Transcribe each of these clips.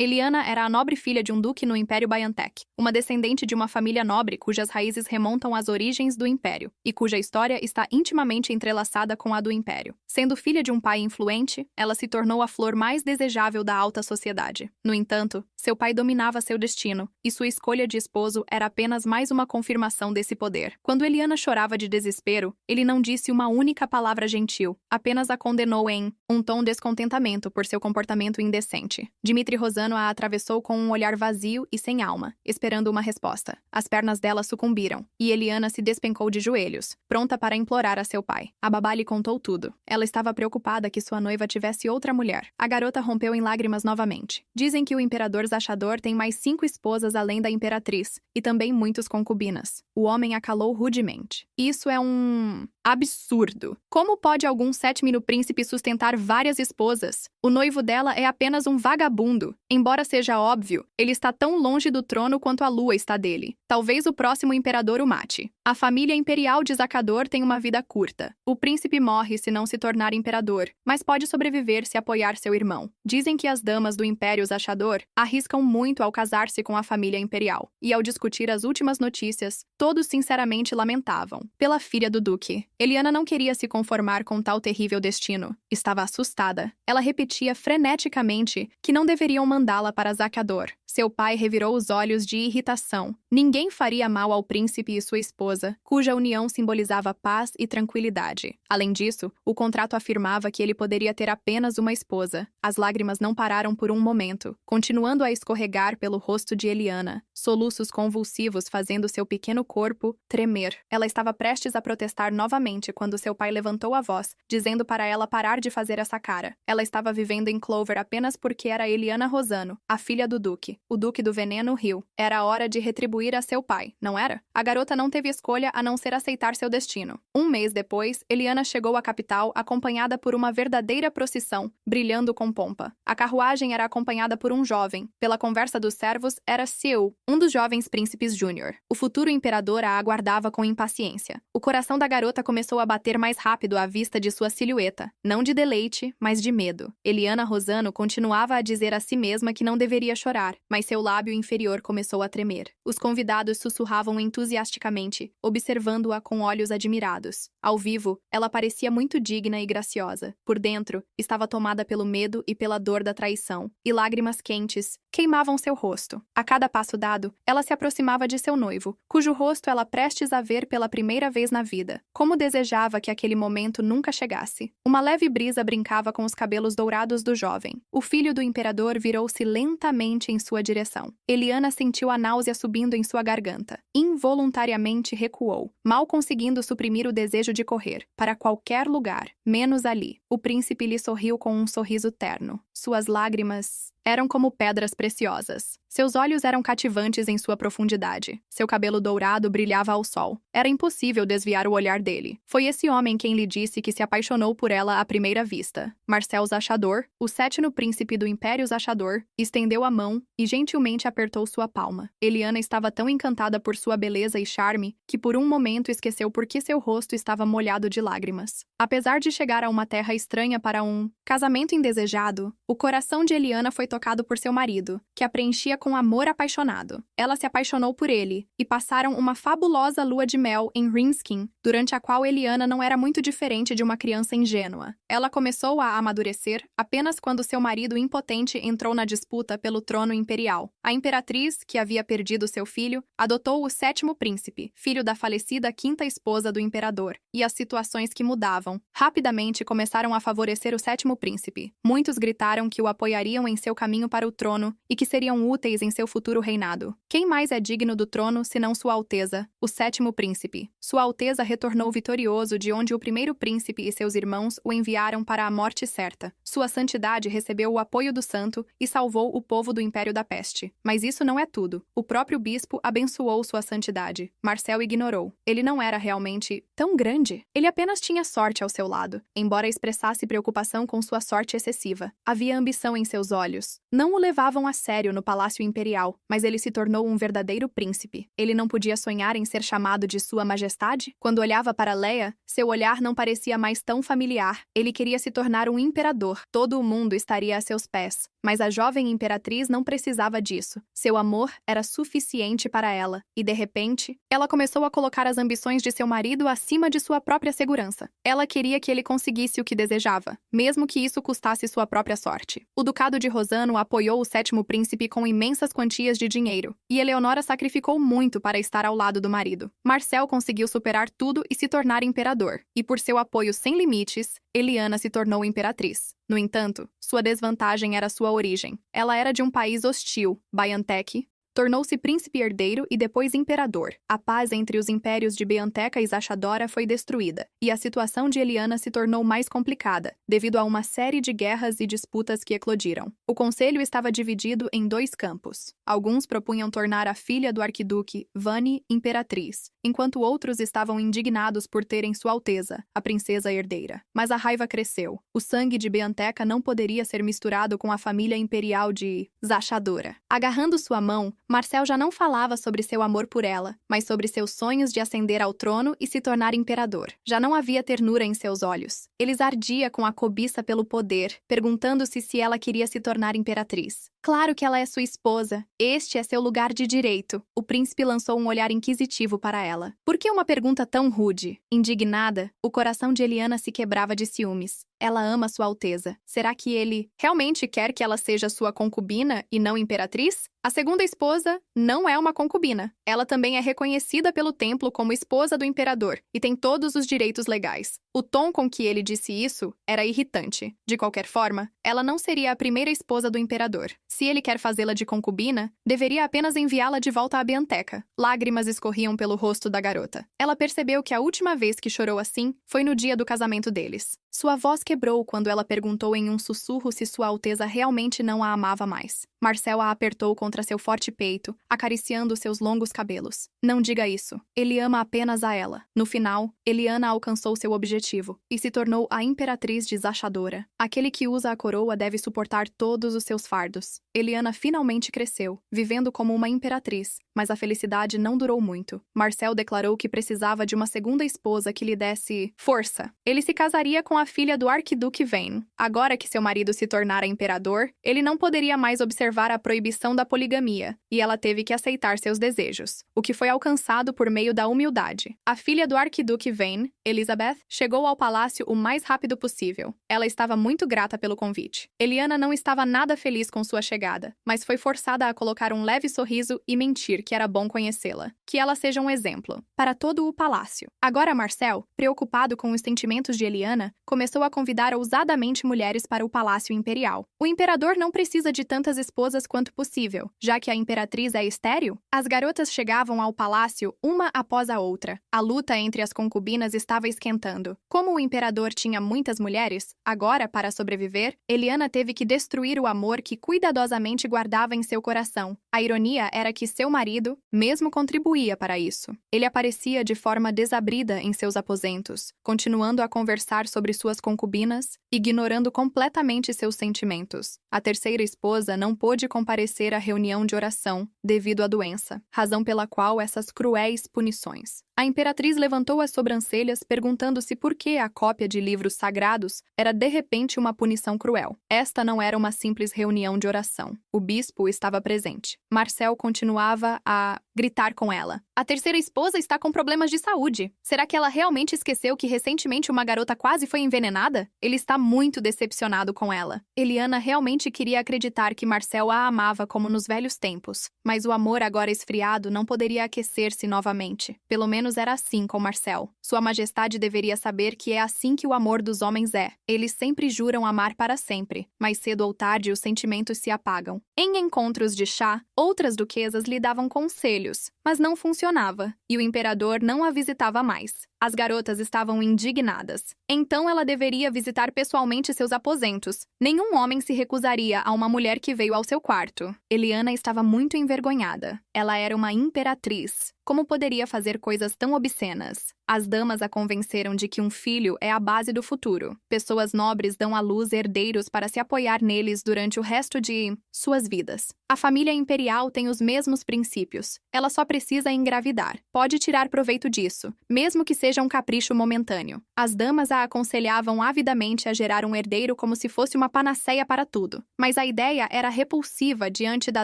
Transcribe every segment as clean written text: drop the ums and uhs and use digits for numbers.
Eliana era a nobre filha de um duque no Império Baiantec, uma descendente de uma família nobre cujas raízes remontam às origens do Império, e cuja história está intimamente entrelaçada com a do Império. Sendo filha de um pai influente, ela se tornou a flor mais desejável da alta sociedade. No entanto, seu pai dominava seu destino, e sua escolha de esposo era apenas mais uma confirmação desse poder. Quando Eliana chorava de desespero, ele não disse uma única palavra gentil, apenas a condenou em um tom de descontentamento por seu comportamento indecente. Dmitri Rosano a atravessou com um olhar vazio e sem alma, esperando uma resposta. As pernas dela sucumbiram, e Eliana se despencou de joelhos, pronta para implorar a seu pai. A babá lhe contou tudo. Ela estava preocupada que sua noiva tivesse outra mulher. A garota rompeu em lágrimas novamente. Dizem que o imperador Zachador tem mais 5 esposas além da imperatriz, e também muitos concubinas. O homem a calou rudemente. Isso é um absurdo. Como pode algum sétimo príncipe sustentar várias esposas? O noivo dela é apenas um vagabundo. Embora seja óbvio, ele está tão longe do trono quanto a lua está dele. Talvez o próximo imperador o mate. A família imperial de Zacador tem uma vida curta. O príncipe morre se não se tornar imperador, mas pode sobreviver se apoiar seu irmão. Dizem que as damas do Império Zachador arriscam muito ao casar-se com a família imperial. E ao discutir as últimas notícias, todos sinceramente lamentavam pela filha do duque. Eliana não queria se conformar com tal terrível destino. Estava assustada. Ela repetia freneticamente que não deveriam mandá-la para Zacador. Seu pai revirou os olhos de irritação. Ninguém faria mal ao príncipe e sua esposa, cuja união simbolizava paz e tranquilidade. Além disso, o contrato afirmava que ele poderia ter apenas uma esposa. As lágrimas não pararam por um momento, continuando a escorregar pelo rosto de Eliana, soluços convulsivos fazendo seu pequeno corpo tremer. Ela estava prestes a protestar novamente quando seu pai levantou a voz, dizendo para ela parar de fazer essa cara. Ela estava vivendo em Clover apenas porque era Eliana Rosano, a filha do duque. O duque do veneno riu. Era a hora de retribuir a seu pai, não era? A garota não teve escolha a não ser aceitar seu destino. Um mês depois, Eliana chegou à capital acompanhada por uma verdadeira procissão, brilhando com pompa. A carruagem era acompanhada por um jovem. Pela conversa dos servos, era Seu, um dos jovens príncipes Júnior. O futuro imperador a aguardava com impaciência. O coração da garota começou a bater mais rápido à vista de sua silhueta, não de deleite, mas de medo. Eliana Rosano continuava a dizer a si mesma que não deveria chorar, mas seu lábio inferior começou a tremer. Os convidados sussurravam entusiasticamente, observando-a com olhos admirados. Ao vivo, ela parecia muito digna e graciosa. Por dentro, estava tomada pelo medo e pela dor da traição, e lágrimas quentes queimavam seu rosto. A cada passo dado, ela se aproximava de seu noivo, cujo rosto ela prestes a ver pela primeira vez na vida. Como desejava que aquele momento nunca chegasse. Uma leve brisa brincava com os cabelos dourados do jovem. O filho do imperador virou-se lentamente em sua direção. Eliana sentiu a náusea subindo em sua garganta. Involuntariamente recuou, mal conseguindo suprimir o desejo de correr, para qualquer lugar, menos ali. O príncipe lhe sorriu com um sorriso terno. Suas lágrimas eram como pedras preciosas. Seus olhos eram cativantes em sua profundidade. Seu cabelo dourado brilhava ao sol. Era impossível desviar o olhar dele. Foi esse homem quem lhe disse que se apaixonou por ela à primeira vista. Marcel Zachador, o sétimo príncipe do Império Zachador, estendeu a mão e gentilmente apertou sua palma. Eliana estava tão encantada por sua beleza e charme que por um momento esqueceu por que seu rosto estava molhado de lágrimas. Apesar de chegar a uma terra estranha para um casamento indesejado, o coração de Eliana foi tocado por seu marido, que a preenchia com amor apaixonado. Ela se apaixonou por ele, e passaram uma fabulosa lua de mel em Rinskin, durante a qual Eliana não era muito diferente de uma criança ingênua. Ela começou a amadurecer apenas quando seu marido impotente entrou na disputa pelo trono imperial. A imperatriz, que havia perdido seu filho, adotou o sétimo príncipe, filho da falecida quinta esposa do imperador, e as situações que mudavam rapidamente começaram a favorecer o sétimo príncipe. Muitos gritaram que o apoiariam em seu caminho para o trono e que seriam úteis em seu futuro reinado. Quem mais é digno do trono senão Sua Alteza, o sétimo príncipe? Sua Alteza retornou vitorioso de onde o primeiro príncipe e seus irmãos o enviaram para a morte certa. Sua Santidade recebeu o apoio do santo e salvou o povo do Império da Peste. Mas isso não é tudo. O próprio bispo abençoou Sua Santidade. Marcel ignorou. Ele não era realmente tão grande. Ele apenas tinha sorte ao seu lado, embora expressasse preocupação com sua sorte excessiva. Havia ambição em seus olhos, amigos não o levavam a sério no Palácio Imperial, mas ele se tornou um verdadeiro príncipe. Ele não podia sonhar em ser chamado de Sua Majestade? Quando olhava para Leia, seu olhar não parecia mais tão familiar. Ele queria se tornar um imperador. Todo o mundo estaria a seus pés. Mas a jovem imperatriz não precisava disso. Seu amor era suficiente para ela. E, de repente, ela começou a colocar as ambições de seu marido acima de sua própria segurança. Ela queria que ele conseguisse o que desejava, mesmo que isso custasse sua própria sorte. O Ducado de Rosano apoiou o sétimo príncipe com imensas quantias de dinheiro, e Eleonora sacrificou muito para estar ao lado do marido. Marcel conseguiu superar tudo e se tornar imperador, e por seu apoio sem limites, Eliana se tornou imperatriz. No entanto, sua desvantagem era sua origem. Ela era de um país hostil, Baiantec, tornou-se príncipe herdeiro e depois imperador. A paz entre os impérios de Beanteca e Zachadora foi destruída, e a situação de Eliana se tornou mais complicada, devido a uma série de guerras e disputas que eclodiram. O conselho estava dividido em dois campos. Alguns propunham tornar a filha do arquiduque, Vani, imperatriz, enquanto outros estavam indignados por terem Sua Alteza, a princesa herdeira. Mas a raiva cresceu. O sangue de Beanteca não poderia ser misturado com a família imperial de Zachadora. Agarrando sua mão, Marcel já não falava sobre seu amor por ela, mas sobre seus sonhos de ascender ao trono e se tornar imperador. Já não havia ternura em seus olhos. Eles ardia com a cobiça pelo poder, perguntando-se se ela queria se tornar imperatriz. Claro que ela é sua esposa. Este é seu lugar de direito. O príncipe lançou um olhar inquisitivo para ela. Por que uma pergunta tão rude? Indignada, o coração de Eliana se quebrava de ciúmes. Ela ama Sua Alteza. Será que ele realmente quer que ela seja sua concubina e não imperatriz? A segunda esposa não é uma concubina. Ela também é reconhecida pelo templo como esposa do imperador e tem todos os direitos legais. O tom com que ele disse isso era irritante. De qualquer forma, ela não seria a primeira esposa do imperador. Se ele quer fazê-la de concubina, deveria apenas enviá-la de volta à Beanteca. Lágrimas escorriam pelo rosto da garota. Ela percebeu que a última vez que chorou assim foi no dia do casamento deles. Sua voz quebrou quando ela perguntou em um sussurro se Sua Alteza realmente não a amava mais. Marcel a apertou contra seu forte peito, acariciando seus longos cabelos. Não diga isso. Ele ama apenas a ela. No final, Eliana alcançou seu objetivo e se tornou a imperatriz de Zachadora. Aquele que usa a coroa deve suportar todos os seus fardos. Eliana finalmente cresceu, vivendo como uma imperatriz, mas a felicidade não durou muito. Marcel declarou que precisava de uma segunda esposa que lhe desse força. Ele se casaria com a filha do arquiduque Vane. Agora que seu marido se tornara imperador, ele não poderia mais observar a proibição da poligamia, e ela teve que aceitar seus desejos, o que foi alcançado por meio da humildade. A filha do arquiduque Vane, Elizabeth, chegou ao palácio o mais rápido possível. Ela estava muito grata pelo convite. Eliana não estava nada feliz com sua chegada, mas foi forçada a colocar um leve sorriso e mentir que era bom conhecê-la. Que ela seja um exemplo para todo o palácio. Agora Marcel, preocupado com os sentimentos de Eliana, começou a convidar ousadamente mulheres para o palácio imperial. O imperador não precisa de tantas esposas quanto possível, já que a imperatriz é estéril. As garotas chegavam ao palácio uma após a outra. A luta entre as concubinas estava esquentando. Como o imperador tinha muitas mulheres, agora, para sobreviver, Eliana teve que destruir o amor que cuidadosamente guardava em seu coração. A ironia era que seu marido mesmo contribuía para isso. Ele aparecia de forma desabrida em seus aposentos, continuando a conversar sobre suas concubinas, ignorando completamente seus sentimentos. A terceira esposa não pôde comparecer à reunião de oração devido à doença, razão pela qual essas cruéis punições. A imperatriz levantou as sobrancelhas, perguntando-se por que a cópia de livros sagrados era de repente uma punição cruel. Esta não era uma simples reunião de oração. O bispo estava presente. Marcel continuava a gritar com ela. A terceira esposa está com problemas de saúde. Será que ela realmente esqueceu que recentemente uma garota quase foi envenenada? Ele está muito decepcionado com ela. Eliana realmente queria acreditar que Marcel a amava como nos velhos tempos, mas o amor agora esfriado não poderia aquecer-se novamente. Pelo menos era assim com Marcel. Sua Majestade deveria saber que é assim que o amor dos homens é. Eles sempre juram amar para sempre, mas cedo ou tarde os sentimentos se apagam. Em encontros de chá, outras duquesas lhe davam conselhos, mas não funcionava, e o imperador não a visitava mais. As garotas estavam indignadas. Então ela deveria visitar pessoalmente seus aposentos. Nenhum homem se recusaria a uma mulher que veio ao seu quarto. Eliana estava muito envergonhada. Ela era uma imperatriz. Como poderia fazer coisas tão obscenas? As damas a convenceram de que um filho é a base do futuro. Pessoas nobres dão à luz herdeiros para se apoiar neles durante o resto de suas vidas. A família imperial tem os mesmos princípios. Ela só precisa engravidar. Pode tirar proveito disso, mesmo que seja um capricho momentâneo. As damas a aconselhavam avidamente a gerar um herdeiro como se fosse uma panaceia para tudo. Mas a ideia era repulsiva diante da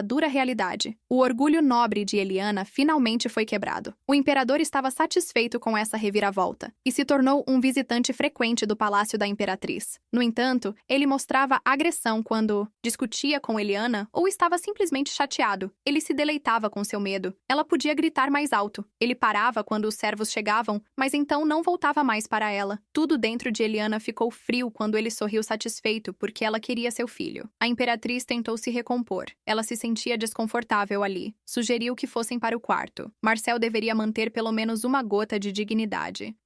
dura realidade. O orgulho nobre de Eliana finalmente foi quebrado. O imperador estava satisfeito com essa reviravolta e se tornou um visitante frequente do palácio da imperatriz. No entanto, ele mostrava agressão quando discutia com Eliana ou estava simplesmente chateado. Ele se deleitava com seu medo. Ela podia gritar mais alto. Ele parava quando os servos chegavam, mas então não voltava mais para ela. Tudo dentro de Eliana ficou frio quando ele sorriu satisfeito porque ela queria seu filho. A imperatriz tentou se recompor. Ela se sentia desconfortável ali. Sugeriu que fossem para o quarto. Marcel deveria manter pelo menos uma gota de dignidade,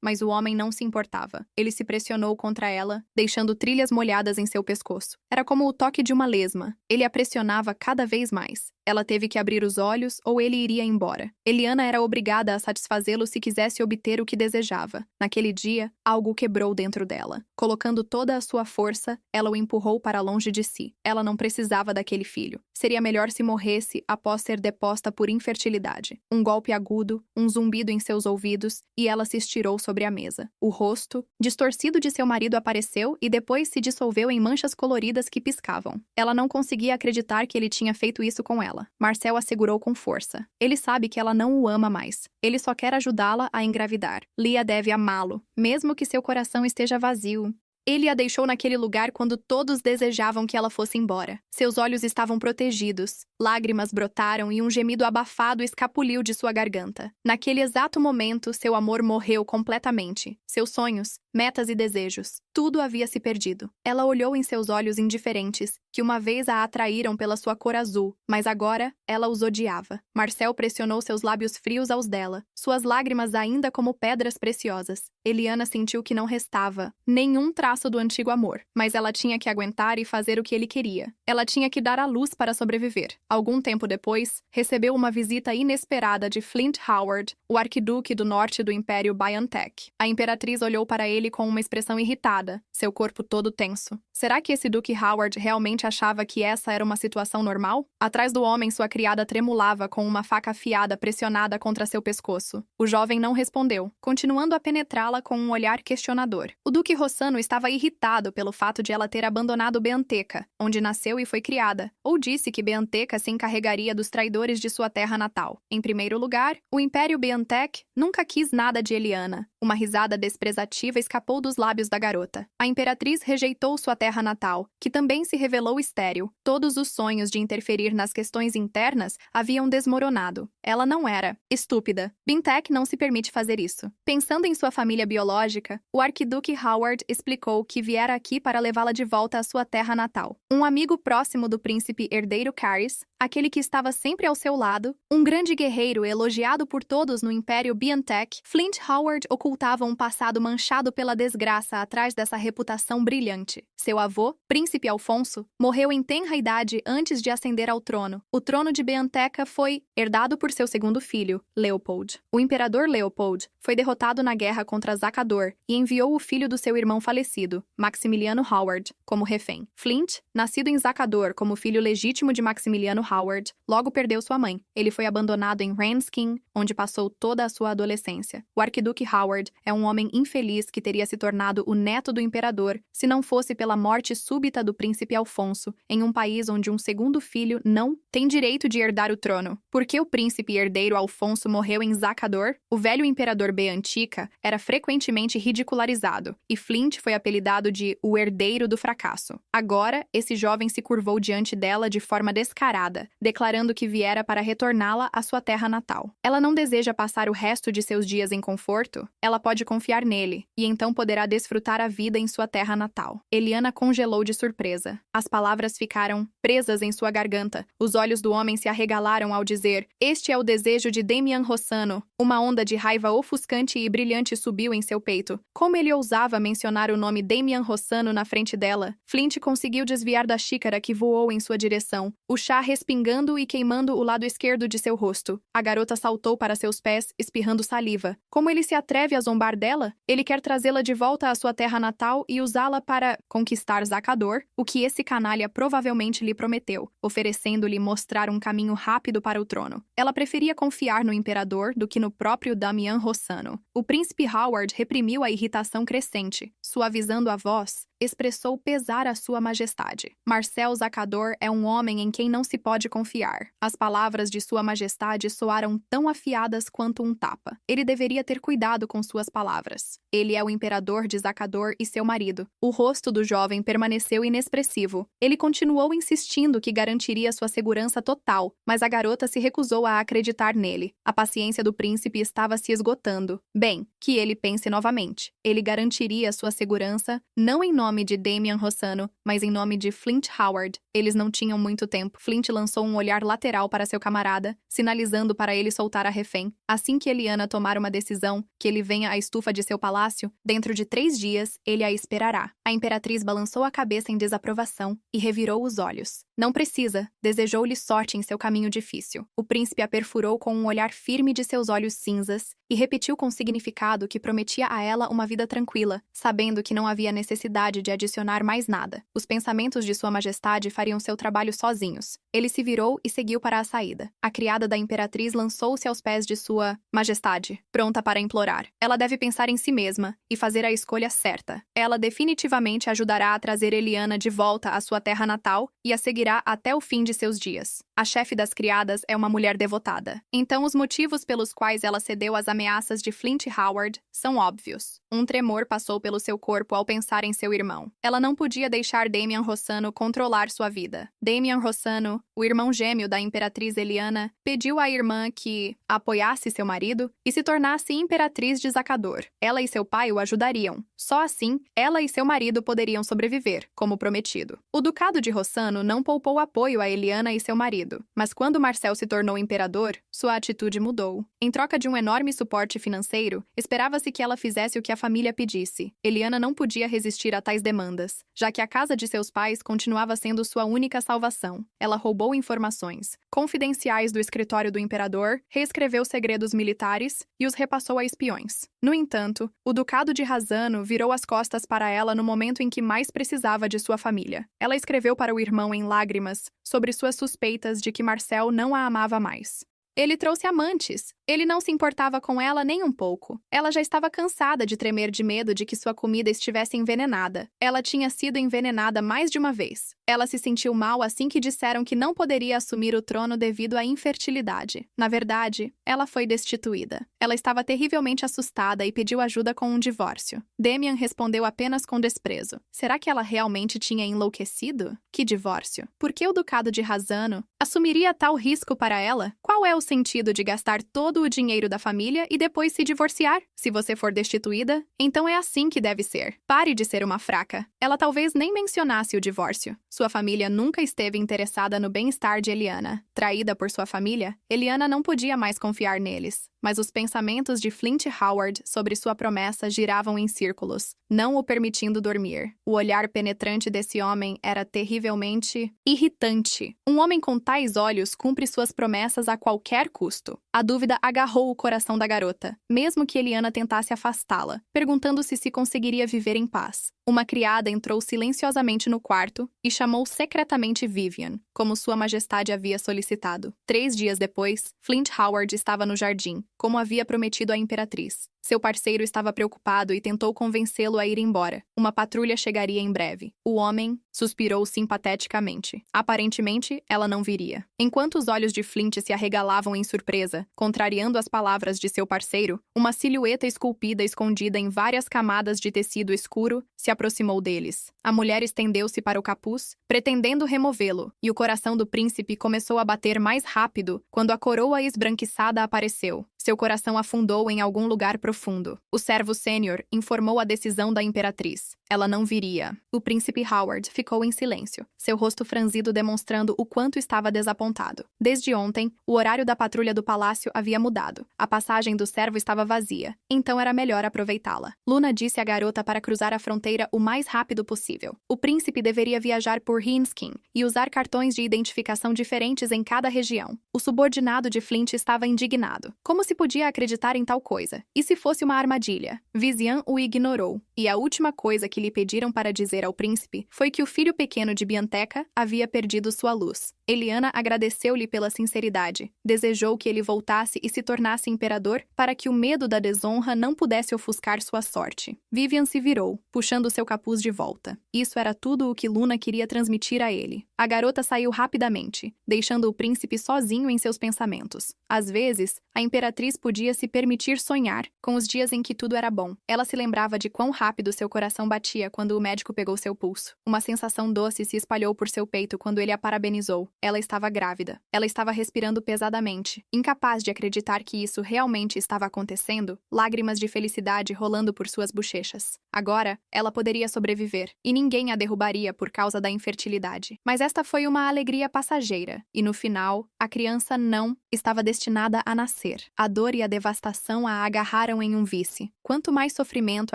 mas o homem não se importava. Ele se pressionou contra ela, deixando trilhas molhadas em seu pescoço. Era como o toque de uma lesma. Ele a pressionava cada vez mais. Ela teve que abrir os olhos ou ele iria embora. Eliana era obrigada a satisfazê-lo se quisesse obter o que desejava. Naquele dia, algo quebrou dentro dela. Colocando toda a sua força, ela o empurrou para longe de si. Ela não precisava daquele filho. Seria melhor se morresse após ser deposta por infertilidade. Um golpe agudo, um zumbido em seus ouvidos, e ela se estirou sobre a mesa. O rosto, distorcido de seu marido apareceu e depois se dissolveu em manchas coloridas que piscavam. Ela não conseguia acreditar que ele tinha feito isso com ela. Marcel a segurou com força. Ele sabe que ela não o ama mais. Ele só quer ajudá-la a engravidar. Lia deve amá-lo, mesmo que seu coração esteja vazio. Ele a deixou naquele lugar quando todos desejavam que ela fosse embora. Seus olhos estavam protegidos. Lágrimas brotaram e um gemido abafado escapuliu de sua garganta. Naquele exato momento, seu amor morreu completamente. Seus sonhos, metas e desejos, tudo havia se perdido. Ela olhou em seus olhos indiferentes, que uma vez a atraíram pela sua cor azul, mas agora ela os odiava. Marcel pressionou seus lábios frios aos dela, suas lágrimas ainda como pedras preciosas. Eliana sentiu que não restava nenhum traço do antigo amor, mas ela tinha que aguentar e fazer o que ele queria. Ela tinha que dar à luz para sobreviver. Algum tempo depois, recebeu uma visita inesperada de Flint Howard, o arquiduque do norte do Império BioNTech. A imperatriz olhou para ele com uma expressão irritada, seu corpo todo tenso. Será que esse Duque Howard realmente achava que essa era uma situação normal? Atrás do homem, sua criada tremulava com uma faca afiada pressionada contra seu pescoço. O jovem não respondeu, continuando a penetrá-la com um olhar questionador. O Duque Rossano estava irritado pelo fato de ela ter abandonado Beanteca, onde nasceu e foi criada, ou disse que Beanteca se encarregaria dos traidores de sua terra natal. Em primeiro lugar, o Império BioNTech nunca quis nada de Eliana. Uma risada desprezativa escapou dos lábios da garota. A imperatriz rejeitou sua terra natal, que também se revelou estéril. Todos os sonhos de interferir nas questões internas haviam desmoronado. Ela não era estúpida. BioNTech não se permite fazer isso. Pensando em sua família biológica, o arquiduque Howard explicou que viera aqui para levá-la de volta à sua terra natal. Um amigo próximo do príncipe herdeiro Caris, aquele que estava sempre ao seu lado, um grande guerreiro elogiado por todos no Império BioNTech, Flint Howard ocultava um passado manchado pela desgraça atrás dessa reputação brilhante. Seu avô, Príncipe Alfonso, morreu em tenra idade antes de ascender ao trono. O trono de Beanteca foi herdado por seu segundo filho, Leopold. O imperador Leopold foi derrotado na guerra contra Zacador e enviou o filho do seu irmão falecido, Maximiliano Howard, como refém. Flint, nascido em Zacador como filho legítimo de Maximiliano Howard, logo perdeu sua mãe. Ele foi abandonado em Ranskin, onde passou toda a sua adolescência. O arquiduque Howard é um homem infeliz que teria se tornado o neto do imperador se não fosse pela morte súbita do príncipe Alfonso, em um país onde um segundo filho não tem direito de herdar o trono. Por que o príncipe herdeiro Alfonso morreu em Zacador? O velho imperador Beantica era frequentemente ridicularizado, e Flint foi apelidado de o herdeiro do fracasso. Agora, esse jovem se curvou diante dela de forma descarada, declarando que viera para retorná-la à sua terra natal. Ela não deseja passar o resto de seus dias em conforto? Ela pode confiar nele, e então poderá desfrutar a vida em sua terra natal. Eliana Eliana congelou de surpresa. As palavras ficaram presas em sua garganta. Os olhos do homem se arregalaram ao dizer: "Este é o desejo de Damian Rossano." Uma onda de raiva ofuscante e brilhante subiu em seu peito. Como ele ousava mencionar o nome Damian Rossano na frente dela? Flint conseguiu desviar da xícara que voou em sua direção, o chá respingando e queimando o lado esquerdo de seu rosto. A garota saltou para seus pés, espirrando saliva. Como ele se atreve a zombar dela? Ele quer trazê-la de volta à sua terra natal e usá-la para conquistar Zacador, o que esse canalha provavelmente lhe prometeu, oferecendo-lhe mostrar um caminho rápido para o trono. Ela preferia confiar no imperador do que no próprio Damian Rossano. O príncipe Howard reprimiu a irritação crescente. Suavizando a voz, expressou pesar à sua majestade. Marcel Zacador é um homem em quem não se pode confiar. As palavras de sua majestade soaram tão afiadas quanto um tapa. Ele deveria ter cuidado com suas palavras. Ele é o imperador de Zacador e seu marido. O rosto do jovem permaneceu inexpressivo. Ele continuou insistindo que garantiria sua segurança total, mas a garota se recusou a acreditar nele. A paciência do príncipe estava se esgotando. Bem, que ele pense novamente. Ele garantiria sua segurança, não em nome de Damian Rossano, mas em nome de Flint Howard. Eles não tinham muito tempo. Flint lançou um olhar lateral para seu camarada, sinalizando para ele soltar a refém. Assim que Eliana tomar uma decisão, que ele venha à estufa de seu palácio, dentro de 3 dias, ele a esperará. A imperatriz balançou a cabeça em desaprovação e revirou os olhos. Não precisa, desejou-lhe sorte em seu caminho difícil. O príncipe a perfurou com um olhar firme de seus olhos cinzas e repetiu com significado que prometia a ela uma vida tranquila, sabendo que não havia necessidade de adicionar mais nada. Os pensamentos de sua majestade fariam seu trabalho sozinhos. Ele se virou e seguiu para a saída. A criada da imperatriz lançou-se aos pés de sua majestade, pronta para implorar. Ela deve pensar em si mesma e fazer a escolha certa. Ela definitivamente ajudará a trazer Eliana de volta à sua terra natal e a seguirá até o fim de seus dias. A chefe das criadas é uma mulher devotada. Então os motivos pelos quais ela cedeu às ameaças de Flint Howard são óbvios. Um tremor passou pelo seu corpo ao pensar em seu irmão. Ela não podia deixar Damian Rossano controlar sua vida. Damian Rossano, o irmão gêmeo da imperatriz Eliana, pediu à irmã que apoiasse seu marido e se tornasse imperatriz de Zacador. Ela e seu pai o ajudariam. Só assim, ela e seu marido poderiam sobreviver, como prometido. O ducado de Rossano não poupou apoio a Eliana e seu marido, mas quando Marcel se tornou imperador, sua atitude mudou. Em troca de um enorme suporte financeiro, esperava-se que ela fizesse o que a família pedisse. Eliana não podia resistir a tais demandas, já que a casa de seus pais continuava sendo sua única salvação. Ela roubou informações confidenciais do escritório do imperador, reescreveu segredos militares e os repassou a espiões. No entanto, o ducado de Razzano virou as costas para ela no momento em que mais precisava de sua família. Ela escreveu para o irmão em lágrimas sobre suas suspeitas de que Marcel não a amava mais. Ele trouxe amantes. Ele não se importava com ela nem um pouco. Ela já estava cansada de tremer de medo de que sua comida estivesse envenenada. Ela tinha sido envenenada mais de uma vez. Ela se sentiu mal assim que disseram que não poderia assumir o trono devido à infertilidade. Na verdade, ela foi destituída. Ela estava terrivelmente assustada e pediu ajuda com um divórcio. Damian respondeu apenas com desprezo. Será que ela realmente tinha enlouquecido? Que divórcio? Por que o ducado de Razzano assumiria tal risco para ela? Qual é o sentido de gastar todo o dinheiro da família e depois se divorciar? Se você for destituída, então é assim que deve ser. Pare de ser uma fraca. Ela talvez nem mencionasse o divórcio. Sua família nunca esteve interessada no bem-estar de Eliana. Traída por sua família, Eliana não podia mais confiar neles. Mas os pensamentos de Flint Howard sobre sua promessa giravam em círculos, não o permitindo dormir. O olhar penetrante desse homem era terrivelmente irritante. Um homem com tais olhos cumpre suas promessas a qualquer custo. A dúvida agarrou o coração da garota, mesmo que Eliana tentasse afastá-la, perguntando-se se conseguiria viver em paz. Uma criada entrou silenciosamente no quarto e chamou secretamente Vivian, como sua majestade havia solicitado. 3 dias depois, Flint Howard estava no jardim, como havia prometido à imperatriz. Seu parceiro estava preocupado e tentou convencê-lo a ir embora. Uma patrulha chegaria em breve. O homem suspirou simpateticamente. Aparentemente, ela não viria. Enquanto os olhos de Flint se arregalavam em surpresa, contrariando as palavras de seu parceiro, uma silhueta esculpida escondida em várias camadas de tecido escuro se aproximou deles. A mulher estendeu-se para o capuz, pretendendo removê-lo, e o coração do príncipe começou a bater mais rápido quando a coroa esbranquiçada apareceu. Seu coração afundou em algum lugar profundo profundo. O servo sênior informou a decisão da imperatriz. Ela não viria. O príncipe Howard ficou em silêncio, seu rosto franzido demonstrando o quanto estava desapontado. Desde ontem, o horário da patrulha do palácio havia mudado. A passagem do servo estava vazia, então era melhor aproveitá-la. Luna disse à garota para cruzar a fronteira o mais rápido possível. O príncipe deveria viajar por Hinskin e usar cartões de identificação diferentes em cada região. O subordinado de Flint estava indignado. Como se podia acreditar em tal coisa? E se fosse uma armadilha? Vizian o ignorou, e a última coisa que lhe pediram para dizer ao príncipe foi que o filho pequeno de Bianteca havia perdido sua luz. Eliana agradeceu-lhe pela sinceridade. Desejou que ele voltasse e se tornasse imperador para que o medo da desonra não pudesse ofuscar sua sorte. Vivian se virou, puxando seu capuz de volta. Isso era tudo o que Luna queria transmitir a ele. A garota saiu rapidamente, deixando o príncipe sozinho em seus pensamentos. Às vezes, a imperatriz podia se permitir sonhar com os dias em que tudo era bom. Ela se lembrava de quão rápido seu coração batia quando o médico pegou seu pulso. Uma sensação doce se espalhou por seu peito quando ele a parabenizou. Ela estava grávida. Ela estava respirando pesadamente. Incapaz de acreditar que isso realmente estava acontecendo, lágrimas de felicidade rolando por suas bochechas. Agora, ela poderia sobreviver, e ninguém a derrubaria por causa da infertilidade. Mas esta foi uma alegria passageira, e no final, a criança não estava destinada a nascer. A dor e a devastação a agarraram em um vício. Quanto mais sofrimento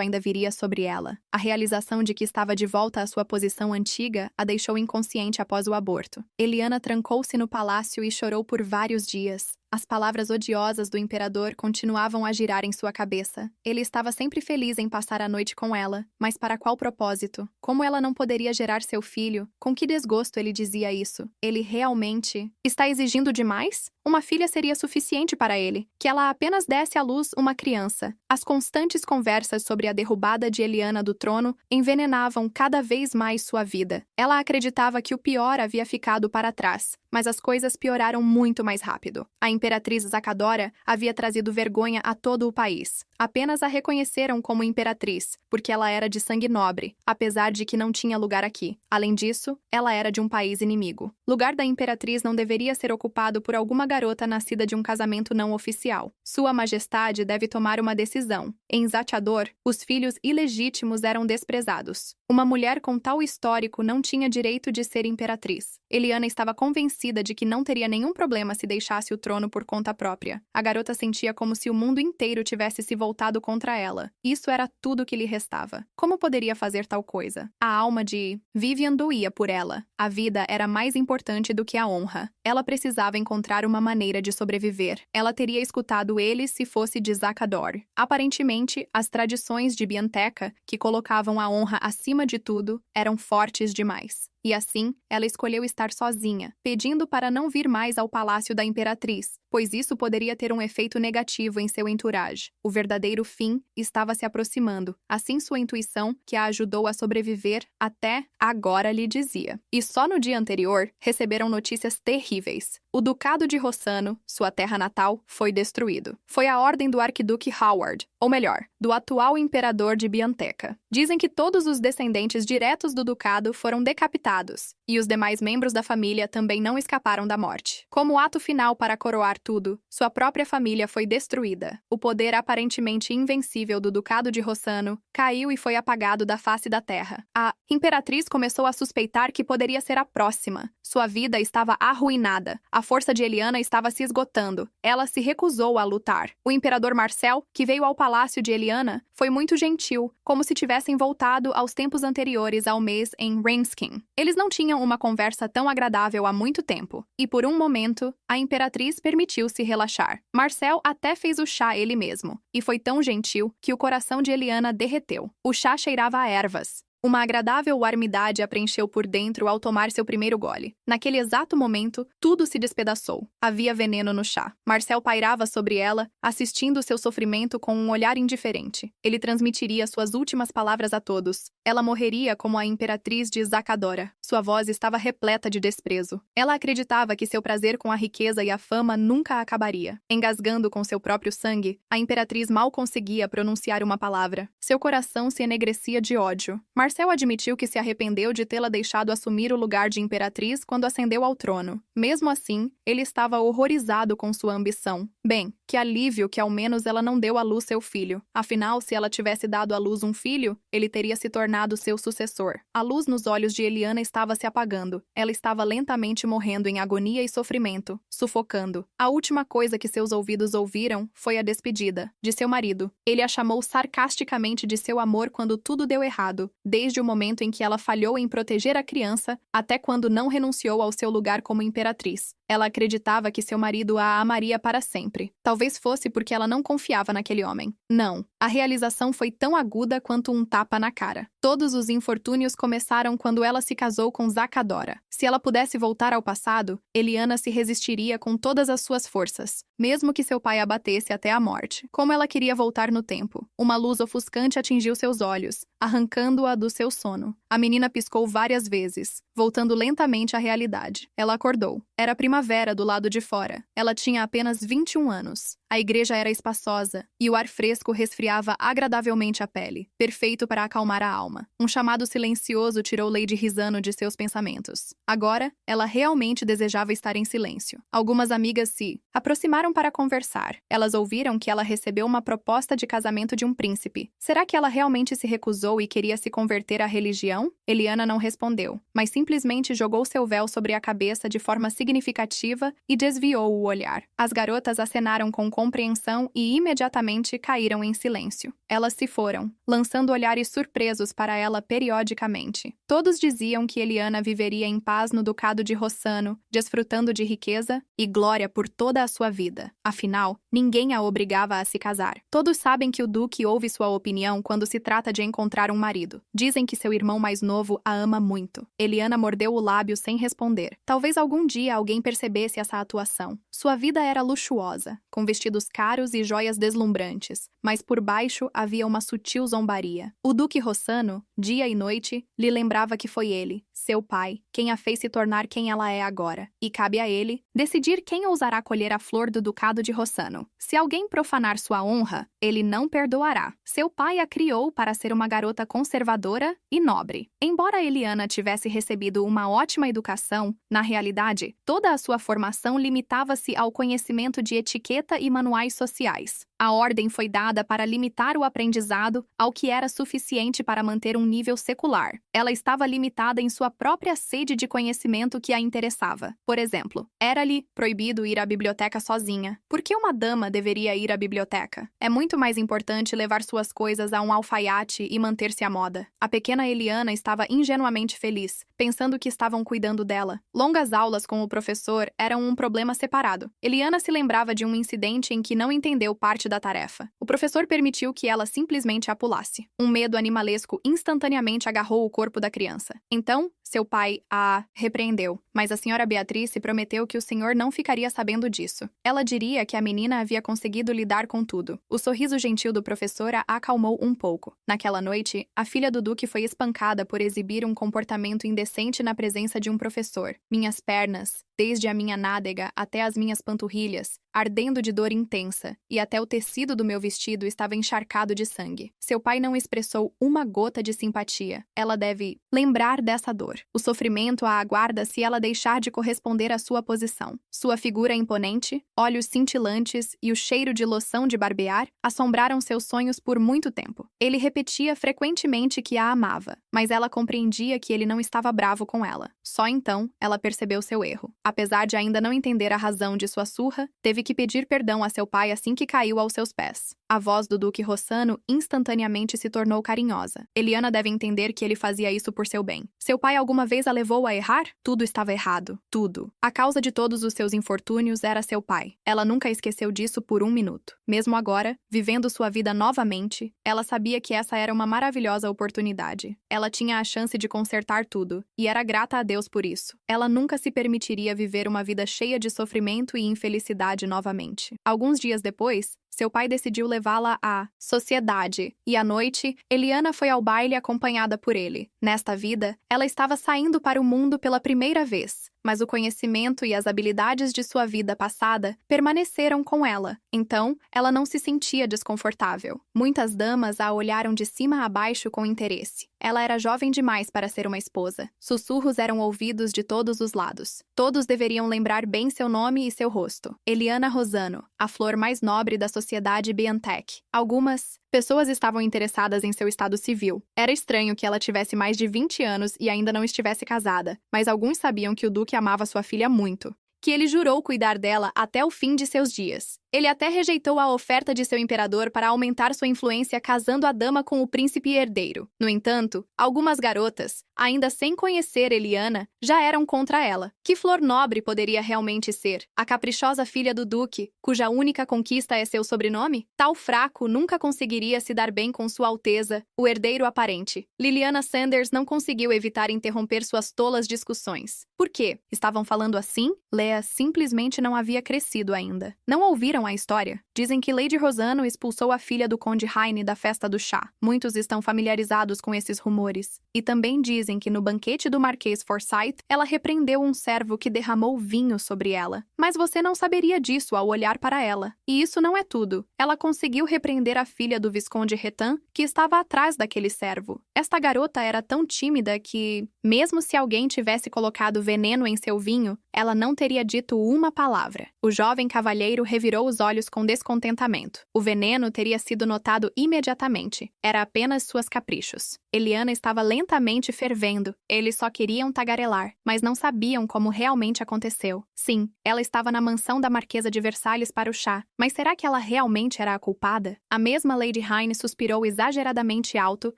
ainda viria sobre ela. A realização de que estava de volta à sua posição antiga a deixou inconsciente após o aborto. Eliana trancou-se no palácio e chorou por vários dias. As palavras odiosas do imperador continuavam a girar em sua cabeça. Ele estava sempre feliz em passar a noite com ela, mas para qual propósito? Como ela não poderia gerar seu filho? Com que desgosto ele dizia isso? Ele realmente está exigindo demais? Uma filha seria suficiente para ele, que ela apenas desse à luz uma criança. As constantes conversas sobre a derrubada de Eliana do trono envenenavam cada vez mais sua vida. Ela acreditava que o pior havia ficado para trás, mas as coisas pioraram muito mais rápido. A imperatriz Zacadora havia trazido vergonha a todo o país. Apenas a reconheceram como imperatriz, porque ela era de sangue nobre, apesar de que não tinha lugar aqui. Além disso, ela era de um país inimigo. Lugar da imperatriz não deveria ser ocupado por alguma garota nascida de um casamento não oficial. Sua Majestade deve tomar uma decisão. Em Zatiador, os filhos ilegítimos eram desprezados. Uma mulher com tal histórico não tinha direito de ser imperatriz. Eliana estava convencida de que não teria nenhum problema se deixasse o trono por conta própria. A garota sentia como se o mundo inteiro tivesse se voltado contra ela. Isso era tudo que lhe restava. Como poderia fazer tal coisa? A alma de Vivian doía por ela. A vida era mais importante do que a honra. Ela precisava encontrar uma maneira de sobreviver. Ela teria escutado ele se fosse de Zacador. Aparentemente, as tradições de Bianteca, que colocavam a honra acima de tudo, eram fortes demais. E assim, ela escolheu estar sozinha, pedindo para não vir mais ao palácio da imperatriz, pois isso poderia ter um efeito negativo em seu entourage. O verdadeiro fim estava se aproximando. Assim sua intuição, que a ajudou a sobreviver até agora, lhe dizia. E só no dia anterior, receberam notícias terríveis. O Ducado de Rossano, sua terra natal, foi destruído. Foi a ordem do arquiduque Howard, ou melhor, do atual imperador de Bianteca. Dizem que todos os descendentes diretos do ducado foram decapitados, e os demais membros da família também não escaparam da morte. Como ato final para coroar tudo, sua própria família foi destruída. O poder aparentemente invencível do Ducado de Rossano caiu e foi apagado da face da terra. A imperatriz começou a suspeitar que poderia ser a próxima. Sua vida estava arruinada. A força de Eliana estava se esgotando. Ela se recusou a lutar. O imperador Marcel, que veio ao palácio de Eliana, foi muito gentil, como se tivessem voltado aos tempos anteriores ao mês em Reinskin. Eles não tinham uma conversa tão agradável há muito tempo, e por um momento, a imperatriz permitiu-se relaxar. Marcel até fez o chá ele mesmo, e foi tão gentil que o coração de Eliana derreteu. O chá cheirava a ervas. Uma agradável warmidade a preencheu por dentro ao tomar seu primeiro gole. Naquele exato momento, tudo se despedaçou. Havia veneno no chá. Marcel pairava sobre ela, assistindo seu sofrimento com um olhar indiferente. Ele transmitiria suas últimas palavras a todos. Ela morreria como a imperatriz de Zacadora. Sua voz estava repleta de desprezo. Ela acreditava que seu prazer com a riqueza e a fama nunca acabaria. Engasgando com seu próprio sangue, a imperatriz mal conseguia pronunciar uma palavra. Seu coração se enegrecia de ódio. Marcel admitiu que se arrependeu de tê-la deixado assumir o lugar de imperatriz quando ascendeu ao trono. Mesmo assim, ele estava horrorizado com sua ambição. Bem, que alívio que ao menos ela não deu à luz seu filho. Afinal, se ela tivesse dado à luz um filho, ele teria se tornado seu sucessor. A luz nos olhos de Eliana estava se apagando. Ela estava lentamente morrendo em agonia e sofrimento, sufocando. A última coisa que seus ouvidos ouviram foi a despedida de seu marido. Ele a chamou sarcasticamente de seu amor quando tudo deu errado, desde o momento em que ela falhou em proteger a criança até quando não renunciou ao seu lugar como imperatriz. Ela acreditava que seu marido a amaria para sempre. Talvez fosse porque ela não confiava naquele homem. Não. A realização foi tão aguda quanto um tapa na cara. Todos os infortúnios começaram quando ela se casou com Zacadora. Se ela pudesse voltar ao passado, Eliana se resistiria com todas as suas forças, mesmo que seu pai a batesse até a morte. Como ela queria voltar no tempo. Uma luz ofuscante atingiu seus olhos, arrancando-a do seu sono. A menina piscou várias vezes, voltando lentamente à realidade. Ela acordou. Era primavera do lado de fora. Ela tinha apenas 21 anos. A igreja era espaçosa, e o ar fresco resfriava agradavelmente a pele, perfeito para acalmar a alma. Um chamado silencioso tirou Lady Risano de seus pensamentos. Agora, ela realmente desejava estar em silêncio. Algumas amigas se aproximaram para conversar. Elas ouviram que ela recebeu uma proposta de casamento de um príncipe. Será que ela realmente se recusou e queria se converter à religião? Eliana não respondeu, mas simplesmente jogou seu véu sobre a cabeça de forma significativa e desviou o olhar. As garotas acenaram com compreensão e imediatamente caíram em silêncio. Elas se foram, lançando olhares surpresos para ela periodicamente. Todos diziam que Eliana viveria em paz no ducado de Rossano, desfrutando de riqueza e glória por toda a sua vida. Afinal, ninguém a obrigava a se casar. Todos sabem que o duque ouve sua opinião quando se trata de encontrar um marido. Dizem que seu irmão mais novo a ama muito. Eliana mordeu o lábio sem responder. Talvez algum dia alguém percebesse essa atuação. Sua vida era luxuosa, com vestidos caros e joias deslumbrantes, mas por baixo havia uma sutil zombaria. O duque Rossano, dia e noite, lhe lembrava que foi ele, seu pai, quem a fez se tornar quem ela é agora, e cabe a ele decidir quem ousará colher a flor do ducado de Rossano. Se alguém profanar sua honra, ele não perdoará. Seu pai a criou para ser uma garota conservadora e nobre. Embora Eliana tivesse recebido uma ótima educação, na realidade, toda a sua formação limitava-se ao conhecimento de etiqueta e manuais sociais. A ordem foi dada para limitar o aprendizado ao que era suficiente para manter um nível secular. Ela estava limitada em sua própria sede de conhecimento que a interessava. Por exemplo, era-lhe proibido ir à biblioteca sozinha. Por que uma dama deveria ir à biblioteca? É muito mais importante levar suas coisas a um alfaiate e manter-se à moda. A pequena Eliana estava ingenuamente feliz, pensando que estavam cuidando dela. Longas aulas com o professor eram um problema separado. Eliana se lembrava de um incidente em que não entendeu parte da tarefa. O professor permitiu que ela simplesmente a pulasse. Um medo animalesco instantaneamente agarrou o corpo da criança. Então, seu pai a repreendeu, mas a senhora Beatrice prometeu que o senhor não ficaria sabendo disso. Ela diria que a menina havia conseguido lidar com tudo. O sorriso gentil do professor a acalmou um pouco. Naquela noite, a filha do duque foi espancada por exibir um comportamento indecente na presença de um professor. Minhas pernas, desde a minha nádega até as minhas panturrilhas, ardendo de dor intensa, e até o tecido do meu vestido estava encharcado de sangue. Seu pai não expressou uma gota de simpatia. Ela deve lembrar dessa dor. O sofrimento a aguarda se ela deixar de corresponder à sua posição. Sua figura imponente, olhos cintilantes e o cheiro de loção de barbear assombraram seus sonhos por muito tempo. Ele repetia frequentemente que a amava, mas ela compreendia que ele não estava bravo com ela. Só então, ela percebeu seu erro. Apesar de ainda não entender a razão de sua surra, teve que pedir perdão a seu pai assim que caiu aos seus pés. A voz do duque Rossano instantaneamente se tornou carinhosa. Eliana deve entender que ele fazia isso por seu bem. Seu pai alguma vez a levou a errar? Tudo estava errado. Tudo. A causa de todos os seus infortúnios era seu pai. Ela nunca esqueceu disso por um minuto. Mesmo agora, vivendo sua vida novamente, ela sabia que essa era uma maravilhosa oportunidade. Ela tinha a chance de consertar tudo, e era grata a Deus por isso. Ela nunca se permitiria viver uma vida cheia de sofrimento e infelicidade novamente. Alguns dias depois, seu pai decidiu levá-la à sociedade, e à noite, Eliana foi ao baile acompanhada por ele. Nesta vida, ela estava saindo para o mundo pela primeira vez, mas o conhecimento e as habilidades de sua vida passada permaneceram com ela. Então, ela não se sentia desconfortável. Muitas damas a olharam de cima a baixo com interesse. Ela era jovem demais para ser uma esposa. Sussurros eram ouvidos de todos os lados. Todos deveriam lembrar bem seu nome e seu rosto. Eliana Rosano, a flor mais nobre da sociedade Biantech. Algumas pessoas estavam interessadas em seu estado civil. Era estranho que ela tivesse mais de 20 anos e ainda não estivesse casada, mas alguns sabiam que o duque amava sua filha muito, que ele jurou cuidar dela até o fim de seus dias. Ele até rejeitou a oferta de seu imperador para aumentar sua influência casando a dama com o príncipe herdeiro. No entanto, algumas garotas, ainda sem conhecer Eliana, já eram contra ela. Que flor nobre poderia realmente ser? A caprichosa filha do duque, cuja única conquista é seu sobrenome? Tal fraco nunca conseguiria se dar bem com Sua Alteza, o herdeiro aparente. Liliana Sanders não conseguiu evitar interromper suas tolas discussões. Por quê? Estavam falando assim? Leah simplesmente não havia crescido ainda. Não ouviram a história? Dizem que Lady Rosano expulsou a filha do conde Heine da festa do chá. Muitos estão familiarizados com esses rumores. E também dizem que no banquete do Marquês Forsyth, ela repreendeu um servo que derramou vinho sobre ela. Mas você não saberia disso ao olhar para ela. E isso não é tudo. Ela conseguiu repreender a filha do Visconde Retan, que estava atrás daquele servo. Esta garota era tão tímida que, mesmo se alguém tivesse colocado veneno em seu vinho, ela não teria dito uma palavra. O jovem cavalheiro revirou os olhos com descontentamento. O veneno teria sido notado imediatamente. Era apenas suas caprichos. Eliana estava lentamente fervendo. Eles só queriam tagarelar, mas não sabiam como realmente aconteceu. Sim, ela estava na mansão da Marquesa de Versalhes para o chá, mas será que ela realmente era a culpada? A mesma Lady Heine suspirou exageradamente alto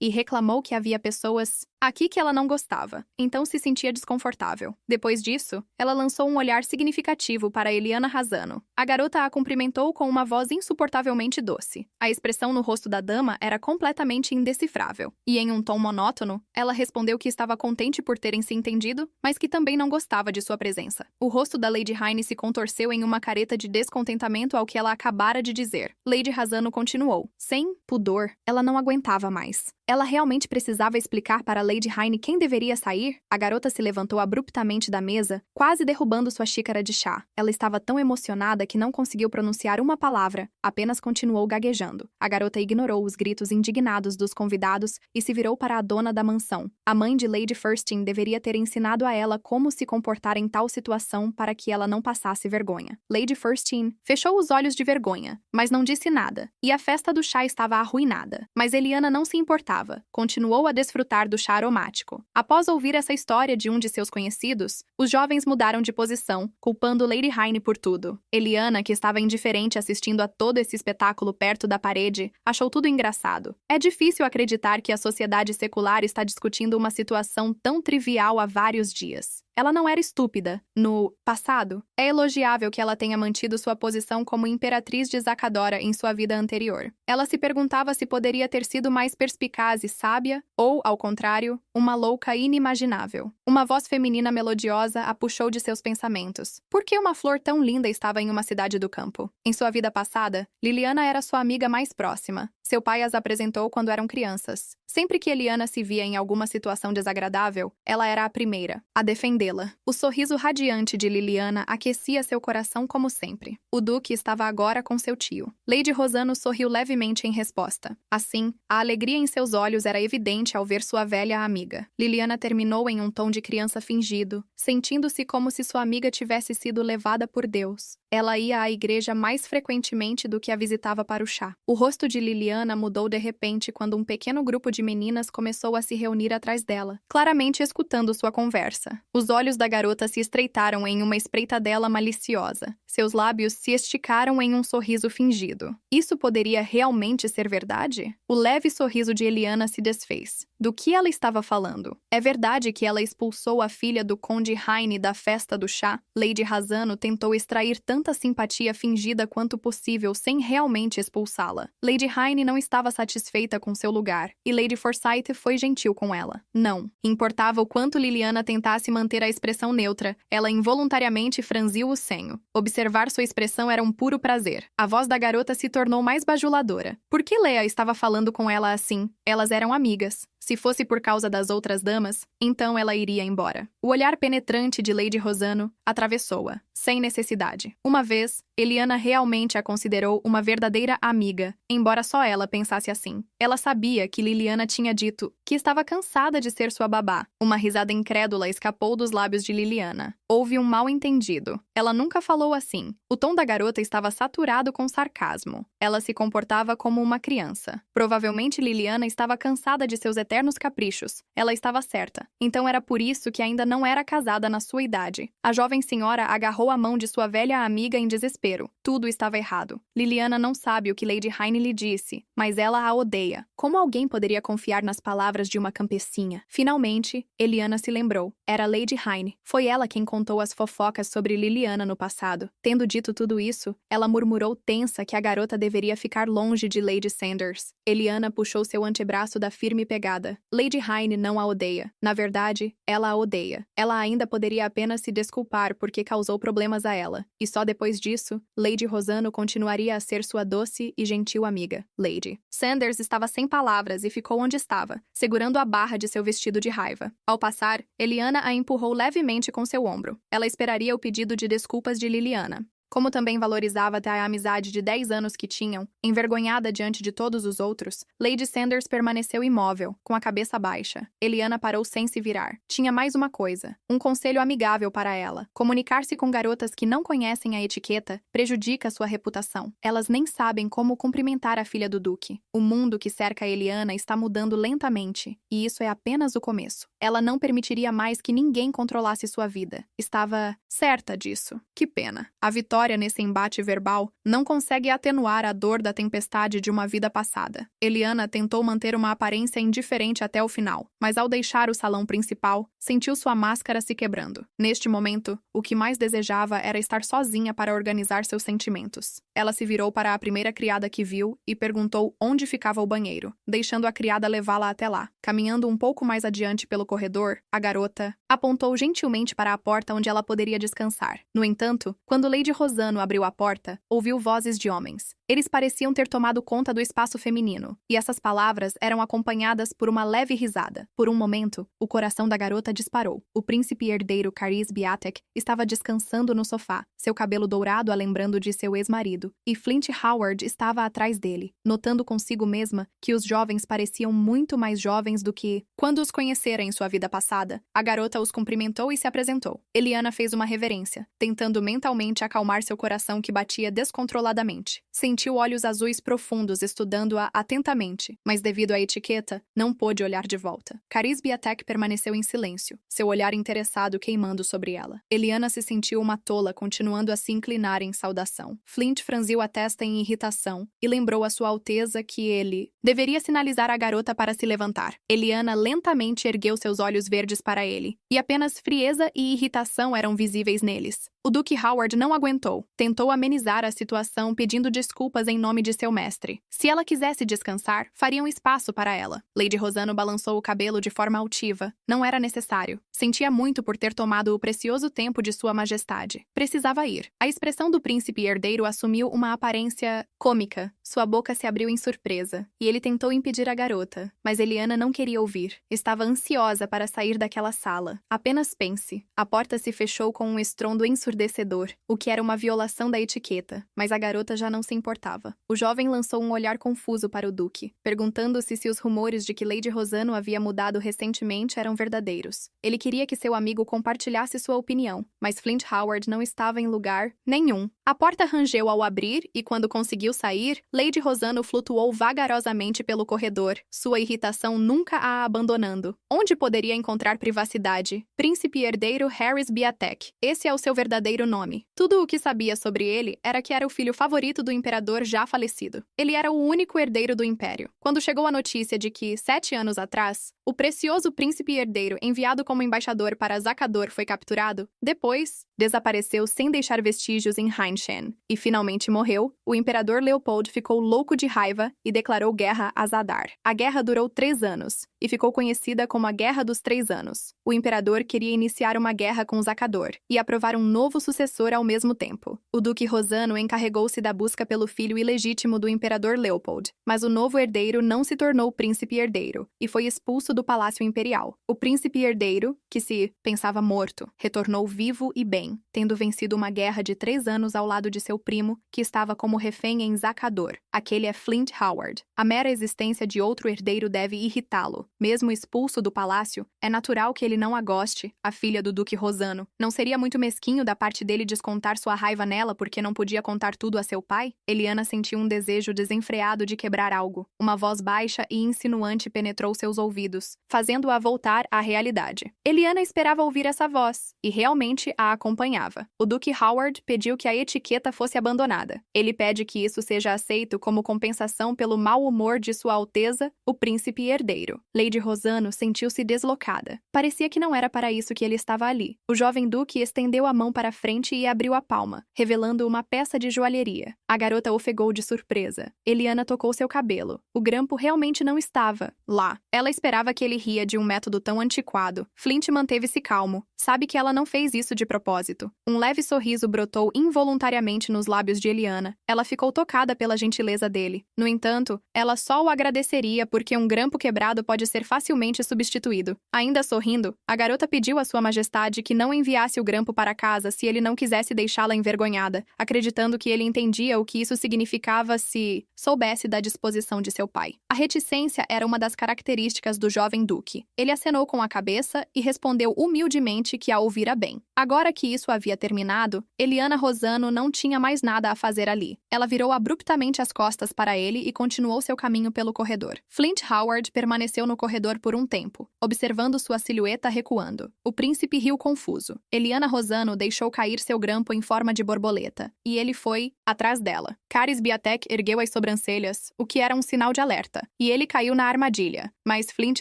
e reclamou que havia pessoas aqui que ela não gostava, então se sentia desconfortável. Depois disso, ela lançou um olhar significativo para Eliana Rosano. A garota a cumprimentou com uma voz insuportavelmente doce. A expressão no rosto da dama era completamente indecifrável, e em um tom monótono, ela respondeu que estava contente por terem se entendido, mas que também não gostava de sua presença. O rosto da Lady Heine se contorceu em uma careta de descontentamento ao que ela acabara de dizer. Lady Rosano continuou. Sem pudor, ela não aguentava mais. Ela realmente precisava explicar para Lady Heine quem deveria sair? A garota se levantou abruptamente da mesa, quase derrubando sua xícara de chá. Ela estava tão emocionada que não conseguiu pronunciar uma palavra, apenas continuou gaguejando. A garota ignorou os gritos indignados dos convidados e se virou para a dona da mansão. A mãe de Lady Firstine deveria ter ensinado a ela como se comportar em tal situação para que ela não passasse vergonha. Lady Firstine fechou os olhos de vergonha, mas não disse nada, e a festa do chá estava arruinada. Mas Eliana não se importava. Continuou a desfrutar do chá aromático. Após ouvir essa história de um de seus conhecidos, os jovens mudaram de posição, culpando Lady Heine por tudo. Eliana, que estava indiferente assistindo a todo esse espetáculo perto da parede, achou tudo engraçado. É difícil acreditar que a sociedade secular está discutindo uma situação tão trivial há vários dias. Ela não era estúpida. No passado, é elogiável que ela tenha mantido sua posição como imperatriz de Zacadora em sua vida anterior. Ela se perguntava se poderia ter sido mais perspicaz e sábia, ou, ao contrário, uma louca inimaginável. Uma voz feminina melodiosa a puxou de seus pensamentos. Por que uma flor tão linda estava em uma cidade do campo? Em sua vida passada, Liliana era sua amiga mais próxima. Seu pai as apresentou quando eram crianças. Sempre que Eliana se via em alguma situação desagradável, ela era a primeira a defendê-la. O sorriso radiante de Liliana aquecia seu coração como sempre. O duque estava agora com seu tio. Lady Rosano sorriu levemente em resposta. Assim, a alegria em seus olhos era evidente ao ver sua velha amiga. Liliana terminou em um tom de criança fingido, sentindo-se como se sua amiga tivesse sido levada por Deus. Ela ia à igreja mais frequentemente do que a visitava para o chá. O rosto de Liliana mudou de repente quando um pequeno grupo de meninas começou a se reunir atrás dela, claramente escutando sua conversa. Os olhos da garota se estreitaram em uma espreitadela maliciosa. Seus lábios se esticaram em um sorriso fingido. Isso poderia realmente ser verdade? O leve sorriso de Eliana se desfez. Do que ela estava falando? É verdade que ela expulsou a filha do conde Heine da festa do chá? Lady Rosano tentou extrair tanta simpatia fingida quanto possível sem realmente expulsá-la. Lady Heine não estava satisfeita com seu lugar, e Lady Forsyth foi gentil com ela. Não. Importava o quanto Liliana tentasse manter a expressão neutra, ela involuntariamente franziu o senho. Observar sua expressão era um puro prazer. A voz da garota se tornou mais bajuladora. Por que Leah estava falando com ela assim? Elas eram amigas. Se fosse por causa das outras damas, então ela iria embora. O olhar penetrante de Lady Rosano atravessou-a, sem necessidade. Uma vez, Eliana realmente a considerou uma verdadeira amiga, embora só ela pensasse assim. Ela sabia que Liliana tinha dito que estava cansada de ser sua babá. Uma risada incrédula escapou dos lábios de Liliana. Houve um mal-entendido. Ela nunca falou assim. O tom da garota estava saturado com sarcasmo. Ela se comportava como uma criança. Provavelmente Liliana estava cansada de seus eternos caprichos. Ela estava certa. Então era por isso que ainda não era casada na sua idade. A jovem senhora agarrou a mão de sua velha amiga em desespero. Tudo estava errado. Liliana não sabe o que Lady Hyne lhe disse, mas ela a odeia. Como alguém poderia confiar nas palavras de uma campecinha? Finalmente, Eliana se lembrou. Era Lady Hyne. Foi ela quem contou as fofocas sobre Liliana no passado. Tendo dito tudo isso, ela murmurou tensa que a garota deveria ficar longe de Lady Sanders. Eliana puxou seu antebraço da firme pegada. Lady Hyne não a odeia. Na verdade, ela a odeia. Ela ainda poderia apenas se desculpar porque causou problemas a ela. E só depois disso, Lady Rosano continuaria a ser sua doce e gentil amiga, Lady. Sanders estava sem palavras e ficou onde estava, segurando a barra de seu vestido de raiva. Ao passar, Eliana a empurrou levemente com seu ombro. Ela esperaria o pedido de desculpas de Liliana. Como também valorizava até a amizade de 10 anos que tinham, envergonhada diante de todos os outros, Lady Sanders permaneceu imóvel, com a cabeça baixa. Eliana parou sem se virar. Tinha mais uma coisa. Um conselho amigável para ela. Comunicar-se com garotas que não conhecem a etiqueta prejudica sua reputação. Elas nem sabem como cumprimentar a filha do duque. O mundo que cerca Eliana está mudando lentamente, e isso é apenas o começo. Ela não permitiria mais que ninguém controlasse sua vida. Estava certa disso. Que pena. A vitória nesse embate verbal não consegue atenuar a dor da tempestade de uma vida passada. Eliana tentou manter uma aparência indiferente até o final, mas ao deixar o salão principal, sentiu sua máscara se quebrando. Neste momento, o que mais desejava era estar sozinha para organizar seus sentimentos. Ela se virou para a primeira criada que viu e perguntou onde ficava o banheiro, deixando a criada levá-la até lá. Caminhando um pouco mais adiante pelo corredor, a garota apontou gentilmente para a porta onde ela poderia descansar. No entanto, quando Lady Rosano abriu a porta, ouviu vozes de homens. Eles pareciam ter tomado conta do espaço feminino, e essas palavras eram acompanhadas por uma leve risada. Por um momento, o coração da garota disparou. O príncipe herdeiro Carice Biatek estava descansando no sofá, seu cabelo dourado a lembrando de seu ex-marido, e Flint Howard estava atrás dele, notando consigo mesma que os jovens pareciam muito mais jovens do que quando os conhecera em sua vida passada. A garota os cumprimentou e se apresentou. Eliana fez uma reverência, tentando mentalmente acalmar seu coração que batia descontroladamente. Sentiu olhos azuis profundos estudando-a atentamente, mas devido à etiqueta, não pôde olhar de volta. Carice Biatek permaneceu em silêncio, seu olhar interessado queimando sobre ela. Eliana se sentiu uma tola, continuando a se inclinar em saudação. Flint franziu a testa em irritação e lembrou a Sua Alteza que ele deveria sinalizar a garota para se levantar. Eliana lentamente ergueu seus olhos verdes para ele, e apenas frieza e irritação eram visíveis neles. O Duque Howard não aguentou. Tentou amenizar a situação pedindo desculpas em nome de seu mestre. Se ela quisesse descansar, fariam espaço para ela. Lady Rosano balançou o cabelo de forma altiva. Não era necessário. Sentia muito por ter tomado o precioso tempo de Sua Majestade. Precisava ir. A expressão do príncipe herdeiro assumiu uma aparência cômica. Sua boca se abriu em surpresa, e ele tentou impedir a garota, mas Eliana não queria ouvir. Estava ansiosa para sair daquela sala. Apenas pense. A porta se fechou com um estrondo ensurdecedor, o que era uma violação da etiqueta, mas a garota já não se importava. O jovem lançou um olhar confuso para o duque, perguntando-se se os rumores de que Lady Rosano havia mudado recentemente eram verdadeiros. Ele queria que seu amigo compartilhasse sua opinião, mas Flint Howard não estava em lugar nenhum. A porta rangeu ao abrir e, quando conseguiu sair, Lady Rosano flutuou vagarosamente pelo corredor, sua irritação nunca a abandonando. Onde poderia encontrar privacidade? Príncipe herdeiro Harris Biatek. Esse é o seu verdadeiro nome. Tudo o que sabia sobre ele era que era o filho favorito do imperador já falecido. Ele era o único herdeiro do império. Quando chegou a notícia de que, 7 anos atrás, o precioso príncipe herdeiro enviado como embaixador para Zacador foi capturado, depois desapareceu sem deixar vestígios em Heinshen e finalmente morreu, o imperador Leopold ficou louco de raiva e declarou guerra a Zadar. A guerra durou 3 anos, e ficou conhecida como a Guerra dos 3 Anos. O imperador queria iniciar uma guerra com Zacador e aprovar um novo sucessor ao mesmo tempo. O duque Rosano encarregou-se da busca pelo filho ilegítimo do imperador Leopold, mas o novo herdeiro não se tornou príncipe herdeiro e foi expulso do palácio imperial. O príncipe herdeiro, que se pensava morto, retornou vivo e bem, tendo vencido uma guerra de 3 anos ao lado de seu primo, que estava como refém em Zacador. Aquele é Flint Howard. A mera existência de outro herdeiro deve irritá-lo. Mesmo expulso do palácio, é natural que ele não a goste, a filha do duque Rosano. Não seria muito mesquinho da parte dele descontar sua raiva nela porque não podia contar tudo a seu pai? Eliana sentiu um desejo desenfreado de quebrar algo. Uma voz baixa e insinuante penetrou seus ouvidos, fazendo-a voltar à realidade. Eliana esperava ouvir essa voz, e realmente a acompanhava. O duque Howard pediu que a etiqueta fosse abandonada. Ele pede que isso seja aceito como compensação pelo mau humor de Sua Alteza, o príncipe herdeiro. Lady Rosano sentiu-se deslocada. Parecia que não era para isso que ele estava ali. O jovem duque estendeu a mão para frente e abriu a palma, revelando uma peça de joalheria. A garota ofegou de surpresa. Eliana tocou seu cabelo. O grampo realmente não estava lá. Ela esperava que ele ria de um método tão antiquado. Flint manteve-se calmo. Sabe que ela não fez isso de propósito. Um leve sorriso brotou involuntariamente nos lábios de Eliana. Ela ficou tocada pela gentileza dele. No entanto, ela só o agradeceria porque um grampo quebrado pode ser facilmente substituído. Ainda sorrindo, a garota pediu a Sua Majestade que não enviasse o grampo para casa se ele não quisesse deixá-la envergonhada, acreditando que ele entendia o que isso significava se soubesse da disposição de seu pai. A reticência era uma das características do jovem duque. Ele acenou com a cabeça e respondeu humildemente que a ouvira bem. Agora que isso havia terminado, Eliana Rosano não tinha mais nada a fazer ali. Ela virou abruptamente as costas para ele e continuou seu caminho pelo corredor. Flint Howard permaneceu no corredor por um tempo, observando sua silhueta recuando. O príncipe riu confuso. Eliana Rosano deixou cair seu grampo em forma de borboleta, e ele foi atrás dela. Caris Biatek ergueu as sobrancelhas, o que era um sinal de alerta, e ele caiu na armadilha. Mas Flint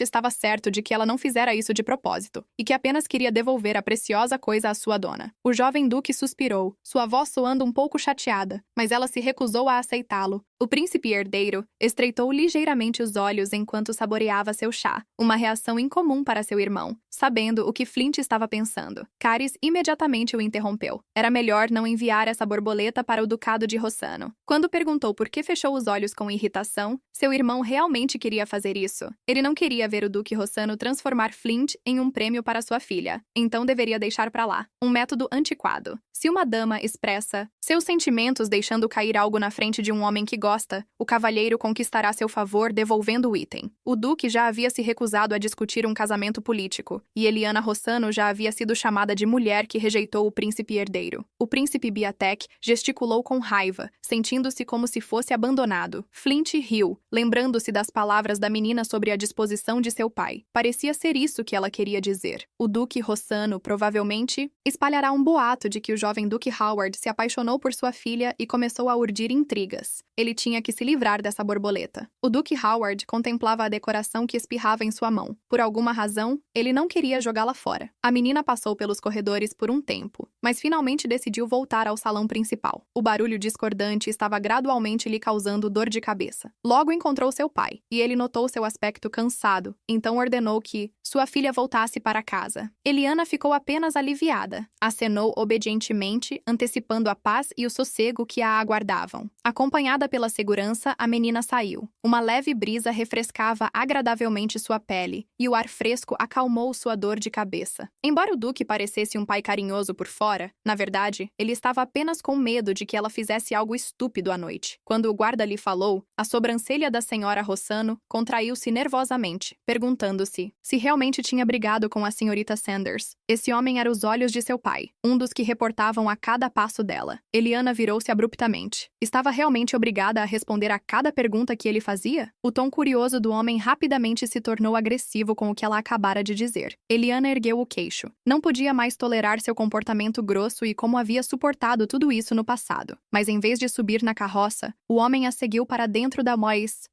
estava certo de que ela não fizera isso de propósito, e que apenas queria devolver a preciosa coisa à sua dona. O jovem duque suspirou, sua voz soando um pouco chateada, mas ela se recusou a aceitá-lo. O príncipe herdeiro estreitou ligeiramente os olhos enquanto saboreava seu chá, uma reação incomum para seu irmão, sabendo o que Flint estava pensando. Caris imediatamente o interrompeu. Era melhor não enviar essa borboleta para o ducado de Rossano. Quando perguntou por que fechou os olhos com irritação, seu irmão realmente queria fazer isso. Ele não queria ver o duque Rossano transformar Flint em um prêmio para sua filha, então deveria deixar para lá. Um método antiquado. Se uma dama expressa seus sentimentos deixando cair algo na frente de um homem que gosta, o cavalheiro conquistará seu favor devolvendo o item. O duque já havia se recusado a discutir um casamento político, e Eliana Rossano já havia sido chamada de mulher que rejeitou o príncipe herdeiro. O príncipe Biatek gesticulou com raiva, sentindo-se como se fosse abandonado. Flint riu, lembrando-se das palavras da menina sobre a disposição de seu pai. Parecia ser isso que ela queria dizer. O duque Rossano provavelmente espalhará um boato de que o jovem duque Howard se apaixonou por sua filha e começou a urdir intrigas. Ele tinha que se livrar dessa borboleta. O duque Howard contemplava a decoração que espirrava em sua mão. Por alguma razão, ele não queria jogá-la fora. A menina passou pelos corredores por um tempo, mas finalmente decidiu voltar ao salão principal. O barulho discordante estava gradualmente lhe causando dor de cabeça. Logo encontrou seu pai, e ele notou seu aspecto cansado, então ordenou que sua filha voltasse para casa. Eliana ficou apenas aliviada. Acenou obedientemente, antecipando a paz e o sossego que a aguardavam. Acompanhada pela segurança, a menina saiu. Uma leve brisa refrescava agradavelmente sua pele, e o ar fresco acalmou sua dor de cabeça. Embora o duque parecesse um pai carinhoso por fora, na verdade, ele estava apenas com medo de que ela fizesse algo estúpido à noite. Quando o guarda lhe falou, a sobrancelha da senhora Rossano contraiu-se nervosamente, perguntando-se se realmente tinha brigado com a senhorita Sanders. Esse homem era os olhos de seu pai, um dos que reportavam a cada passo dela. Eliana virou-se abruptamente. Estava realmente obrigada a responder a cada pergunta que ele fazia? O tom curioso do homem rapidamente se tornou agressivo com o que ela acabara de dizer. Eliana ergueu o queixo. Não podia mais tolerar seu comportamento grosso e como havia suportado tudo isso no passado. Mas em vez de subir na carroça, o homem a seguiu para dentro da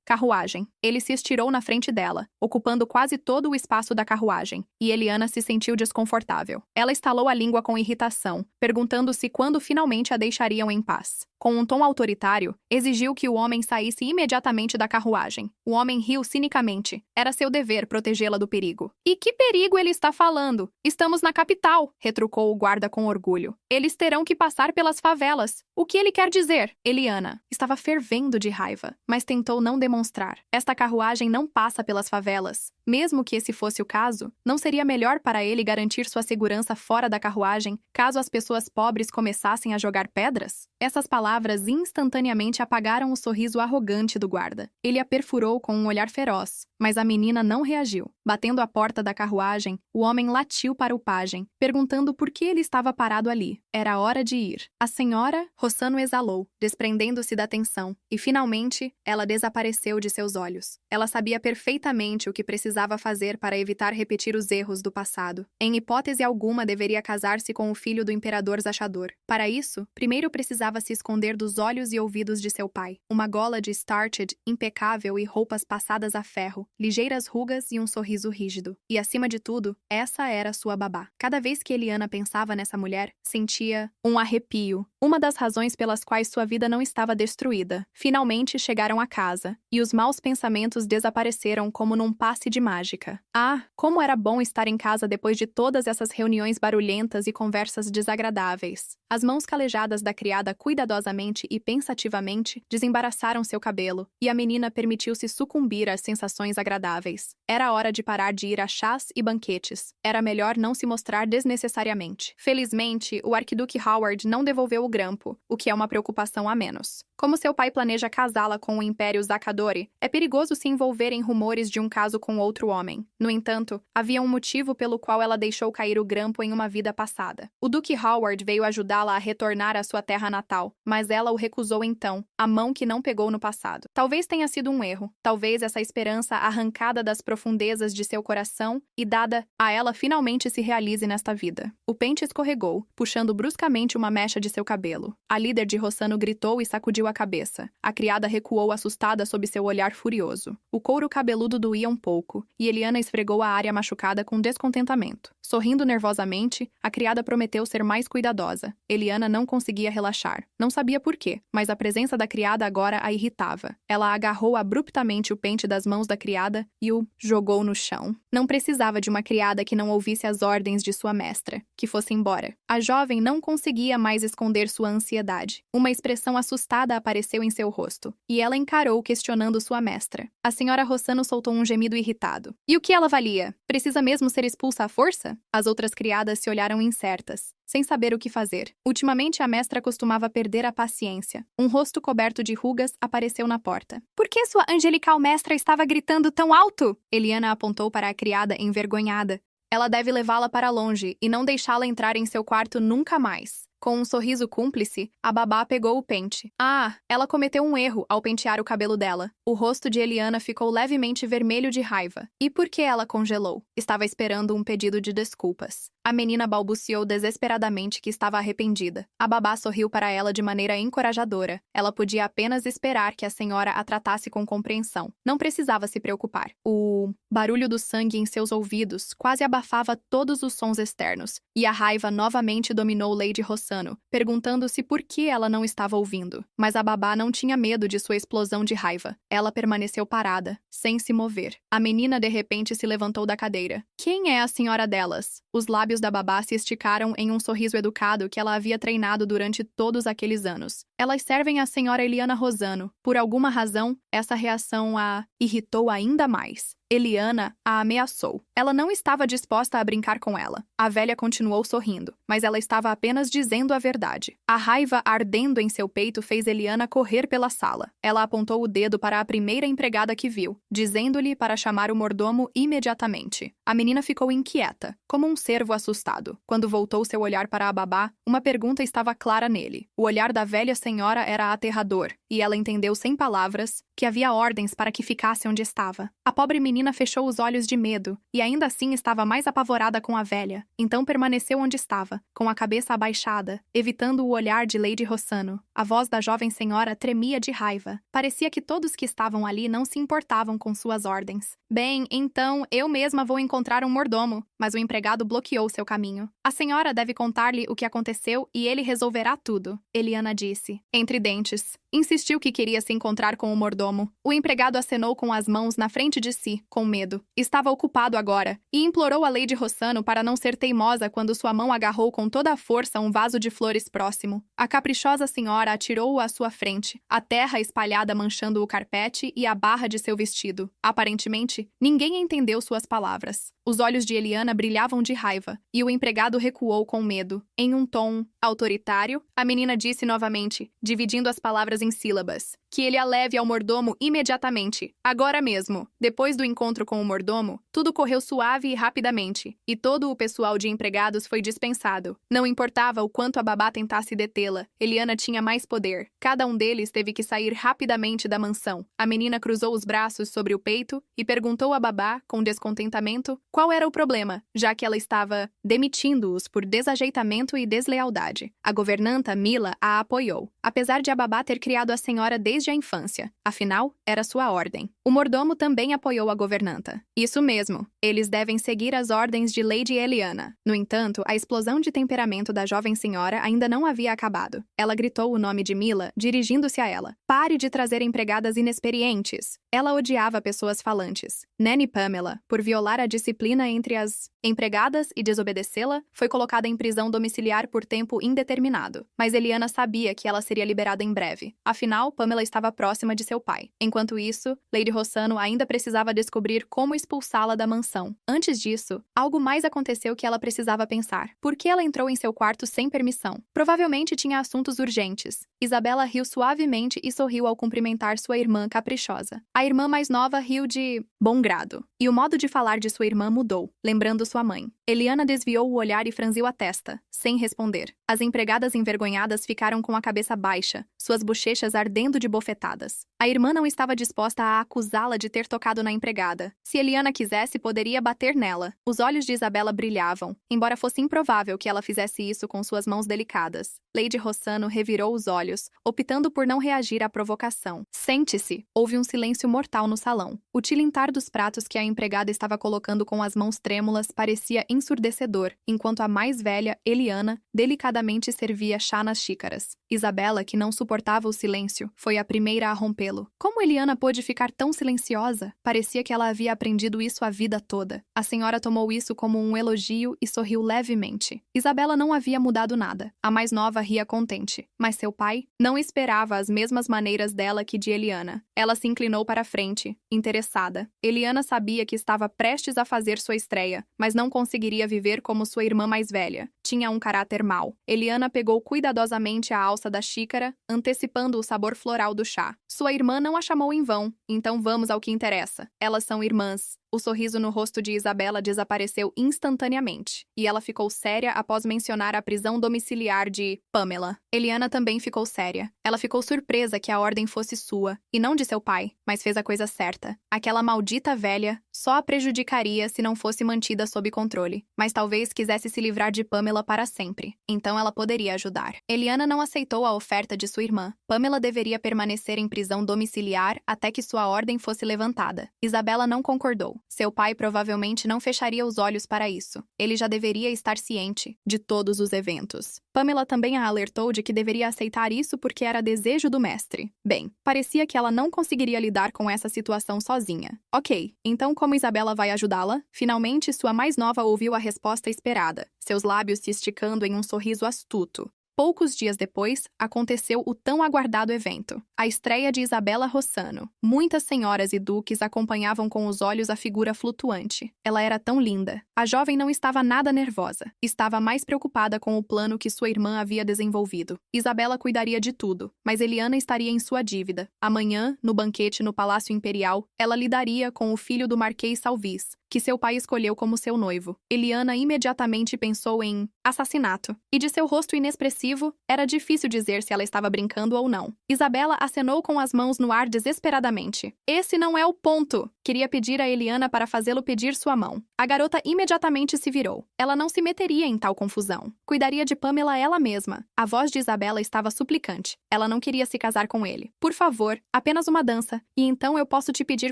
carruagem. Ele se estirou na frente dela, ocupando quase todo o espaço da carruagem, e Eliana se sentiu desconfortável. Ela estalou a língua com irritação, perguntando-se quando finalmente a deixariam em paz. Com um tom autoritário, exigiu que o homem saísse imediatamente da carruagem. O homem riu cinicamente. Era seu dever protegê-la do perigo. E que perigo ele está falando? Estamos na capital, retrucou o guarda com orgulho. Eles terão que passar pelas favelas. O que ele quer dizer? Eliana estava fervendo de raiva, mas tentou não demonstrar. Esta carruagem não passa pelas favelas. Mesmo que esse fosse o caso, não seria melhor para ele garantir sua segurança fora da carruagem, caso as pessoas pobres começassem a jogar pedras? Essas palavras instantaneamente apagaram o sorriso arrogante do guarda. Ele a perfurou com um olhar feroz, mas a menina não reagiu. Batendo a porta da carruagem, o homem latiu para o pajem, perguntando por que ele estava parado ali. Era hora de ir. A senhora, Rossano exalou, desprendendo-se da tensão, e finalmente, ela desapareceu de seus olhos. Ela sabia perfeitamente o que precisava fazer para evitar repetir os erros do passado. Em hipótese alguma deveria casar-se com o filho do imperador Zachador. Para isso, primeiro precisava se esconder dos olhos e ouvidos de seu pai. Uma gola de starched impecável e roupas passadas a ferro, ligeiras rugas e um sorriso rígido. E acima de tudo, essa era sua babá. Cada vez que Eliana pensava nessa mulher, sentia um arrepio. Uma das razões pelas quais sua vida não estava destruída. Finalmente chegaram a casa, e os maus pensamentos desapareceram como num passe de mágica. Ah, como era bom estar em casa depois de todas essas reuniões barulhentas e conversas desagradáveis. As mãos calejadas da criada cuidadosamente e pensativamente desembaraçaram seu cabelo, e a menina permitiu-se sucumbir às sensações agradáveis. Era hora de parar de ir a chás e banquetes. Era melhor não se mostrar desnecessariamente. Felizmente, o arquiduque Howard não devolveu o grampo, o que é uma preocupação a menos. Como seu pai planeja casá-la com o Império Zachadori, é perigoso se envolver em rumores de um caso com outro homem. No entanto, havia um motivo pelo qual ela deixou cair o grampo em uma vida passada. O Duque Howard veio ajudá-la a retornar à sua terra natal, mas ela o recusou então, a mão que não pegou no passado. Talvez tenha sido um erro, talvez essa esperança arrancada das profundezas de seu coração e dada a ela finalmente se realize nesta vida. O pente escorregou, puxando bruscamente uma mecha de seu cabelo. A líder de Rossano gritou e sacudiu a cabeça. A criada recuou assustada sob seu olhar furioso. O couro cabeludo doía um pouco, e Eliana esfregou a área machucada com descontentamento. Sorrindo nervosamente, a criada prometeu ser mais cuidadosa. Eliana não conseguia relaxar. Não sabia por quê, mas a presença da criada agora a irritava. Ela agarrou abruptamente o pente das mãos da criada e o jogou no chão. Não precisava de uma criada que não ouvisse as ordens de sua mestra, que fosse embora. A jovem não conseguia mais esconder sua ansiedade. Uma expressão assustada apareceu em seu rosto, e ela encarou questionando sua mestra. A senhora Rossano soltou um gemido irritado. E o que ela valia? Precisa mesmo ser expulsa à força? As outras criadas se olharam incertas, sem saber o que fazer. Ultimamente a mestra costumava perder a paciência. Um rosto coberto de rugas apareceu na porta. Por que sua angelical mestra estava gritando tão alto? Eliana apontou para a criada envergonhada. Ela deve levá-la para longe e não deixá-la entrar em seu quarto nunca mais. Com um sorriso cúmplice, a babá pegou o pente. Ah, ela cometeu um erro ao pentear o cabelo dela. O rosto de Eliana ficou levemente vermelho de raiva. E por que ela congelou? Estava esperando um pedido de desculpas. A menina balbuciou desesperadamente que estava arrependida. A babá sorriu para ela de maneira encorajadora. Ela podia apenas esperar que a senhora a tratasse com compreensão. Não precisava se preocupar. O barulho do sangue em seus ouvidos quase abafava todos os sons externos, e a raiva novamente dominou Lady Rossano, perguntando-se por que ela não estava ouvindo. Mas a babá não tinha medo de sua explosão de raiva. Ela permaneceu parada, sem se mover. A menina de repente se levantou da cadeira. Quem é a senhora delas? Os lábios da babá se esticaram em um sorriso educado que ela havia treinado durante todos aqueles anos. Elas servem a senhora Eliana Rossano. Por alguma razão, essa reação a irritou ainda mais. Eliana a ameaçou. Ela não estava disposta a brincar com ela. A velha continuou sorrindo, mas ela estava apenas dizendo a verdade. A raiva ardendo em seu peito fez Eliana correr pela sala. Ela apontou o dedo para a primeira empregada que viu, dizendo-lhe para chamar o mordomo imediatamente. A menina ficou inquieta, como um cervo assustado. Quando voltou seu olhar para a babá, uma pergunta estava clara nele. O olhar da velha senhora era aterrador, e ela entendeu sem palavras que havia ordens para que ficasse onde estava. A pobre menina fechou os olhos de medo, e ainda assim estava mais apavorada com a velha. Então permaneceu onde estava, com a cabeça abaixada, evitando o olhar de Lady Rossano. A voz da jovem senhora tremia de raiva. Parecia que todos que estavam ali não se importavam com suas ordens. Bem, então eu mesma vou encontrar um mordomo, mas o empregado bloqueou seu caminho. A senhora deve contar-lhe o que aconteceu e ele resolverá tudo, Eliana disse. dele, entre dentes. Insistiu que queria se encontrar com o mordomo. O empregado acenou com as mãos na frente de si, com medo. Estava ocupado agora, e implorou a Lady Rossano para não ser teimosa quando sua mão agarrou com toda a força um vaso de flores próximo. A caprichosa senhora atirou-o à sua frente, a terra espalhada manchando o carpete e a barra de seu vestido. Aparentemente, ninguém entendeu suas palavras. Os olhos de Eliana brilhavam de raiva, e o empregado recuou com medo. Em um tom autoritário, a menina disse novamente, dividindo as palavras em sílabas, que ele a leve ao mordomo imediatamente, agora mesmo. Depois do encontro com o mordomo, tudo correu suave e rapidamente, e todo o pessoal de empregados foi dispensado. Não importava o quanto a babá tentasse detê-la, Eliana tinha mais poder. Cada um deles teve que sair rapidamente da mansão. A menina cruzou os braços sobre o peito e perguntou à babá, com descontentamento, qual era o problema, já que ela estava demitindo-os por desajeitamento e deslealdade. A governanta, Mila, a apoiou, apesar de a babá ter criado a senhora desde a infância. Afinal, era sua ordem. O mordomo também apoiou a governanta. Isso mesmo, eles devem seguir as ordens de Lady Eliana. No entanto, a explosão de temperamento da jovem senhora ainda não havia acabado. Ela gritou o nome de Mila, dirigindo-se a ela. Pare de trazer empregadas inexperientes. Ela odiava pessoas falantes. Nanny Pamela, por violar a disciplina entre as empregadas e desobedecê-la, foi colocada em prisão domiciliar por tempo indeterminado. Mas Eliana sabia que ela seria liberada em breve. Afinal, Pamela estava próxima de seu pai. Enquanto isso, Lady Rossano ainda precisava descobrir como expulsá-la da mansão. Antes disso, algo mais aconteceu que ela precisava pensar. Por que ela entrou em seu quarto sem permissão? Provavelmente tinha assuntos urgentes. Isabela riu suavemente e sorriu ao cumprimentar sua irmã caprichosa. A irmã mais nova riu de bom grado, e o modo de falar de sua irmã mudou, lembrando sua mãe. Eliana desviou o olhar e franziu a testa, sem responder. As empregadas envergonhadas ficaram com a cabeça baixa, suas bochechas ardendo de bofetadas. A irmã não estava disposta a acusá-la de ter tocado na empregada. Se Eliana quisesse, poderia bater nela. Os olhos de Isabela brilhavam, embora fosse improvável que ela fizesse isso com suas mãos delicadas. Lady Rossano revirou os olhos, optando por não reagir à provocação. Sente-se! Houve um silêncio mortal no salão. O tilintar dos pratos que a empregada estava colocando com as mãos trêmulas parecia ensurdecedor, enquanto a mais velha, Eliana, delicadamente servia chá nas xícaras. Isabela, que não suportava o silêncio, foi a primeira a rompê-lo. Como Eliana pôde ficar tão silenciosa? Parecia que ela havia aprendido isso a vida toda. A senhora tomou isso como um elogio e sorriu levemente. Isabela não havia mudado nada. A mais nova ria contente. Mas seu pai não esperava as mesmas maneiras dela que de Eliana. Ela se inclinou para a frente, interessada. Eliana sabia que estava prestes a fazer sua estreia, mas não conseguiria viver como sua irmã mais velha. Tinha um caráter mau. Eliana pegou cuidadosamente a alça da xícara, antecipando o sabor floral do chá. Sua irmã não a chamou em vão, então vamos ao que interessa. Elas são irmãs. O sorriso no rosto de Isabela desapareceu instantaneamente, e ela ficou séria após mencionar a prisão domiciliar de Pamela. Eliana também ficou séria. Ela ficou surpresa que a ordem fosse sua, e não de seu pai, mas fez a coisa certa. Aquela maldita velha só a prejudicaria se não fosse mantida sob controle, mas talvez quisesse se livrar de Pamela para sempre. Então ela poderia ajudar. Eliana não aceitou a oferta de sua irmã. Pamela deveria permanecer em prisão domiciliar até que sua ordem fosse levantada. Isabela não concordou. Seu pai provavelmente não fecharia os olhos para isso. Ele já deveria estar ciente de todos os eventos. Pamela também a alertou de que deveria aceitar isso porque era desejo do mestre. Bem, parecia que ela não conseguiria lidar com essa situação sozinha. Ok, então como Isabela vai ajudá-la? Finalmente, sua mais nova ouviu a resposta esperada, seus lábios se esticando em um sorriso astuto. Poucos dias depois, aconteceu o tão aguardado evento, a estreia de Isabela Rossano. Muitas senhoras e duques acompanhavam com os olhos a figura flutuante. Ela era tão linda. A jovem não estava nada nervosa. Estava mais preocupada com o plano que sua irmã havia desenvolvido. Isabela cuidaria de tudo, mas Eliana estaria em sua dívida. Amanhã, no banquete no Palácio Imperial, ela lidaria com o filho do Marquês Salvis, que seu pai escolheu como seu noivo. Eliana imediatamente pensou em assassinato, e de seu rosto inexpressivo, era difícil dizer se ela estava brincando ou não. Isabela acenou com as mãos no ar desesperadamente. Esse não é o ponto! Queria pedir a Eliana para fazê-lo pedir sua mão. A garota imediatamente se virou. Ela não se meteria em tal confusão. Cuidaria de Pamela ela mesma. A voz de Isabela estava suplicante. Ela não queria se casar com ele. Por favor, apenas uma dança, e então eu posso te pedir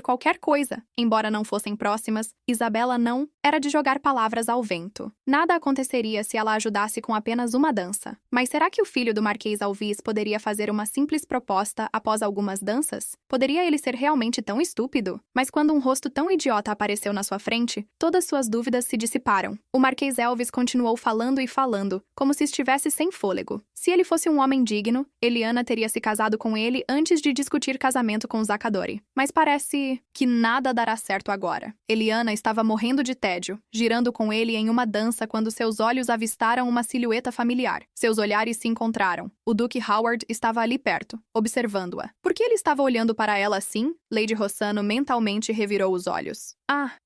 qualquer coisa. Embora não fossem próximas, Isabela não era de jogar palavras ao vento. Nada aconteceria se ela ajudasse com apenas uma dança. Mas Mas será que o filho do Marquês Alvis poderia fazer uma simples proposta após algumas danças? Poderia ele ser realmente tão estúpido? Mas quando um rosto tão idiota apareceu na sua frente, todas suas dúvidas se dissiparam. O Marquês Elvis continuou falando e falando, como se estivesse sem fôlego. Se ele fosse um homem digno, Eliana teria se casado com ele antes de discutir casamento com Zakadori. Mas parece que nada dará certo agora. Eliana estava morrendo de tédio, girando com ele em uma dança quando seus olhos avistaram uma silhueta familiar. Seus olhares se encontraram. O Duque Howard estava ali perto, observando-a. Por que ele estava olhando para ela assim? Lady Rossano mentalmente revirou os olhos.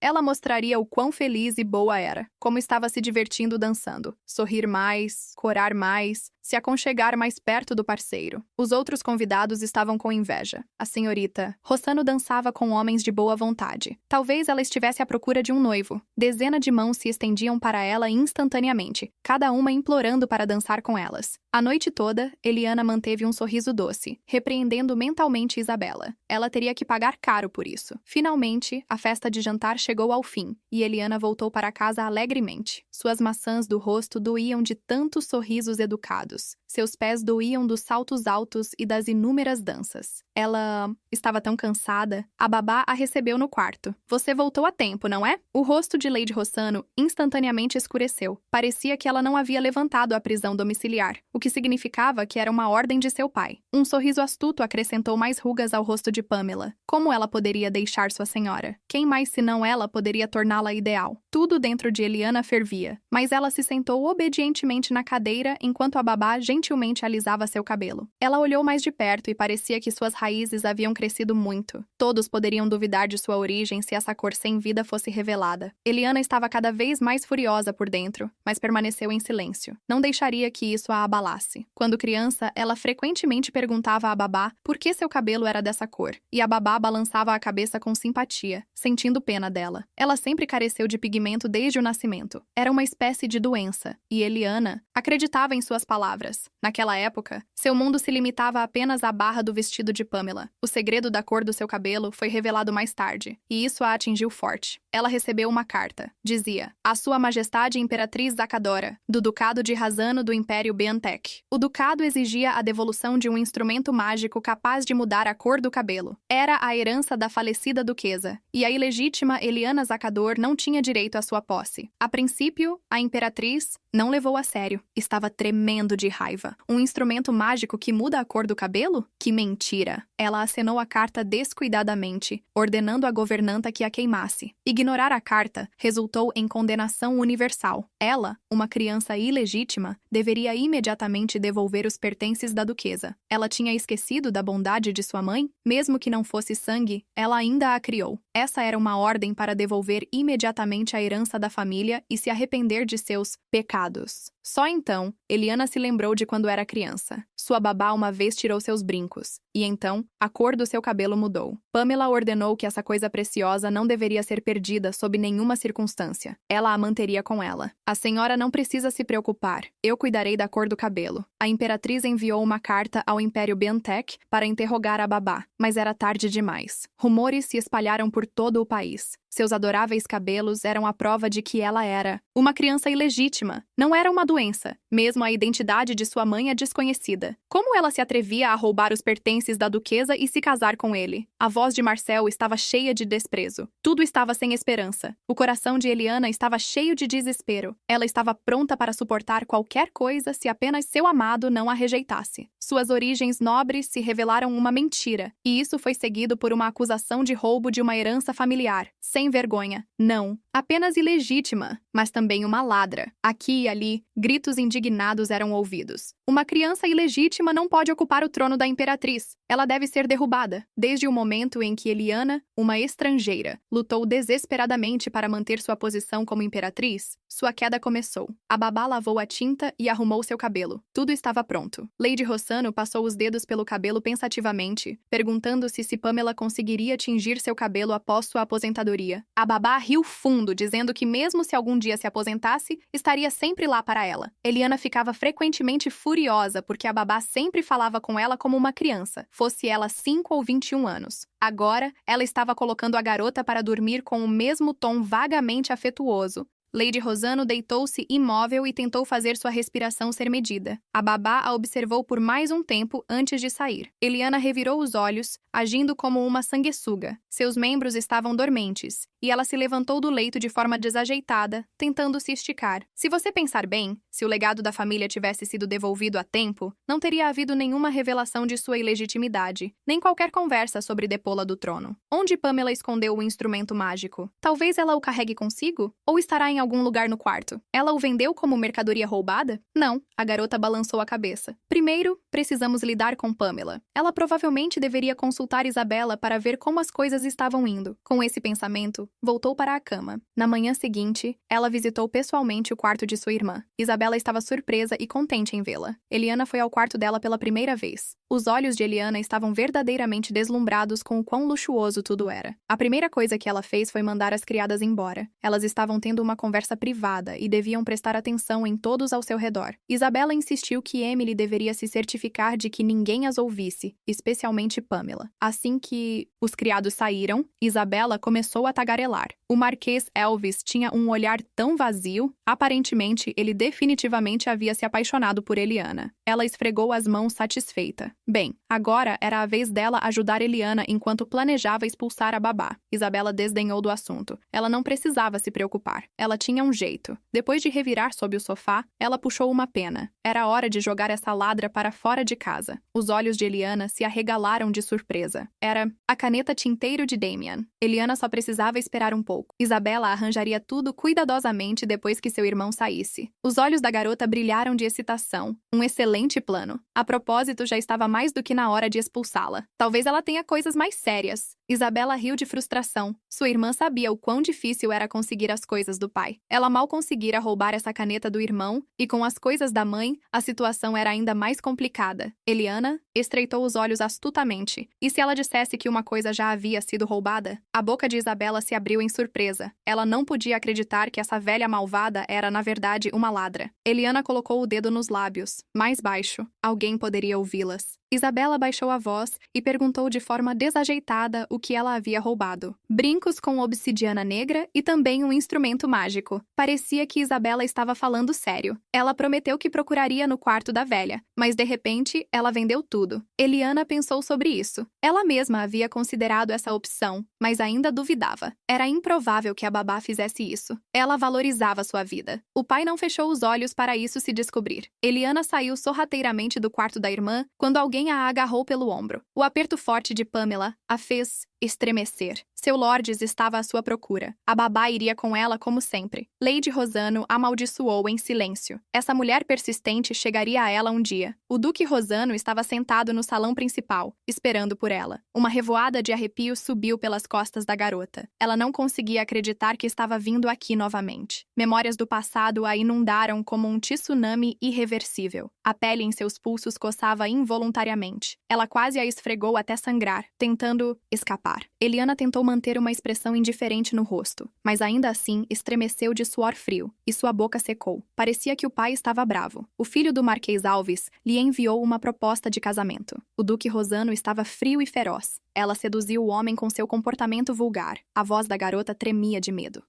Ela mostraria o quão feliz e boa era, como estava se divertindo dançando. Sorrir mais, corar mais, se aconchegar mais perto do parceiro. Os outros convidados estavam com inveja. A senhorita Rossano dançava com homens de boa vontade. Talvez ela estivesse à procura de um noivo. Dezenas de mãos se estendiam para ela instantaneamente, cada uma implorando para dançar com elas. A noite toda, Eliana manteve um sorriso doce, repreendendo mentalmente Isabela. Ela teria que pagar caro por isso. Finalmente, a festa de jantar chegou ao fim, e Eliana voltou para casa alegremente. Suas maçãs do rosto doíam de tantos sorrisos educados. Seus pés doíam dos saltos altos e das inúmeras danças. Ela estava tão cansada. A babá a recebeu no quarto. Você voltou a tempo, não é? O rosto de Lady Rossano instantaneamente escureceu. Parecia que ela não havia levantado a prisão domiciliar, o que significava que era uma ordem de seu pai. Um sorriso astuto acrescentou mais rugas ao rosto de Pamela. Como ela poderia deixar sua senhora? Quem mais senão ela poderia torná-la ideal? Tudo dentro de Eliana fervia, mas ela se sentou obedientemente na cadeira enquanto a babá gentilmente alisava seu cabelo. Ela olhou mais de perto e parecia que suas raízes haviam crescido muito. Todos poderiam duvidar de sua origem se essa cor sem vida fosse revelada. Eliana estava cada vez mais furiosa por dentro, mas permaneceu em silêncio. Não deixaria que isso a abalasse. Quando criança, ela frequentemente perguntava à babá por que seu cabelo era dessa cor, e a babá balançava a cabeça com simpatia, sentindo pena dela. Ela sempre careceu de pigmento desde o nascimento. Era uma espécie de doença, e Eliana acreditava em suas palavras. Naquela época, seu mundo se limitava apenas à barra do vestido de Pamela. O segredo da cor do seu cabelo foi revelado mais tarde, e isso a atingiu forte. Ela recebeu uma carta. Dizia: A Sua Majestade Imperatriz Zakadora, do Ducado de Razano do Império Beantec. O ducado exigia a devolução de um instrumento mágico capaz de mudar a cor do cabelo. Era a herança da falecida duquesa, e a ilegítima Eliana Zakador não tinha direito à sua posse. A princípio, a imperatriz não levou a sério. Estava tremendo de raiva. Um instrumento mágico que muda a cor do cabelo? Que mentira! Ela acenou a carta descuidadamente, ordenando à governanta que a queimasse. Ignorar a carta resultou em condenação universal. Ela, uma criança ilegítima, deveria imediatamente devolver os pertences da duquesa. Ela tinha esquecido da bondade de sua mãe? Mesmo que não fosse sangue, ela ainda a criou. Essa era uma ordem para devolver imediatamente a herança da família e se arrepender de seus pecados. Só então, Eliana se lembrou de quando era criança. Sua babá uma vez tirou seus brincos, e então, a cor do seu cabelo mudou. Pamela ordenou que essa coisa preciosa não deveria ser perdida sob nenhuma circunstância. Ela a manteria com ela. A senhora não precisa se preocupar. Eu cuidarei da cor do cabelo. A imperatriz enviou uma carta ao Império Beantec para interrogar a babá, mas era tarde demais. Rumores se espalharam por todo o país. Seus adoráveis cabelos eram a prova de que ela era uma criança ilegítima. Não era uma doença. Mesmo a identidade de sua mãe é desconhecida. Como ela se atrevia a roubar os pertences da duquesa e se casar com ele? A voz de Marcel estava cheia de desprezo. Tudo estava sem esperança. O coração de Eliana estava cheio de desespero. Ela estava pronta para suportar qualquer coisa se apenas seu amado não a rejeitasse. Suas origens nobres se revelaram uma mentira, e isso foi seguido por uma acusação de roubo de uma herança familiar. Sem vergonha. Não. Apenas ilegítima, mas também uma ladra. Aqui e ali, gritos indignados eram ouvidos. Uma criança ilegítima não pode ocupar o trono da imperatriz. Ela deve ser derrubada. Desde o momento em que Eliana, uma estrangeira, lutou desesperadamente para manter sua posição como imperatriz, sua queda começou. A babá lavou a tinta e arrumou seu cabelo. Tudo estava pronto. Lady Rossano passou os dedos pelo cabelo pensativamente, perguntando-se se Pamela conseguiria tingir seu cabelo após sua aposentadoria. A babá riu fundo, dizendo que mesmo se algum dia se aposentasse, estaria sempre lá para ela. Eliana ficava frequentemente furiosa porque a babá sempre falava com ela como uma criança, fosse ela 5 ou 21 anos. Agora, ela estava colocando a garota para dormir com o mesmo tom vagamente afetuoso, Lady Rosano deitou-se imóvel e tentou fazer sua respiração ser medida. A babá a observou por mais um tempo antes de sair. Eliana revirou os olhos, agindo como uma sanguessuga. Seus membros estavam dormentes, e ela se levantou do leito de forma desajeitada, tentando se esticar. Se você pensar bem, se o legado da família tivesse sido devolvido a tempo, não teria havido nenhuma revelação de sua ilegitimidade, nem qualquer conversa sobre depô-la do trono. Onde Pamela escondeu o instrumento mágico? Talvez ela o carregue consigo? Ou estará em algum lugar no quarto? Ela o vendeu como mercadoria roubada? Não, a garota balançou a cabeça. Primeiro, precisamos lidar com Pamela. Ela provavelmente deveria consultar Isabela para ver como as coisas estavam indo. Com esse pensamento, voltou para a cama. Na manhã seguinte, ela visitou pessoalmente o quarto de sua irmã. Isabela estava surpresa e contente em vê-la. Eliana foi ao quarto dela pela primeira vez. Os olhos de Eliana estavam verdadeiramente deslumbrados com o quão luxuoso tudo era. A primeira coisa que ela fez foi mandar as criadas embora. Elas estavam tendo uma conversa privada e deviam prestar atenção em todos ao seu redor. Isabela insistiu que Emily deveria se certificar de que ninguém as ouvisse, especialmente Pamela. Assim que os criados saíram, Isabela começou a tagarelar. O Marquês Elvis tinha um olhar tão vazio, aparentemente ele definitivamente havia se apaixonado por Eliana. Ela esfregou as mãos satisfeita. Bem, agora era a vez dela ajudar Eliana enquanto planejava expulsar a babá. Isabela desdenhou do assunto. Ela não precisava se preocupar. Ela tinha um jeito. Depois de revirar sob o sofá, ela puxou uma pena. Era hora de jogar essa ladra para fora de casa. Os olhos de Eliana se arregalaram de surpresa. Era a caneta tinteiro de Damian. Eliana só precisava esperar um pouco. Isabela arranjaria tudo cuidadosamente depois que seu irmão saísse. Os olhos da garota brilharam de excitação. Um excelente plano. A propósito, já estava mais do que na hora de expulsá-la. Talvez ela tenha coisas mais sérias. Isabela riu de frustração. Sua irmã sabia o quão difícil era conseguir as coisas do pai. Ela mal conseguira roubar essa caneta do irmão, e com as coisas da mãe, a situação era ainda mais complicada. Eliana estreitou os olhos astutamente. E se ela dissesse que uma coisa já havia sido roubada? A boca de Isabela se abriu em surpresa. Ela não podia acreditar que essa velha malvada era, na verdade, uma ladra. Eliana colocou o dedo nos lábios, mais baixo. Alguém poderia ouvi-las. Isabela baixou a voz e perguntou de forma desajeitada o que ela havia roubado. Brincos com obsidiana negra e também um instrumento mágico. Parecia que Isabela estava falando sério. Ela prometeu que procuraria no quarto da velha, mas de repente ela vendeu tudo. Eliana pensou sobre isso. Ela mesma havia considerado essa opção, mas ainda duvidava. Era improvável que a babá fizesse isso. Ela valorizava sua vida. O pai não fechou os olhos para isso se descobrir. Eliana saiu sorrateiramente do quarto da irmã quando alguém a agarrou pelo ombro. O aperto forte de Pamela a fez estremecer. Seu Lordes estava à sua procura. A babá iria com ela como sempre. Lady Rosano amaldiçoou em silêncio. Essa mulher persistente chegaria a ela um dia. O Duque Rosano estava sentado no salão principal, esperando por ela. Uma revoada de arrepio subiu pelas costas da garota. Ela não conseguia acreditar que estava vindo aqui novamente. Memórias do passado a inundaram como um tsunami irreversível. A pele em seus pulsos coçava involuntariamente. Ela quase a esfregou até sangrar, tentando escapar. Eliana tentou manter uma expressão indiferente no rosto, mas ainda assim estremeceu de suor frio, e sua boca secou. Parecia que o pai estava bravo. O filho do Marquês Alves lhe enviou uma proposta de casamento. O Duque Rosano estava frio e feroz. Ela seduziu o homem com seu comportamento vulgar. A voz da garota tremia de medo.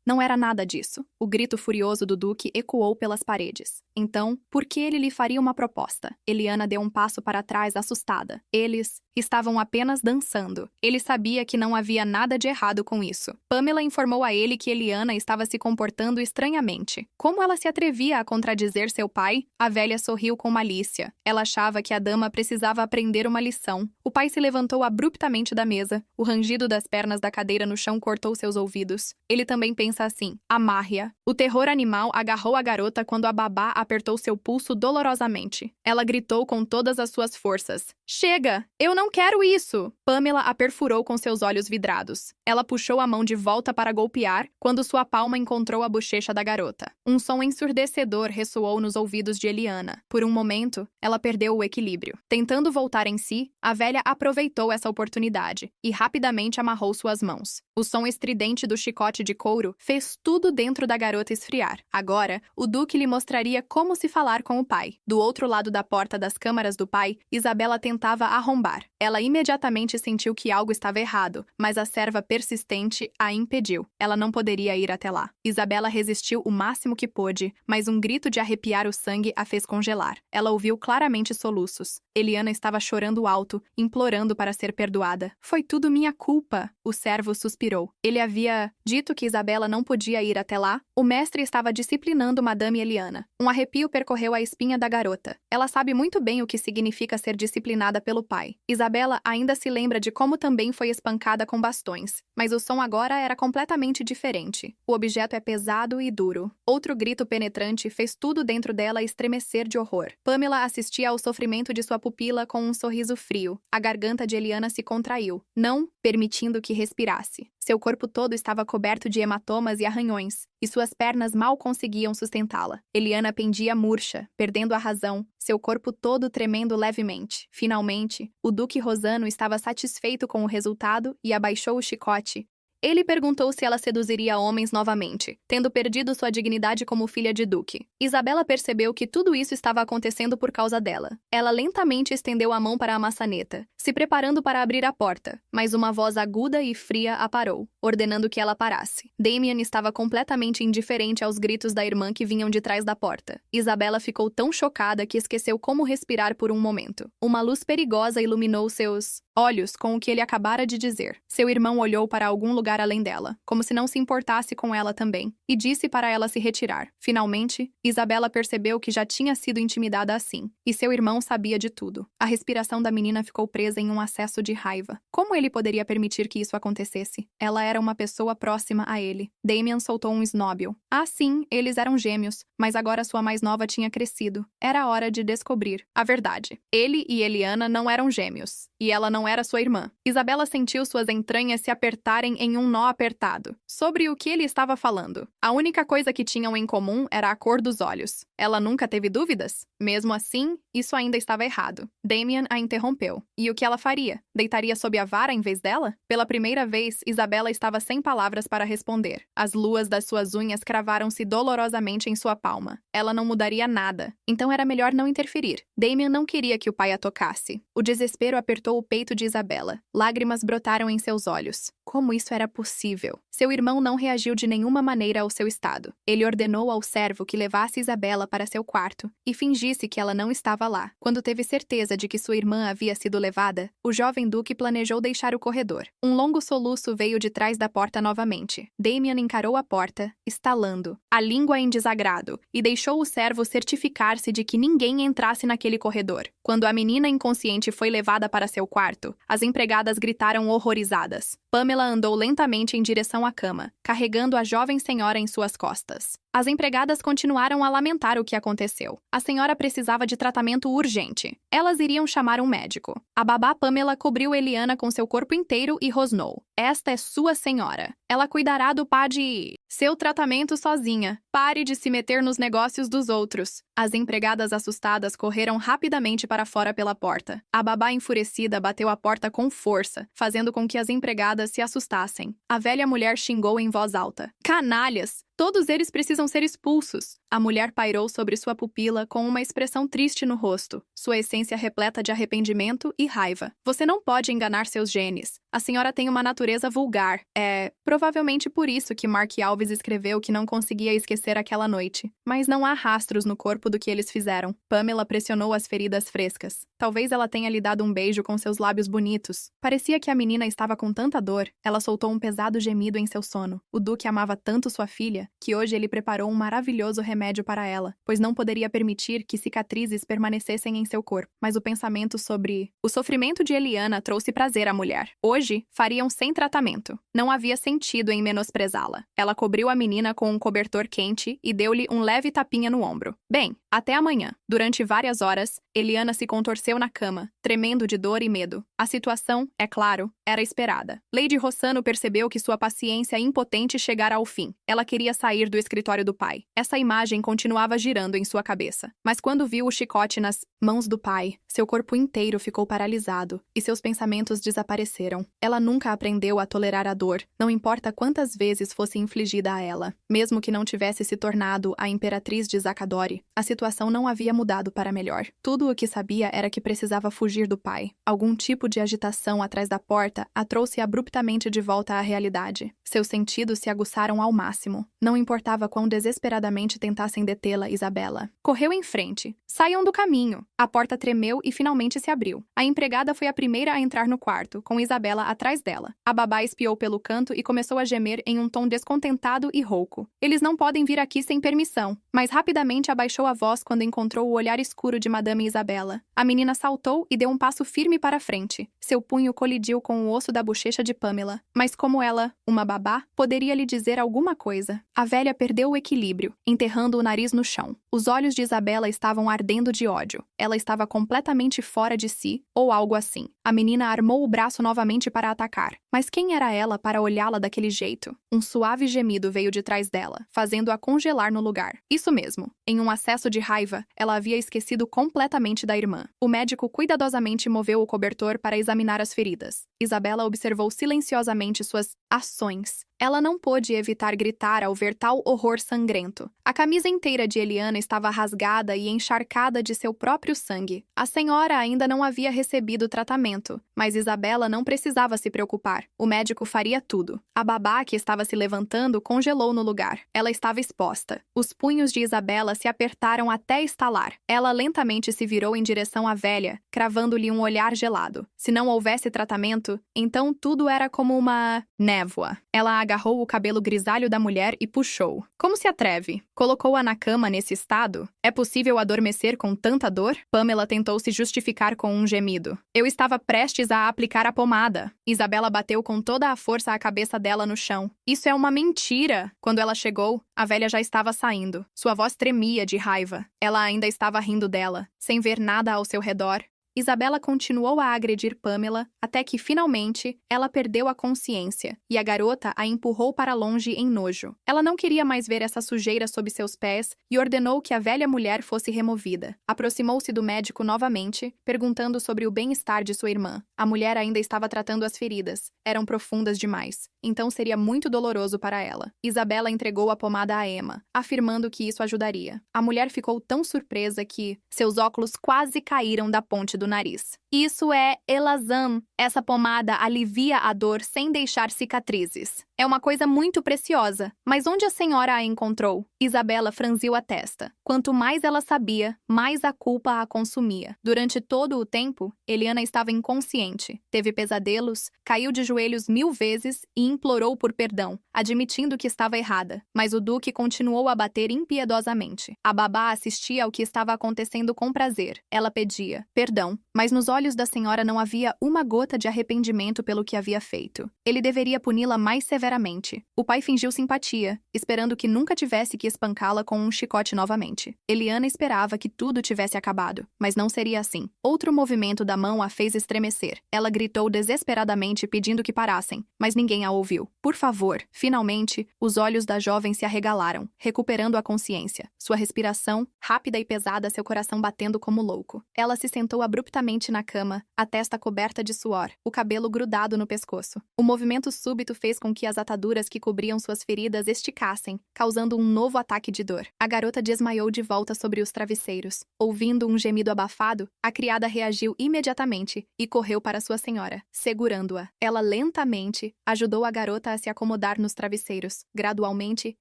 Não era nada disso. O grito furioso do Duque ecoou pelas paredes. Então, por que ele lhe faria uma proposta? Eliana deu um passo para trás, assustada. Eles estavam apenas dançando. Ele sabia que não havia nada de errado com isso. Pamela informou a ele que Eliana estava se comportando estranhamente. Como ela se atrevia a contradizer seu pai? A velha sorriu com malícia. Ela achava que a dama precisava aprender uma lição. O pai se levantou abruptamente da mesa. O rangido das pernas da cadeira no chão cortou seus ouvidos. Ele também pensa assim: amarre-a. O terror animal agarrou a garota quando a babá apertou seu pulso dolorosamente. Ela gritou com todas as suas forças: chega! Eu não quero isso! Pamela a perfurou com seus olhos vidrados. Ela puxou a mão de volta para golpear quando sua palma encontrou a bochecha da garota. Um som ensurdecedor ressoou nos ouvidos de Eliana. Por um momento, ela perdeu o equilíbrio. Tentando voltar em si, a velha aproveitou essa oportunidade e rapidamente amarrou suas mãos. O som estridente do chicote de couro fez tudo dentro da garota esfriar. Agora, o Duque lhe mostraria como se falar com o pai. Do outro lado da porta das câmaras do pai, Isabela tentava arrombar. Ela imediatamente sentiu que algo estava errado errado, mas a serva persistente a impediu. Ela não poderia ir até lá. Isabela resistiu o máximo que pôde, mas um grito de arrepiar o sangue a fez congelar. Ela ouviu claramente soluços. Eliana estava chorando alto, implorando para ser perdoada. Foi tudo minha culpa, o servo suspirou. Ele havia dito que Isabela não podia ir até lá. O mestre estava disciplinando Madame Eliana. Um arrepio percorreu a espinha da garota. Ela sabe muito bem o que significa ser disciplinada pelo pai. Isabela ainda se lembra de como também foi espancada com bastões, mas o som agora era completamente diferente. O objeto é pesado e duro. Outro grito penetrante fez tudo dentro dela estremecer de horror. Pamela assistia ao sofrimento de sua pupila com um sorriso frio. A garganta de Eliana se contraiu, não permitindo que respirasse. Seu corpo todo estava coberto de hematomas e arranhões, e suas pernas mal conseguiam sustentá-la. Eliana pendia murcha, perdendo a razão, seu corpo todo tremendo levemente. Finalmente, o Duque Rosano estava satisfeito com o resultado e abaixou o chicote. Ele perguntou se ela seduziria homens novamente, tendo perdido sua dignidade como filha de duque. Isabela percebeu que tudo isso estava acontecendo por causa dela. Ela lentamente estendeu a mão para a maçaneta, se preparando para abrir a porta, mas uma voz aguda e fria a parou, ordenando que ela parasse. Damien estava completamente indiferente aos gritos da irmã que vinham de trás da porta. Isabela ficou tão chocada que esqueceu como respirar por um momento. Uma luz perigosa iluminou seus olhos com o que ele acabara de dizer. Seu irmão olhou para algum lugar além dela, como se não se importasse com ela também, e disse para ela se retirar. Finalmente, Isabela percebeu que já tinha sido intimidada assim, e seu irmão sabia de tudo. A respiração da menina ficou presa em um acesso de raiva. Como ele poderia permitir que isso acontecesse? Ela era uma pessoa próxima a ele. Damien soltou um snóbio. Ah, sim, eles eram gêmeos, mas agora sua mais nova tinha crescido. Era hora de descobrir a verdade. Ele e Eliana não eram gêmeos, e ela não era sua irmã. Isabela sentiu suas entranhas se apertarem em um nó apertado. Sobre o que ele estava falando. A única coisa que tinham em comum era a cor dos olhos. Ela nunca teve dúvidas? Mesmo assim, isso ainda estava errado. Damien a interrompeu. E o que ela faria? Deitaria sob a vara em vez dela? Pela primeira vez, Isabela estava sem palavras para responder. As luas das suas unhas cravaram-se dolorosamente em sua palma. Ela não mudaria nada. Então era melhor não interferir. Damien não queria que o pai a tocasse. O desespero apertou o peito de Isabela. Lágrimas brotaram em seus olhos. Como isso era possível? Seu irmão não reagiu de nenhuma maneira ao seu estado. Ele ordenou ao servo que levasse Isabela para seu quarto e fingisse que ela não estava lá. Quando teve certeza de que sua irmã havia sido levada, o jovem duque planejou deixar o corredor. Um longo soluço veio de trás da porta novamente. Damien encarou a porta, estalando, a língua em desagrado, e deixou o servo certificar-se de que ninguém entrasse naquele corredor. Quando a menina inconsciente foi levada para seu quarto, as empregadas gritaram horrorizadas. Pamela andou lentamente em direção à cama, carregando a jovem senhora em suas costas. As empregadas continuaram a lamentar o que aconteceu. A senhora precisava de tratamento urgente. Elas iriam chamar um médico. A babá Pamela cobriu Eliana com seu corpo inteiro e rosnou. Esta é sua senhora. Ela cuidará do pá de... seu tratamento sozinha. Pare de se meter nos negócios dos outros. As empregadas assustadas correram rapidamente para fora pela porta. A babá enfurecida bateu a porta com força, fazendo com que as empregadas se assustassem. A velha mulher xingou em voz alta. Canalhas! Todos eles precisam ser expulsos. A mulher pairou sobre sua pupila com uma expressão triste no rosto, sua essência repleta de arrependimento e raiva. Você não pode enganar seus genes. A senhora tem uma natureza vulgar. É provavelmente por isso que Mark Alves escreveu que não conseguia esquecer aquela noite. Mas não há rastros no corpo do que eles fizeram. Pamela pressionou as feridas frescas. Talvez ela tenha lhe dado um beijo com seus lábios bonitos. Parecia que a menina estava com tanta dor. Ela soltou um pesado gemido em seu sono. O Duque amava tanto sua filha que hoje ele preparou um maravilhoso remédio para ela, pois não poderia permitir que cicatrizes permanecessem em seu corpo. Mas o pensamento sobre o sofrimento de Eliana trouxe prazer à mulher. Hoje, fariam sem tratamento. Não havia sentido em menosprezá-la. Ela cobriu a menina com um cobertor quente e deu-lhe um leve tapinha no ombro. Bem, até amanhã. Durante várias horas, Eliana se contorceu na cama, tremendo de dor e medo. A situação, é claro, era esperada. Lady Rossano percebeu que sua paciência impotente chegara ao fim. Ela queria sair do escritório do pai. Essa imagem continuava girando em sua cabeça. Mas quando viu o chicote nas mãos do pai, seu corpo inteiro ficou paralisado e seus pensamentos desapareceram. Ela nunca aprendeu a tolerar a dor, não importa quantas vezes fosse infligida a ela. Mesmo que não tivesse se tornado a imperatriz de Zacadori, a situação situação não havia mudado para melhor. Tudo o que sabia era que precisava fugir do pai. Algum tipo de agitação atrás da porta a trouxe abruptamente de volta à realidade. Seus sentidos se aguçaram ao máximo. Não importava quão desesperadamente tentassem detê-la, Isabela. Correu em frente. Saiam do caminho. A porta tremeu e finalmente se abriu. A empregada foi a primeira a entrar no quarto, com Isabela atrás dela. A babá espiou pelo canto e começou a gemer em um tom descontentado e rouco. Eles não podem vir aqui sem permissão. Mas rapidamente abaixou a voz quando encontrou o olhar escuro de Madame Isabela. A menina saltou e deu um passo firme para frente. Seu punho colidiu com o osso da bochecha de Pamela. Mas como ela, uma babá, poderia lhe dizer alguma coisa? A velha perdeu o equilíbrio, enterrando o nariz no chão. Os olhos de Isabela estavam ardendo de ódio. Ela estava completamente fora de si, ou algo assim. A menina armou o braço novamente para atacar. Mas quem era ela para olhá-la daquele jeito? Um suave gemido veio de trás dela, fazendo-a congelar no lugar. Isso mesmo. Em um acesso de raiva, ela havia esquecido completamente da irmã. O médico cuidadosamente moveu o cobertor para examinar as feridas. Isabela observou silenciosamente suas ações. Ela não pôde evitar gritar ao ver tal horror sangrento. A camisa inteira de Eliana estava rasgada e encharcada de seu próprio sangue. A senhora ainda não havia recebido tratamento, mas Isabela não precisava se preocupar. O médico faria tudo. A babá, que estava se levantando, congelou no lugar. Ela estava exposta. Os punhos de Isabela se apertaram até estalar. Ela lentamente se virou em direção à velha, cravando-lhe um olhar gelado. Se não houvesse tratamento, então tudo era como uma névoa. Ela agarrou o cabelo grisalho da mulher e puxou. Como se atreve? Colocou-a na cama nesse estado? É possível adormecer com tanta dor? Pamela tentou se justificar com um gemido. Eu estava prestes a aplicar a pomada. Isabela bateu com toda a força a cabeça dela no chão. Isso é uma mentira! Quando ela chegou, a velha já estava saindo. Sua voz tremia de raiva. Ela ainda estava rindo dela, sem ver nada ao seu redor. Isabela continuou a agredir Pamela até que, finalmente, ela perdeu a consciência e a garota a empurrou para longe em nojo. Ela não queria mais ver essa sujeira sob seus pés e ordenou que a velha mulher fosse removida. Aproximou-se do médico novamente, perguntando sobre o bem-estar de sua irmã. A mulher ainda estava tratando as feridas. Eram profundas demais, então seria muito doloroso para ela. Isabela entregou a pomada a Emma, afirmando que isso ajudaria. A mulher ficou tão surpresa que seus óculos quase caíram da ponte do nariz. Isso é Elazam. Essa pomada alivia a dor sem deixar cicatrizes. É uma coisa muito preciosa. Mas onde a senhora a encontrou? Isabela franziu a testa. Quanto mais ela sabia, mais a culpa a consumia. Durante todo o tempo, Eliana estava inconsciente. Teve pesadelos, caiu de joelhos 1000 vezes e implorou por perdão, admitindo que estava errada. Mas o duque continuou a bater impiedosamente. A babá assistia ao que estava acontecendo com prazer. Ela pedia perdão, mas nos olhos da senhora não havia uma gota de arrependimento pelo que havia feito. Ele deveria puni-la mais severamente. O pai fingiu simpatia, esperando que nunca tivesse que espancá-la com um chicote novamente. Eliana esperava que tudo tivesse acabado, mas não seria assim. Outro movimento da mão a fez estremecer. Ela gritou desesperadamente pedindo que parassem, mas ninguém a ouviu. Por favor. Finalmente, os olhos da jovem se arregalaram, recuperando a consciência. Sua respiração, rápida e pesada, seu coração batendo como louco. Ela se sentou abruptamente na cama, a testa coberta de suor, o cabelo grudado no pescoço. O movimento súbito fez com que as ataduras que cobriam suas feridas esticassem, causando um novo ataque de dor. A garota desmaiou de volta sobre os travesseiros. Ouvindo um gemido abafado, a criada reagiu imediatamente e correu para sua senhora, segurando-a. Ela lentamente ajudou a garota a se acomodar nos travesseiros. Gradualmente,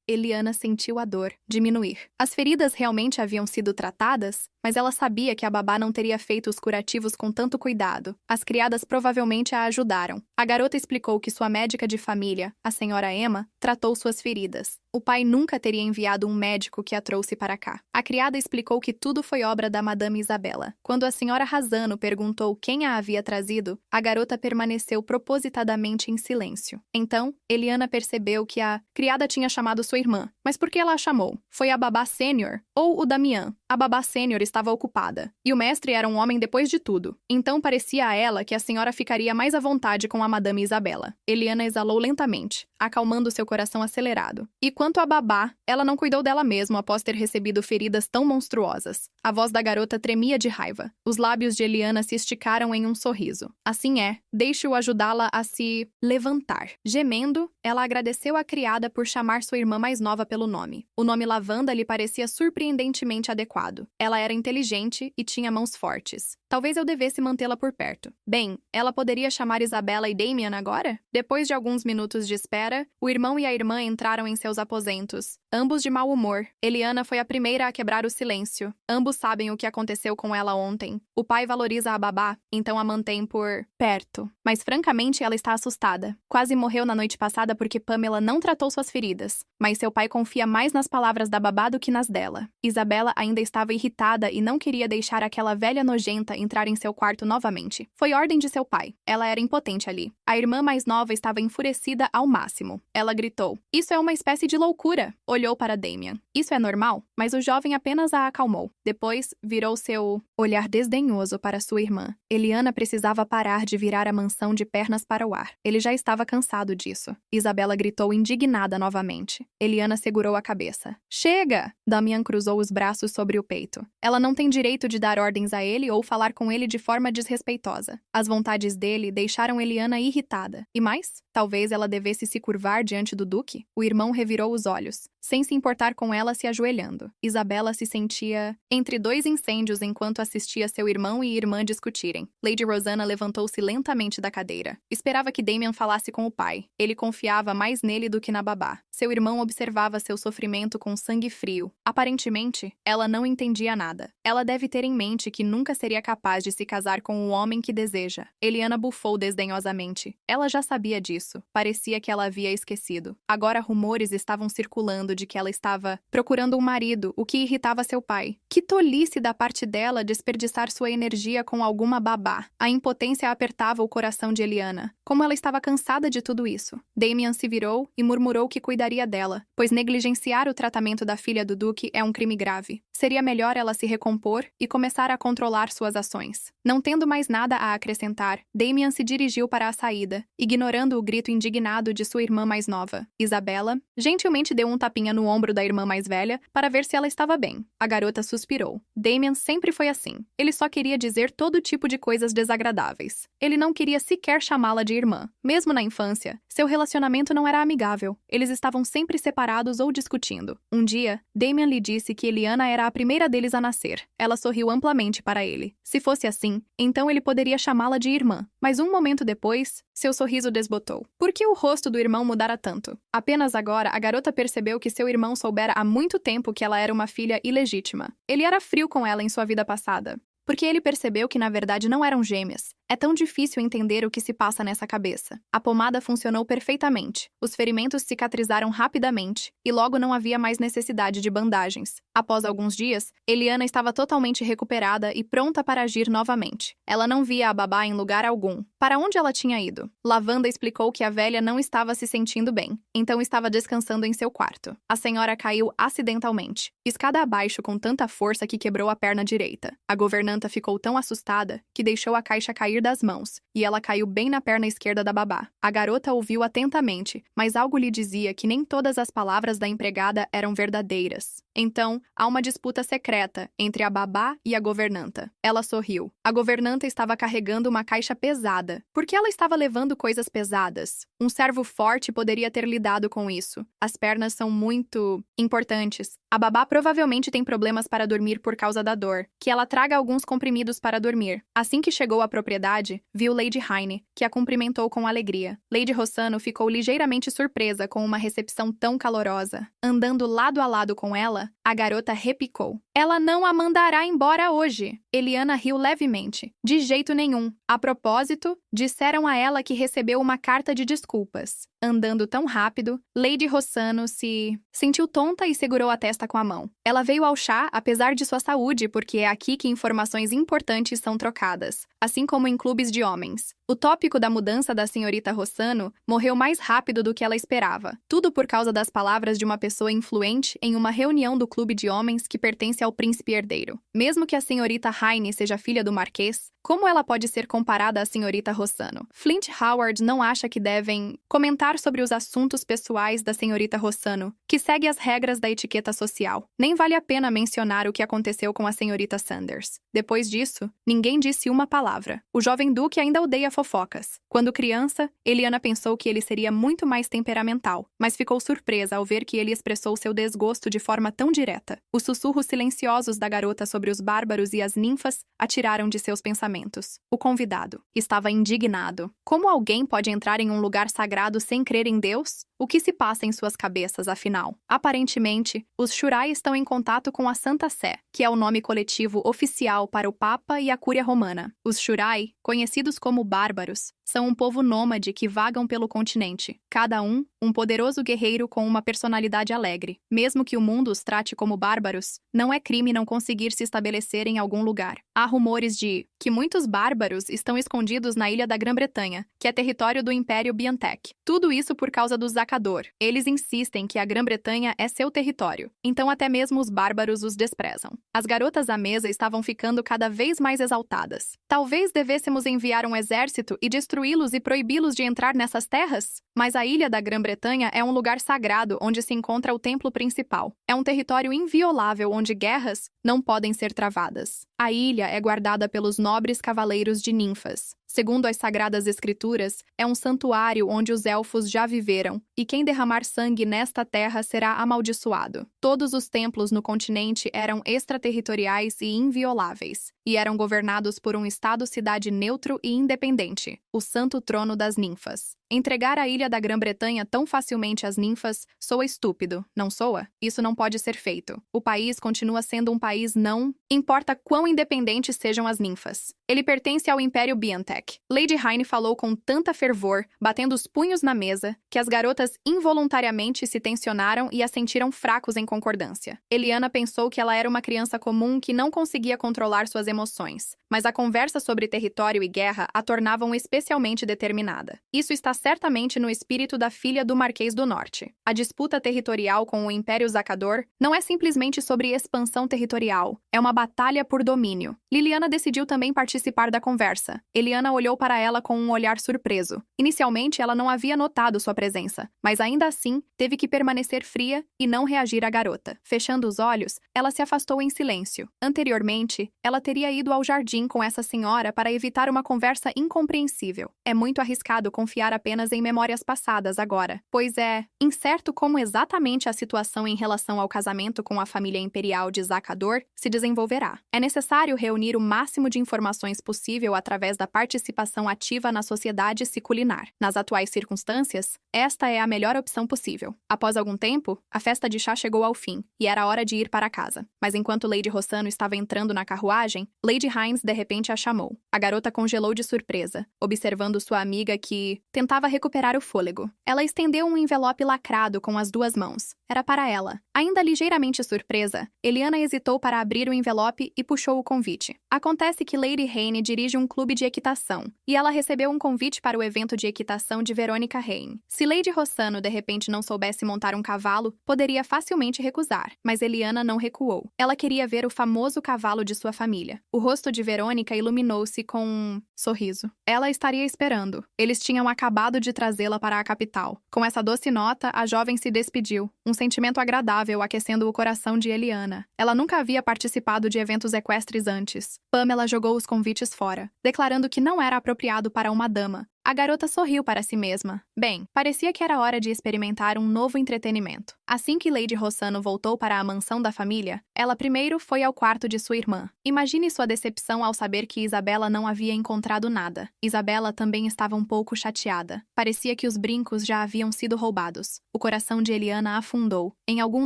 Eliana sentiu a dor diminuir. As feridas realmente haviam sido tratadas, mas ela sabia que a babá não teria feito os curativos com tanto cuidado. As criadas provavelmente a ajudaram. A garota explicou que sua médica de família, a senhora Emma, tratou suas feridas. O pai nunca teria enviado um médico que a trouxe para cá. A criada explicou que tudo foi obra da Madame Isabela. Quando a senhora Razano perguntou quem a havia trazido, a garota permaneceu propositadamente em silêncio. Então, Eliana percebeu que a criada tinha chamado sua irmã. Mas por que ela a chamou? Foi a babá sênior ou o Damian? A babá sênior estava ocupada. E o mestre era um homem depois de tudo. Então parecia a ela que a senhora ficaria mais à vontade com a Madame Isabela. Eliana exalou lentamente, acalmando seu coração acelerado. E quanto à babá, ela não cuidou dela mesma após ter recebido feridas tão monstruosas. A voz da garota tremia de raiva. Os lábios de Eliana se esticaram em um sorriso. Assim é, deixe-o ajudá-la a se levantar. Gemendo, ela agradeceu à criada por chamar sua irmã mais nova pelo nome. O nome Lavanda lhe parecia surpreendentemente adequado. adequado. Ela era inteligente e tinha mãos fortes. Talvez eu devesse mantê-la por perto. Bem, ela poderia chamar Isabela e Damian agora? Depois de alguns minutos de espera, o irmão e a irmã entraram em seus aposentos, ambos de mau humor. Eliana foi a primeira a quebrar o silêncio. Ambos sabem o que aconteceu com ela ontem. O pai valoriza a babá, então a mantém por perto. Mas francamente, ela está assustada. Quase morreu na noite passada porque Pamela não tratou suas feridas. Mas seu pai confia mais nas palavras da babá do que nas dela. Isabela ainda estava irritada e não queria deixar aquela velha nojenta entrar em seu quarto novamente. Foi ordem de seu pai. Ela era impotente ali. A irmã mais nova estava enfurecida ao máximo. Ela gritou: "Isso é uma espécie de loucura!" Olhou para Damian. "Isso é normal?" Mas o jovem apenas a acalmou. Depois, virou seu olhar desdenhoso para sua irmã. Eliana precisava parar de virar a mansão de pernas para o ar. Ele já estava cansado disso. Isabela gritou indignada novamente. Eliana segurou a cabeça. "Chega!" Damian cruzou os braços sobre o peito. Ela não tem direito de dar ordens a ele ou falar com ele de forma desrespeitosa. As vontades dele deixaram Eliana irritada. E mais? Talvez ela devesse se curvar diante do duque? O irmão revirou os olhos, sem se importar com ela se ajoelhando. Isabela se sentia entre dois incêndios enquanto assistia seu irmão e irmã discutirem. Lady Rosanna levantou-se lentamente da cadeira. Esperava que Damian falasse com o pai. Ele confiava mais nele do que na babá. Seu irmão observava seu sofrimento com sangue frio. Aparentemente, ela não entendia nada. Ela deve ter em mente que nunca seria capaz de se casar com o homem que deseja. Eliana bufou desdenhosamente. Ela já sabia disso. Parecia que ela havia esquecido. Agora rumores estavam circulando de que ela estava procurando um marido, o que irritava seu pai. Que tolice da parte dela desperdiçar sua energia com alguma babá. A impotência apertava o coração de Eliana. Como ela estava cansada de tudo isso. Damian se virou e murmurou que cuidaria dela, pois negligenciar o tratamento da filha do duque é um crime grave. Seria melhor ela se recompor e começar a controlar suas ações. Não tendo mais nada a acrescentar, Damian se dirigiu para a saída, ignorando o grito indignado de sua irmã mais nova. Isabela gentilmente deu um tapinha no ombro da irmã mais velha para ver se ela estava bem. A garota suspirou. Damian sempre foi assim. Ele só queria dizer todo tipo de coisas desagradáveis. Ele não queria sequer chamá-la de irmã. Mesmo na infância, seu relacionamento não era amigável. Eles estavam sempre separados ou discutindo. Um dia, Damian lhe disse que Eliana era a primeira deles a nascer. Ela sorriu amplamente para ele. Se fosse assim, então ele poderia chamá-la de irmã. Mas um momento depois, seu sorriso desbotou. Por que o rosto do irmão mudara tanto? Apenas agora, a garota percebeu que seu irmão soubera há muito tempo que ela era uma filha ilegítima. Ele era frio com ela em sua vida passada. Porque ele percebeu que na verdade não eram gêmeas. É tão difícil entender o que se passa nessa cabeça. A pomada funcionou perfeitamente. Os ferimentos cicatrizaram rapidamente e logo não havia mais necessidade de bandagens. Após alguns dias, Eliana estava totalmente recuperada e pronta para agir novamente. Ela não via a babá em lugar algum. Para onde ela tinha ido? Lavanda explicou que a velha não estava se sentindo bem, então estava descansando em seu quarto. A senhora caiu acidentalmente, escada abaixo com tanta força que quebrou a perna direita. A governanta ficou tão assustada que deixou a caixa cair das mãos, e ela caiu bem na perna esquerda da babá. A garota ouviu atentamente, mas algo lhe dizia que nem todas as palavras da empregada eram verdadeiras. Então, há uma disputa secreta entre a babá e a governanta. Ela sorriu. A governanta estava carregando uma caixa pesada. Por que ela estava levando coisas pesadas? Um servo forte poderia ter lidado com isso. As pernas são muito importantes. A babá provavelmente tem problemas para dormir por causa da dor. Que ela traga alguns comprimidos para dormir. Assim que chegou à propriedade, viu Lady Heine, que a cumprimentou com alegria. Lady Rossano ficou ligeiramente surpresa com uma recepção tão calorosa. Andando lado a lado com ela, a garota repicou. Ela não a mandará embora hoje. Eliana riu levemente. De jeito nenhum. A propósito, disseram a ela que recebeu uma carta de desculpas. Andando tão rápido, Lady Rossano se sentiu tonta e segurou a testa com a mão. Ela veio ao chá, apesar de sua saúde, porque é aqui que informações importantes são trocadas, assim como em clubes de homens. O tópico da mudança da senhorita Rossano morreu mais rápido do que ela esperava. Tudo por causa das palavras de uma pessoa influente em uma reunião do clube de homens que pertence ao príncipe herdeiro. Mesmo que a senhorita Heine seja filha do marquês, Como ela pode ser comparada à senhorita Rossano? Flint Howard não acha que devem comentar sobre os assuntos pessoais da senhorita Rossano, que segue as regras da etiqueta social. Nem vale a pena mencionar o que aconteceu com a senhorita Sanders. Depois disso, ninguém disse uma palavra. O jovem duque ainda odeia fofocas. Quando criança, Eliana pensou que ele seria muito mais temperamental, mas ficou surpresa ao ver que ele expressou seu desgosto de forma tão direta. Os sussurros silenciosos da garota sobre os bárbaros e as ninfas atiraram de seus pensamentos. O convidado estava indignado. Como alguém pode entrar em um lugar sagrado sem crer em Deus? O que se passa em suas cabeças, afinal? Aparentemente, os Shurai estão em contato com a Santa Sé, que é o nome coletivo oficial para o Papa e a Cúria Romana. Os Shurai, conhecidos como bárbaros, são um povo nômade que vagam pelo continente, cada um poderoso guerreiro com uma personalidade alegre. Mesmo que o mundo os trate como bárbaros, não é crime não conseguir se estabelecer em algum lugar. Há rumores de que muitos bárbaros estão escondidos na ilha da Grã-Bretanha, que é território do Império Biantec. Tudo isso por causa dos Zacador. Eles insistem que a Grã-Bretanha é seu território, então até mesmo os bárbaros os desprezam. As garotas à mesa estavam ficando cada vez mais exaltadas. Talvez devêssemos enviar um exército e destruí-los e proibi-los de entrar nessas terras? Mas a ilha da Grã-Bretanha é um lugar sagrado onde se encontra o templo principal. É um território inviolável onde guerras não podem ser travadas. A ilha é guardada pelos nobres cavaleiros de ninfas. Segundo as Sagradas Escrituras, é um santuário onde os elfos já viveram, e quem derramar sangue nesta terra será amaldiçoado. Todos os templos no continente eram extraterritoriais e invioláveis, e eram governados por um estado-cidade neutro e independente, o Santo Trono das Ninfas. Entregar a ilha da Grã-Bretanha tão facilmente às ninfas soa estúpido, não soa? Isso não pode ser feito. O país continua sendo um país não importa quão independentes sejam as ninfas. Ele pertence ao Império Biantec. Lady Hyne falou com tanta fervor, batendo os punhos na mesa, que as garotas involuntariamente se tensionaram e a sentiram fracos em concordância. Eliana pensou que ela era uma criança comum que não conseguia controlar suas emoções, mas a conversa sobre território e guerra a tornavam especialmente determinada. Isso está certamente no espírito da filha do Marquês do Norte. A disputa territorial com o Império Zacador não é simplesmente sobre expansão territorial, é uma batalha por domínio. Liliana decidiu também participar da conversa. Eliana olhou para ela com um olhar surpreso. Inicialmente, ela não havia notado sua presença, mas ainda assim, teve que permanecer fria e não reagir à garota. Fechando os olhos, ela se afastou em silêncio. Anteriormente, ela teria ido ao jardim com essa senhora para evitar uma conversa incompreensível. É muito arriscado confiar apenas em memórias passadas agora, pois é incerto como exatamente a situação em relação ao casamento com a família imperial de Zacador se desenvolverá. É necessário reunir o máximo de informações possível através da participação ativa na sociedade seculinar. Nas atuais circunstâncias, esta é a melhor opção possível. Após algum tempo, a festa de chá chegou ao fim, e era hora de ir para casa. Mas enquanto Lady Rossano estava entrando na carruagem, Lady Hynes de repente a chamou. A garota congelou de surpresa, observando sua amiga que tentava recuperar o fôlego. Ela estendeu um envelope lacrado com as duas mãos. Era para ela. Ainda ligeiramente surpresa, Eliana hesitou para abrir o envelope e puxou o convite. Acontece que Lady Hayne dirige um clube de equitação, e ela recebeu um convite para o evento de equitação de Veronica Hayne. Se Lady Rossano de repente não soubesse montar um cavalo, poderia facilmente recusar, mas Eliana não recuou. Ela queria ver o famoso cavalo de sua família. O rosto de Verônica iluminou-se com um sorriso. Ela estaria esperando. Eles tinham acabado de trazê-la para a capital. Com essa doce nota, a jovem se despediu, um sentimento agradável aquecendo o coração de Eliana. Ela nunca havia participado de eventos equestres antes. Pamela jogou os convites fora, declarando que não era apropriado para uma dama. A garota sorriu para si mesma. Bem, parecia que era hora de experimentar um novo entretenimento. Assim que Lady Rossano voltou para a mansão da família, ela primeiro foi ao quarto de sua irmã. Imagine sua decepção ao saber que Isabela não havia encontrado nada. Isabela também estava um pouco chateada. Parecia que os brincos já haviam sido roubados. O coração de Eliana afundou. Em algum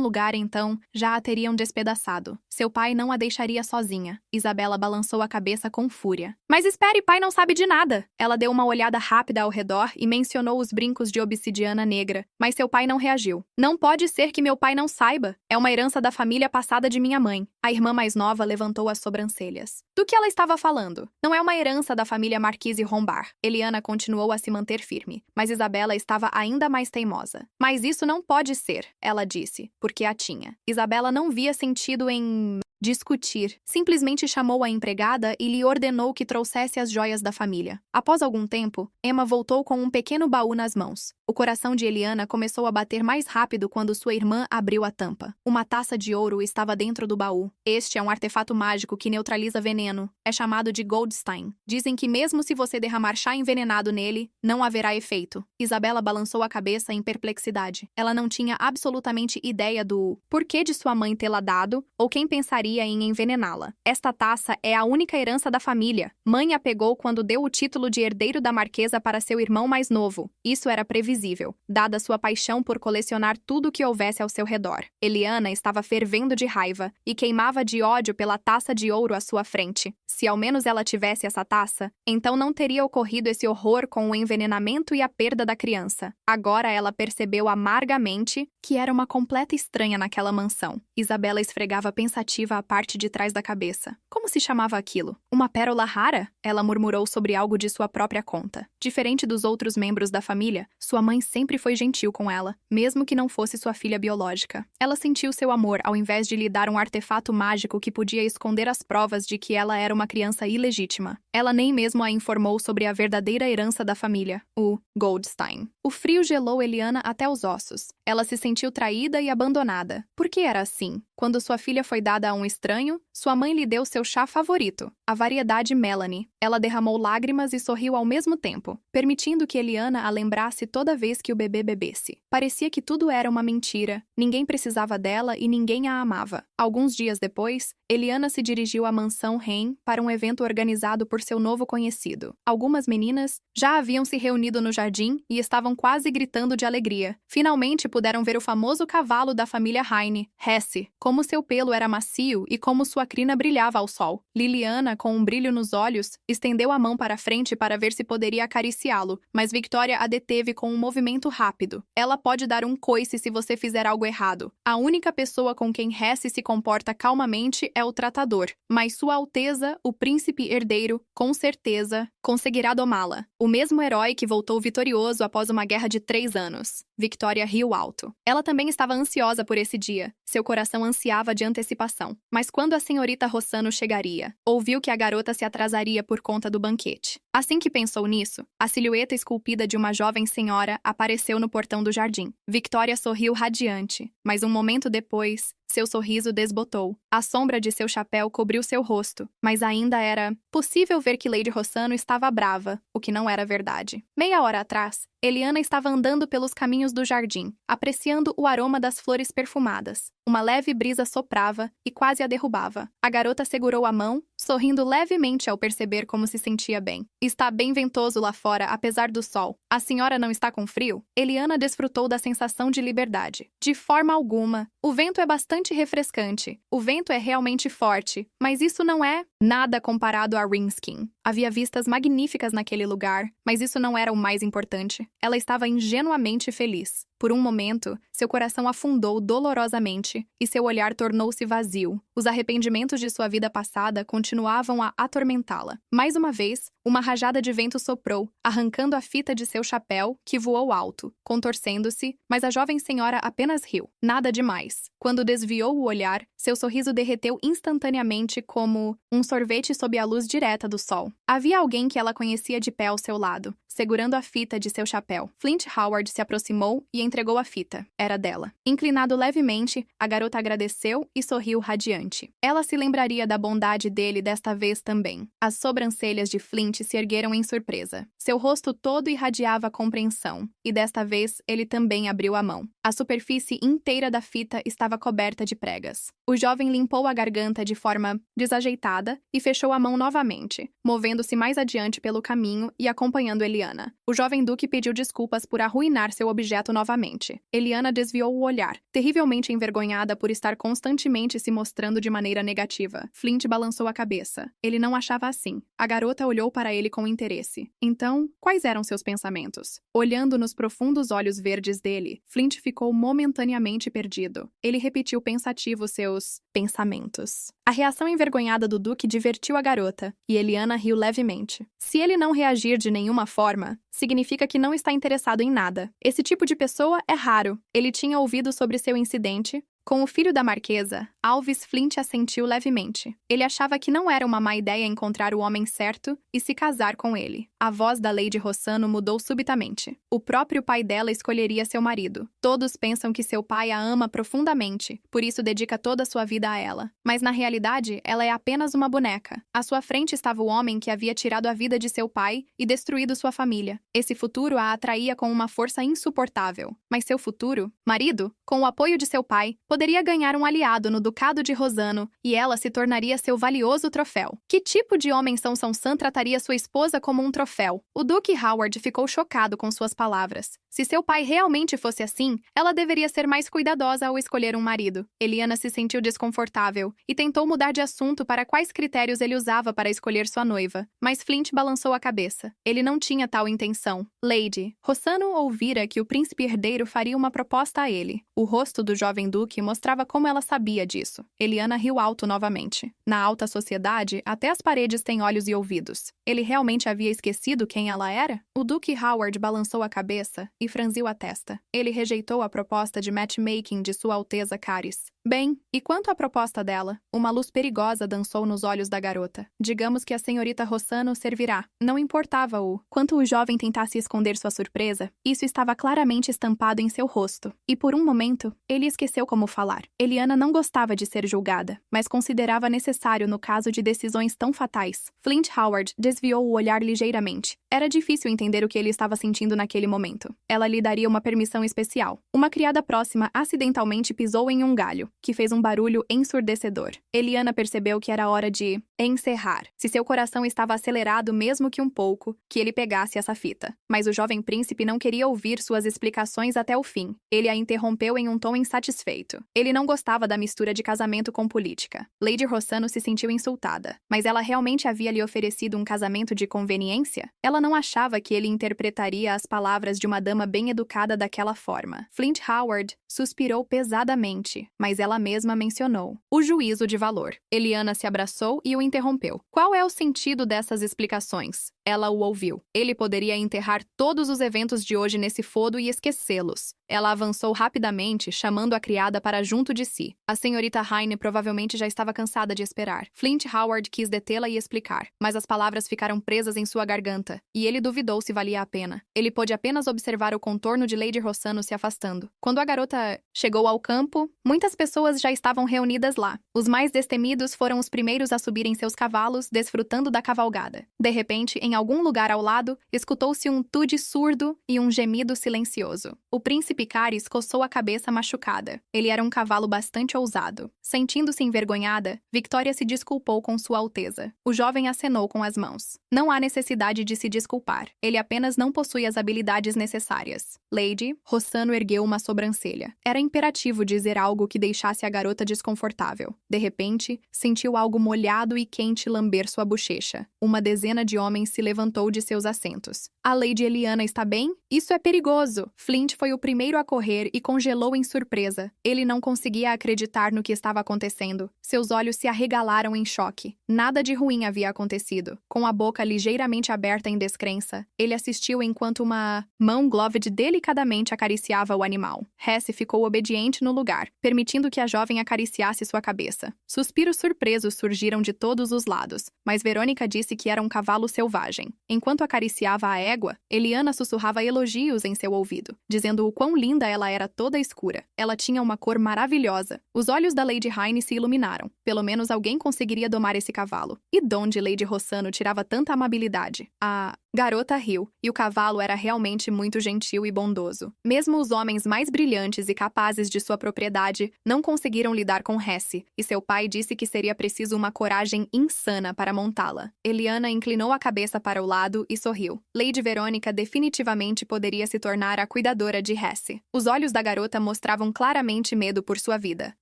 lugar, então, já a teriam despedaçado. Seu pai não a deixaria sozinha. Isabela balançou a cabeça com fúria. Mas espere, pai não sabe de nada! Ela deu uma olhada rápida ao redor e mencionou os brincos de obsidiana negra, mas seu pai não reagiu. Não pode ser que meu pai não saiba. É uma herança da família passada de minha mãe. A irmã mais nova levantou as sobrancelhas. Do que ela estava falando? Não é uma herança da família Marquise Rombar. Eliana continuou a se manter firme, mas Isabela estava ainda mais teimosa. Mas isso não pode ser, ela disse, porque a tinha. Isabela não via sentido em discutir. Simplesmente chamou a empregada e lhe ordenou que trouxesse as joias da família. Após algum tempo, Emma voltou com um pequeno baú nas mãos. O coração de Eliana começou a bater mais rápido quando sua irmã abriu a tampa. Uma taça de ouro estava dentro do baú. Este é um artefato mágico que neutraliza veneno. É chamado de Goldstein. Dizem que mesmo se você derramar chá envenenado nele, não haverá efeito. Isabela balançou a cabeça em perplexidade. Ela não tinha absolutamente ideia do porquê de sua mãe tê-la dado ou quem pensaria em envenená-la. Esta taça é a única herança da família. Mãe a pegou quando deu o título de herdeiro da marquesa para seu irmão mais novo. Isso era previsível, dada sua paixão por colecionar tudo o que houvesse ao seu redor. Eliana estava fervendo de raiva e queimava de ódio pela taça de ouro à sua frente. Se ao menos ela tivesse essa taça, então não teria ocorrido esse horror com o envenenamento e a perda da criança. Agora ela percebeu amargamente que era uma completa estranha naquela mansão. Isabela esfregava pensativa a parte de trás da cabeça. Como se chamava aquilo? Uma pérola rara? Ela murmurou sobre algo de sua própria conta. Diferente dos outros membros da família, sua mãe sempre foi gentil com ela, mesmo que não fosse sua filha biológica. Ela sentiu seu amor ao invés de lhe dar um artefato mágico que podia esconder as provas de que ela era uma criança ilegítima. Ela nem mesmo a informou sobre a verdadeira herança da família, o Goldstein. O frio gelou Eliana até os ossos. Ela se sentiu traída e abandonada. Por que era assim? Quando sua filha foi dada a um estranho, sua mãe lhe deu seu chá favorito, a variedade Melanie. Ela derramou lágrimas e sorriu ao mesmo tempo, permitindo que Eliana a lembrasse toda vez que o bebê bebesse. Parecia que tudo era uma mentira, ninguém precisava dela e ninguém a amava. Alguns dias depois, Eliana se dirigiu à mansão Rain para um evento organizado por seu novo conhecido. Algumas meninas já haviam se reunido no jardim e estavam quase gritando de alegria. Finalmente puderam ver o famoso cavalo da família Heine, Hesse, como seu pelo era macio e como sua crina brilhava ao sol. Liliana, com um brilho nos olhos, estendeu a mão para frente para ver se poderia acariciá-lo, mas Victoria a deteve com um movimento rápido. Ela pode dar um coice se você fizer algo errado. A única pessoa com quem Hesse se comporta calmamente é o tratador, mas Sua Alteza, o príncipe herdeiro, com certeza, conseguirá domá-la. O mesmo herói que voltou vitorioso após uma guerra de 3 anos. Victoria riu alto. Ela também estava ansiosa por esse dia. Seu coração ansiava de antecipação. Mas quando a senhorita Rossano chegaria, ouviu que a garota se atrasaria por conta do banquete. Assim que pensou nisso, a silhueta esculpida de uma jovem senhora apareceu no portão do jardim. Victoria sorriu radiante, mas um momento depois, seu sorriso desbotou. A sombra de seu chapéu cobriu seu rosto, mas ainda era possível ver que Lady Rossano estava brava, o que não era verdade. Meia hora atrás, Eliana estava andando pelos caminhos do jardim, apreciando o aroma das flores perfumadas. Uma leve brisa soprava e quase a derrubava. A garota segurou a mão, sorrindo levemente ao perceber como se sentia bem. Está bem ventoso lá fora, apesar do sol. A senhora não está com frio? Eliana desfrutou da sensação de liberdade. De forma alguma. O vento é bastante refrescante. O vento é realmente forte, mas isso não é nada comparado a Rinskin. Havia vistas magníficas naquele lugar, mas isso não era o mais importante. Ela estava ingenuamente feliz. Por um momento, seu coração afundou dolorosamente e seu olhar tornou-se vazio. Os arrependimentos de sua vida passada continuavam a atormentá-la. Mais uma vez, uma rajada de vento soprou, arrancando a fita de seu chapéu, que voou alto, contorcendo-se, mas a jovem senhora apenas riu. Nada demais. Quando desviou o olhar, seu sorriso derreteu instantaneamente como um sorvete sob a luz direta do sol. Havia alguém que ela conhecia de pé ao seu lado, segurando a fita de seu chapéu. Flint Howard se aproximou e entregou a fita. Era dela. Inclinado levemente, a garota agradeceu e sorriu radiante. Ela se lembraria da bondade dele desta vez também. As sobrancelhas de Flint se ergueram em surpresa. Seu rosto todo irradiava compreensão, e desta vez ele também abriu a mão. A superfície inteira da fita estava coberta de pregas. O jovem limpou a garganta de forma desajeitada e fechou a mão novamente, movendo-se mais adiante pelo caminho e acompanhando Eliana. O jovem duque pediu desculpas por arruinar seu objeto novamente. Eliana desviou o olhar, terrivelmente envergonhada por estar constantemente se mostrando de maneira negativa. Flint balançou a cabeça. Ele não achava assim. A garota olhou para ele com interesse. Então, quais eram seus pensamentos? Olhando nos profundos olhos verdes dele, Flint ficou momentaneamente perdido. Ele repetiu pensativo seus pensamentos. A reação envergonhada do duque divertiu a garota, e Eliana riu levemente. Se ele não reagir de nenhuma forma, significa que não está interessado em nada. Esse tipo de pessoa é raro. Ele tinha ouvido sobre seu incidente, Com o filho da marquesa, Alves Flint assentiu levemente. Ele achava que não era uma má ideia encontrar o homem certo e se casar com ele. A voz da Lady Rossano mudou subitamente. O próprio pai dela escolheria seu marido. Todos pensam que seu pai a ama profundamente, por isso dedica toda a sua vida a ela. Mas na realidade, ela é apenas uma boneca. À sua frente estava o homem que havia tirado a vida de seu pai e destruído sua família. Esse futuro a atraía com uma força insuportável. Mas seu futuro, marido, com o apoio de seu pai, poderia ganhar um aliado no Ducado de Rossano e ela se tornaria seu valioso troféu. Que tipo de homem São Sansan trataria sua esposa como um troféu? O Duque Howard ficou chocado com suas palavras. Se seu pai realmente fosse assim, ela deveria ser mais cuidadosa ao escolher um marido. Eliana se sentiu desconfortável e tentou mudar de assunto para quais critérios ele usava para escolher sua noiva. Mas Flint balançou a cabeça. Ele não tinha tal intenção. Lady, Rossano ouvira que o príncipe herdeiro faria uma proposta a ele. O rosto do jovem duque mostrava como ela sabia disso. Eliana riu alto novamente. Na alta sociedade, até as paredes têm olhos e ouvidos. Ele realmente havia esquecido quem ela era? O Duque Howard balançou a cabeça e franziu a testa. Ele rejeitou a proposta de matchmaking de Sua Alteza Caris. Bem, e quanto à proposta dela? Uma luz perigosa dançou nos olhos da garota. Digamos que a senhorita Rossano servirá. Não importava quanto o jovem tentasse esconder sua surpresa, isso estava claramente estampado em seu rosto. E por um momento, ele esqueceu como falar. Eliana não gostava de ser julgada, mas considerava necessário no caso de decisões tão fatais. Flint Howard desviou o olhar ligeiramente. Era difícil entender o que ele estava sentindo naquele momento. Ela lhe daria uma permissão especial. Uma criada próxima acidentalmente pisou em um galho, que fez um barulho ensurdecedor. Eliana percebeu que era hora de encerrar. Se seu coração estava acelerado mesmo que um pouco, que ele pegasse essa fita. Mas o jovem príncipe não queria ouvir suas explicações até o fim. Ele a interrompeu em um tom insatisfeito. Ele não gostava da mistura de casamento com política. Lady Rossano se sentiu insultada. Mas ela realmente havia lhe oferecido um casamento de conveniência? Ela não achava que ele interpretaria as palavras de uma dama bem educada daquela forma. Flint Howard suspirou pesadamente, mas ela mesma mencionou o juízo de valor. Eliana se abraçou e o interrompeu. Qual é o sentido dessas explicações? Ela o ouviu. Ele poderia enterrar todos os eventos de hoje nesse fodo e esquecê-los. Ela avançou rapidamente, chamando a criada para junto de si. A senhorita Heine provavelmente já estava cansada de esperar. Flint Howard quis detê-la e explicar, mas as palavras ficaram presas em sua garganta, e ele duvidou se valia a pena. Ele pôde apenas observar o contorno de Lady Rossano se afastando. Quando a garota chegou ao campo, muitas pessoas já estavam reunidas lá. Os mais destemidos foram os primeiros a subir em seus cavalos, desfrutando da cavalgada. De repente, em algum lugar ao lado, escutou-se um tude surdo e um gemido silencioso. O príncipe Caris coçou a cabeça machucada. Ele era um cavalo bastante ousado. Sentindo-se envergonhada, Victoria se desculpou com Sua Alteza. O jovem acenou com as mãos. Não há necessidade de se desculpar. Ele apenas não possui as habilidades necessárias. Lady, Rossano ergueu uma sobrancelha. Era imperativo dizer algo que deixasse a garota desconfortável. De repente, sentiu algo molhado e quente lamber sua bochecha. Uma dezena de homens se levantou de seus assentos. A Lady Eliana está bem? Isso é perigoso! Flint foi o primeiro a correr e congelou em surpresa. Ele não conseguia acreditar no que estava acontecendo. Seus olhos se arregalaram em choque. Nada de ruim havia acontecido. Com a boca ligeiramente aberta em descrença, ele assistiu enquanto uma mão gloved delicadamente acariciava o animal. Hesse ficou obediente no lugar, permitindo que a jovem acariciasse sua cabeça. Suspiros surpresos surgiram de todos os lados, mas Verônica disse que era um cavalo selvagem. Enquanto acariciava a égua, Eliana sussurrava elogios em seu ouvido, dizendo o quão linda ela era toda escura. Ela tinha uma cor maravilhosa. Os olhos da Lady Heine se iluminaram. Pelo menos alguém conseguiria domar esse cavalo. E donde Lady Rossano tirava tanta amabilidade? A garota riu, e o cavalo era realmente muito gentil e bondoso. Mesmo os homens mais brilhantes e capazes de sua propriedade não conseguiram lidar com Hesse, e seu pai disse que seria preciso uma coragem insana para montá-la. Eliana inclinou a cabeça para o lado e sorriu. Lady Verônica definitivamente poderia se tornar a cuidadora de Hesse. Os olhos da garota mostravam claramente medo por sua vida,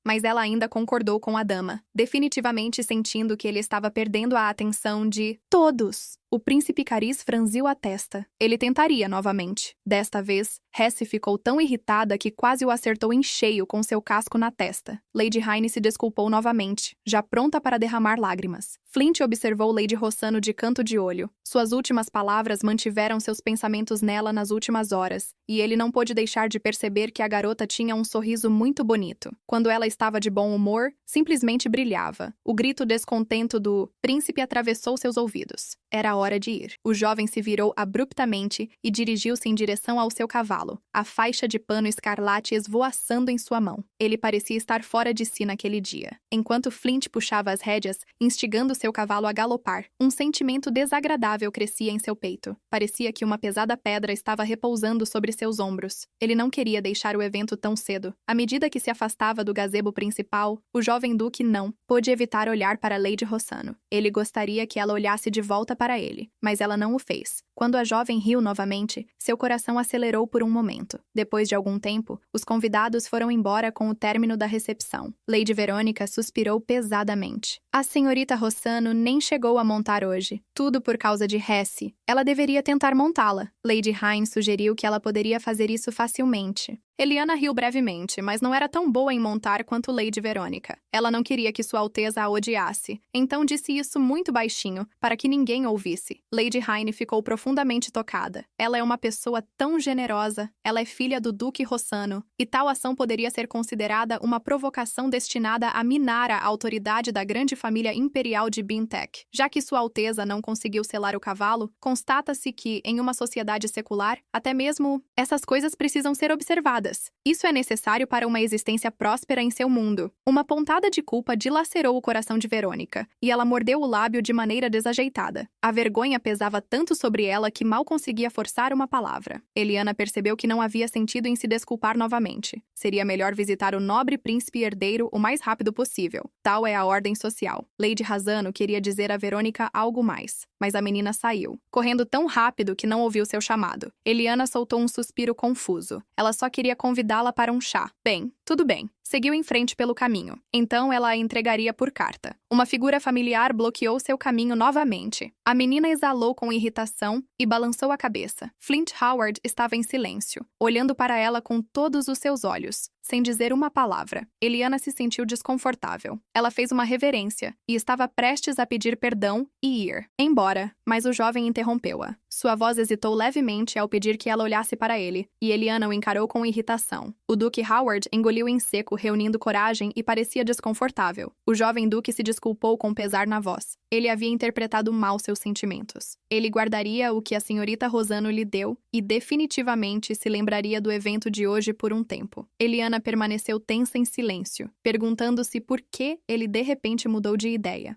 mas ela ainda concordou com a dama, definitivamente sentindo que ele estava perdendo a atenção de todos. O príncipe Cariz franziu a testa. Ele tentaria novamente. Desta vez, Hesse ficou tão irritada que quase o acertou em cheio com seu casco na testa. Lady Hyne se desculpou novamente, já pronta para derramar lágrimas. Flint observou Lady Rossano de canto de olho. Suas últimas palavras mantiveram seus pensamentos nela nas últimas horas, e ele não pôde deixar de perceber que a garota tinha um sorriso muito bonito. Quando ela estava de bom humor, simplesmente brilhava. O grito descontento do príncipe atravessou seus ouvidos. Era hora de ir. O jovem se virou abruptamente e dirigiu-se em direção ao seu cavalo, a faixa de pano escarlate esvoaçando em sua mão. Ele parecia estar fora de si naquele dia. Enquanto Flint puxava as rédeas, instigando seu cavalo a galopar, um sentimento desagradável crescia em seu peito. Parecia que uma pesada pedra estava repousando sobre seus ombros. Ele não queria deixar o evento tão cedo. À medida que se afastava do gazebo principal, o jovem duque não pôde evitar olhar para Lady Rossano. Ele gostaria que ela olhasse de volta para ele, mas ela não o fez. Quando a jovem riu novamente, seu coração acelerou por um momento. Depois de algum tempo, os convidados foram embora com o término da recepção. Lady Verônica suspirou pesadamente. A senhorita Rossano nem chegou a montar hoje. Tudo por causa de Hesse. Ela deveria tentar montá-la. Lady Hyne sugeriu que ela poderia fazer isso facilmente. Eliana riu brevemente, mas não era tão boa em montar quanto Lady Verônica. Ela não queria que Sua Alteza a odiasse, então disse isso muito baixinho, para que ninguém ouvisse. Lady Hyne ficou profundamente tocada. Ela é uma pessoa tão generosa, ela é filha do Duque Rossano, e tal ação poderia ser considerada uma provocação destinada a minar a autoridade da grande família imperial de Bintek. Já que Sua Alteza não conseguiu selar o cavalo, constata-se que, em uma sociedade secular, até mesmo essas coisas precisam ser observadas. Isso é necessário para uma existência próspera em seu mundo. Uma pontada de culpa dilacerou o coração de Verônica, e ela mordeu o lábio de maneira desajeitada. A vergonha pesava tanto sobre ela que mal conseguia forçar uma palavra. Eliana percebeu que não havia sentido em se desculpar novamente. Seria melhor visitar o nobre príncipe herdeiro o mais rápido possível. Tal é a ordem social. Lady Razano queria dizer a Verônica algo mais, mas a menina saiu, correndo tão rápido que não ouviu seu chamado. Eliana soltou um suspiro confuso. Ela só queria convidá-la para um chá. Bem, tudo bem. Seguiu em frente pelo caminho. Então ela a entregaria por carta. Uma figura familiar bloqueou seu caminho novamente. A menina exalou com irritação e balançou a cabeça. Flint Howard estava em silêncio, olhando para ela com todos os seus olhos, sem dizer uma palavra. Eliana se sentiu desconfortável. Ela fez uma reverência e estava prestes a pedir perdão e ir embora, mas o jovem interrompeu-a. Sua voz hesitou levemente ao pedir que ela olhasse para ele, e Eliana o encarou com irritação. O Duque Howard engoliu em seco, reunindo coragem, e parecia desconfortável. O jovem duque se desculpou com pesar na voz. Ele havia interpretado mal seus sentimentos. Ele guardaria o que a senhorita Rossano lhe deu e definitivamente se lembraria do evento de hoje por um tempo. Eliana permaneceu tensa em silêncio, perguntando-se por que ele de repente mudou de ideia.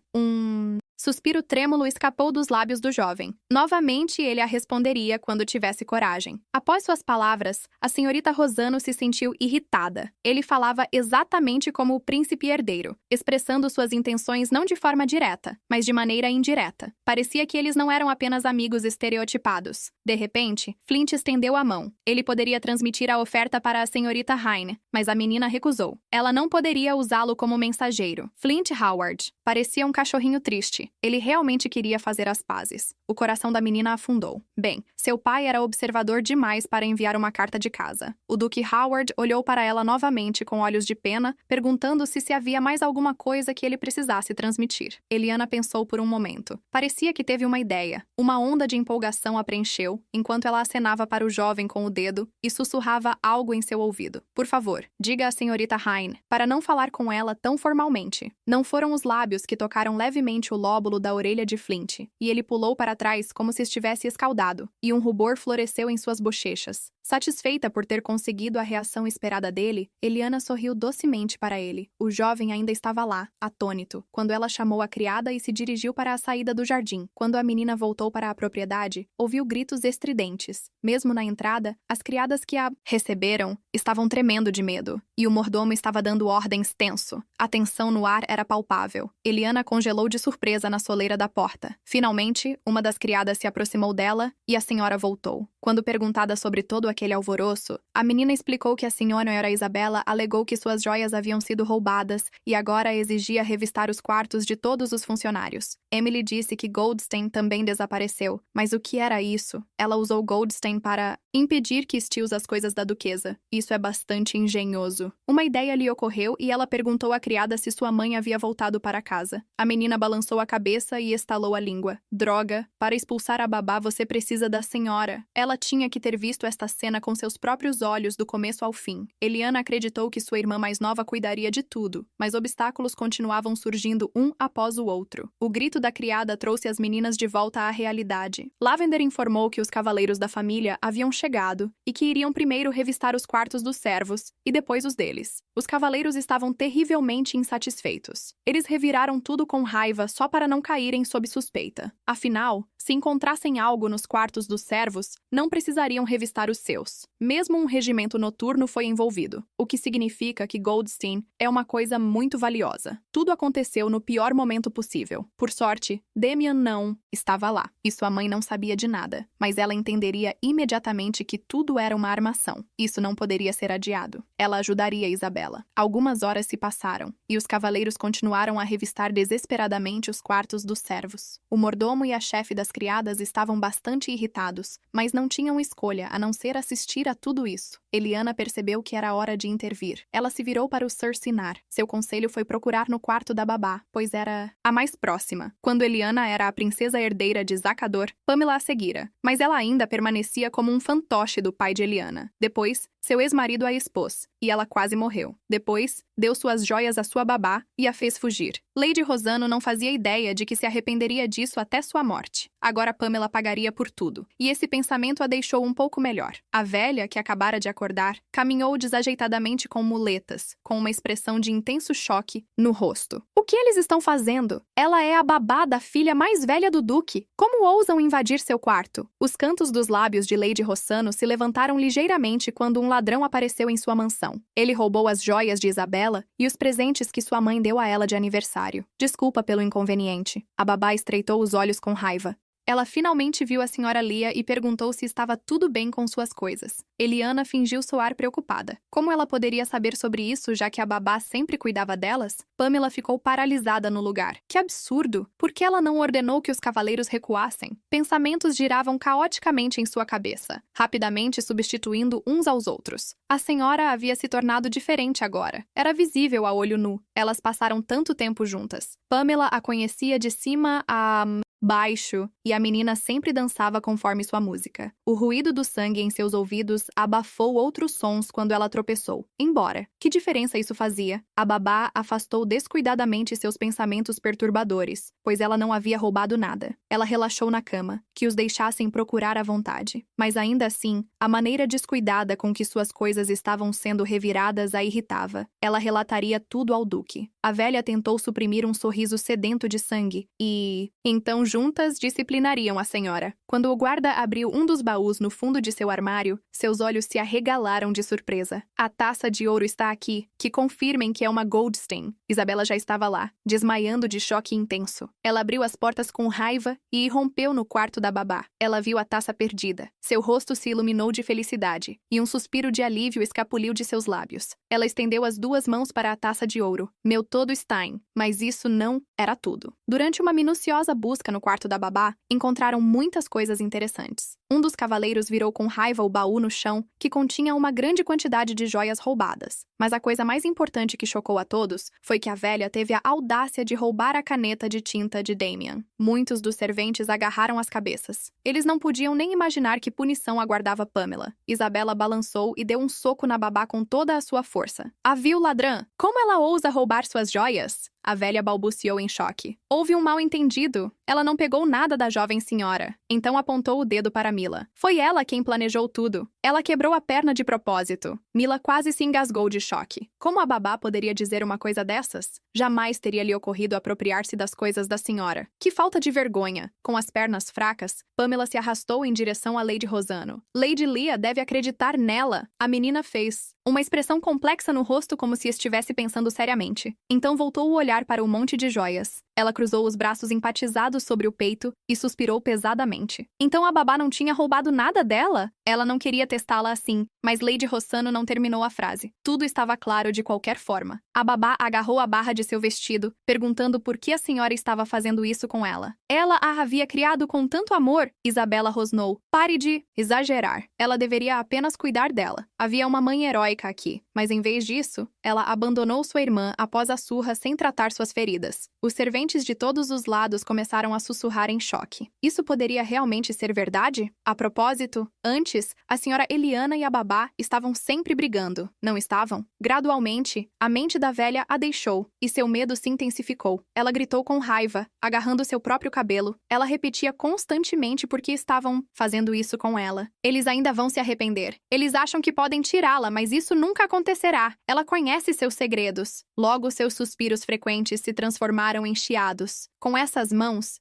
Suspiro trêmulo escapou dos lábios do jovem. Novamente ele a responderia quando tivesse coragem. Após suas palavras, a senhorita Rossano se sentiu irritada. Ele falava exatamente como o príncipe herdeiro, expressando suas intenções não de forma direta, mas de maneira indireta. Parecia que eles não eram apenas amigos estereotipados. De repente, Flint estendeu a mão. Ele poderia transmitir a oferta para a senhorita Hyne, mas a menina recusou. Ela não poderia usá-lo como mensageiro. Flint Howard parecia um cachorrinho triste. Ele realmente queria fazer as pazes. O coração da menina afundou. Bem, seu pai era observador demais para enviar uma carta de casa. O Duque Howard olhou para ela novamente com olhos de pena, perguntando-se se havia mais alguma coisa que ele precisasse transmitir. Eliana pensou por um momento. Parecia que teve uma ideia. Uma onda de empolgação a preencheu, enquanto ela acenava para o jovem com o dedo e sussurrava algo em seu ouvido. Por favor, diga à senhorita Hyne, para não falar com ela tão formalmente. Não foram os lábios que tocaram levemente o lóbulo da orelha de Flint, e ele pulou para trás como se estivesse escaldado, e um rubor floresceu em suas bochechas. Satisfeita por ter conseguido a reação esperada dele, Eliana sorriu docemente para ele. O jovem ainda estava lá, atônito, quando ela chamou a criada e se dirigiu para a saída do jardim. Quando a menina voltou para a propriedade, ouviu gritos estridentes. Mesmo na entrada, as criadas que a receberam estavam tremendo de medo, e o mordomo estava dando ordens tenso. A tensão no ar era palpável. Eliana congelou de surpresa presa na soleira da porta. Finalmente, uma das criadas se aproximou dela e a senhora voltou. Quando perguntada sobre todo aquele alvoroço, a menina explicou que a senhora Isabela alegou que suas joias haviam sido roubadas e agora exigia revistar os quartos de todos os funcionários. Emily disse que Goldstein também desapareceu, mas o que era isso? Ela usou Goldstein para impedir que Steele use as coisas da duquesa. Isso é bastante engenhoso. Uma ideia lhe ocorreu e ela perguntou à criada se sua mãe havia voltado para casa. A menina balançou a cabeça e estalou a língua. Droga, para expulsar a babá você precisa da senhora. Ela tinha que ter visto esta cena com seus próprios olhos do começo ao fim. Eliana acreditou que sua irmã mais nova cuidaria de tudo, mas obstáculos continuavam surgindo um após o outro. O grito da criada trouxe as meninas de volta à realidade. Lavender informou que os cavaleiros da família haviam chegado e que iriam primeiro revistar os quartos dos servos e depois os deles. Os cavaleiros estavam terrivelmente insatisfeitos. Eles reviraram tudo com raiva só para não caírem sob suspeita. Afinal, se encontrassem algo nos quartos dos servos, não precisariam revistar os seus. Mesmo um regimento noturno foi envolvido, o que significa que Goldstein é uma coisa muito valiosa. Tudo aconteceu no pior momento possível. Por sorte, Damian não estava lá, e sua mãe não sabia de nada, mas ela entenderia imediatamente que tudo era uma armação. Isso não poderia ser adiado. Ela ajudaria Isabela. Algumas horas se passaram, e os cavaleiros continuaram a revistar desesperadamente os quartos dos servos. O mordomo e a chefe das criadas estavam bastante irritados, mas não tinham escolha a não ser assistir a tudo isso. Eliana percebeu que era hora de intervir. Ela se virou para o Sir Sinar. Seu conselho foi procurar no quarto da babá, pois era a mais próxima. Quando Eliana era a princesa herdeira de Zacador, Pamela a seguira, mas ela ainda permanecia como um fantoche do pai de Eliana. Depois, seu ex-marido a expôs, e ela quase morreu. Depois, deu suas joias à sua babá e a fez fugir. Lady Rosano não fazia ideia de que se arrependeria disso até sua morte. Agora Pamela pagaria por tudo, e esse pensamento a deixou um pouco melhor. A velha, que acabara de acordar, caminhou desajeitadamente com muletas, com uma expressão de intenso choque no rosto. O que eles estão fazendo? Ela é a babá da filha mais velha do duque. Como ousam invadir seu quarto? Os cantos dos lábios de Lady Rossano se levantaram ligeiramente quando um ladrão apareceu em sua mansão. Ele roubou as joias de Isabela e os presentes que sua mãe deu a ela de aniversário. Desculpa pelo inconveniente. A babá estreitou os olhos com raiva. Ela finalmente viu a senhora Lia e perguntou se estava tudo bem com suas coisas. Eliana fingiu soar preocupada. Como ela poderia saber sobre isso, já que a babá sempre cuidava delas? Pamela ficou paralisada no lugar. Que absurdo! Por que ela não ordenou que os cavaleiros recuassem? Pensamentos giravam caoticamente em sua cabeça, rapidamente substituindo uns aos outros. A senhora havia se tornado diferente agora. Era visível a olho nu. Elas passaram tanto tempo juntas. Pamela a conhecia de cima a baixo, e a menina sempre dançava conforme sua música. O ruído do sangue em seus ouvidos abafou outros sons quando ela tropeçou. Embora. Que diferença isso fazia? A babá afastou descuidadamente seus pensamentos perturbadores, pois ela não havia roubado nada. Ela relaxou na cama, que os deixassem procurar à vontade. Mas ainda assim, a maneira descuidada com que suas coisas estavam sendo reviradas a irritava. Ela relataria tudo ao duque. A velha tentou suprimir um sorriso sedento de sangue e, então, juntas disciplinariam a senhora. Quando o guarda abriu um dos baús no fundo de seu armário, seus olhos se arregalaram de surpresa. A taça de ouro está aqui, que confirmem que é uma Goldstein. Isabela já estava lá, desmaiando de choque intenso. Ela abriu as portas com raiva e irrompeu no quarto da babá. Ela viu a taça perdida. Seu rosto se iluminou de felicidade, e um suspiro de alívio escapuliu de seus lábios. Ela estendeu as duas mãos para a taça de ouro. Meu todo Stein. Mas isso não era tudo. Durante uma minuciosa busca no quarto da babá, encontraram muitas coisas interessantes. Um dos cavaleiros virou com raiva o baú no chão, que continha uma grande quantidade de joias roubadas. Mas a coisa mais importante que chocou a todos foi que a velha teve a audácia de roubar a caneta de tinta de Damian. Muitos dos serventes agarraram as cabeças. Eles não podiam nem imaginar que punição aguardava Pamela. Isabela balançou e deu um soco na babá com toda a sua força. A vil ladrã! Como ela ousa roubar suas joias? A velha balbuciou em choque. Houve um mal-entendido. Ela não pegou nada da jovem senhora. Então apontou o dedo para Mila. Foi ela quem planejou tudo. Ela quebrou a perna de propósito. Mila quase se engasgou de choque. Como a babá poderia dizer uma coisa dessas? Jamais teria lhe ocorrido apropriar-se das coisas da senhora. Que falta de vergonha! Com as pernas fracas, Pamela se arrastou em direção a Lady Rosano. Lady Lia deve acreditar nela. A menina fez uma expressão complexa no rosto como se estivesse pensando seriamente. Então voltou o olhar para o monte de joias. Ela cruzou os braços empatizados sobre o peito e suspirou pesadamente. Então a babá não tinha roubado nada dela? Ela não queria testá-la assim, mas Lady Rossano não terminou a frase. Tudo estava claro de qualquer forma. A babá agarrou a barra de seu vestido, perguntando por que a senhora estava fazendo isso com ela. Ela a havia criado com tanto amor, Isabela rosnou. Pare de exagerar. Ela deveria apenas cuidar dela. Havia uma mãe heróica aqui, mas em vez disso, ela abandonou sua irmã após a surra sem tratar suas feridas. Os serventes de todos os lados começaram a sussurrar em choque. Isso poderia realmente ser verdade? A propósito, antes, a senhora Eliana e a babá estavam sempre brigando, não estavam? Gradualmente, a mente da velha a deixou, e seu medo se intensificou. Ela gritou com raiva, agarrando seu próprio cabelo. Ela repetia constantemente por que estavam fazendo isso com ela. Eles ainda vão se arrepender. Eles acham que podem tirá-la, mas isso nunca acontecerá. Ela conhece seus segredos. Logo, seus suspiros frequentes se transformaram em chiados. Com essas mãos,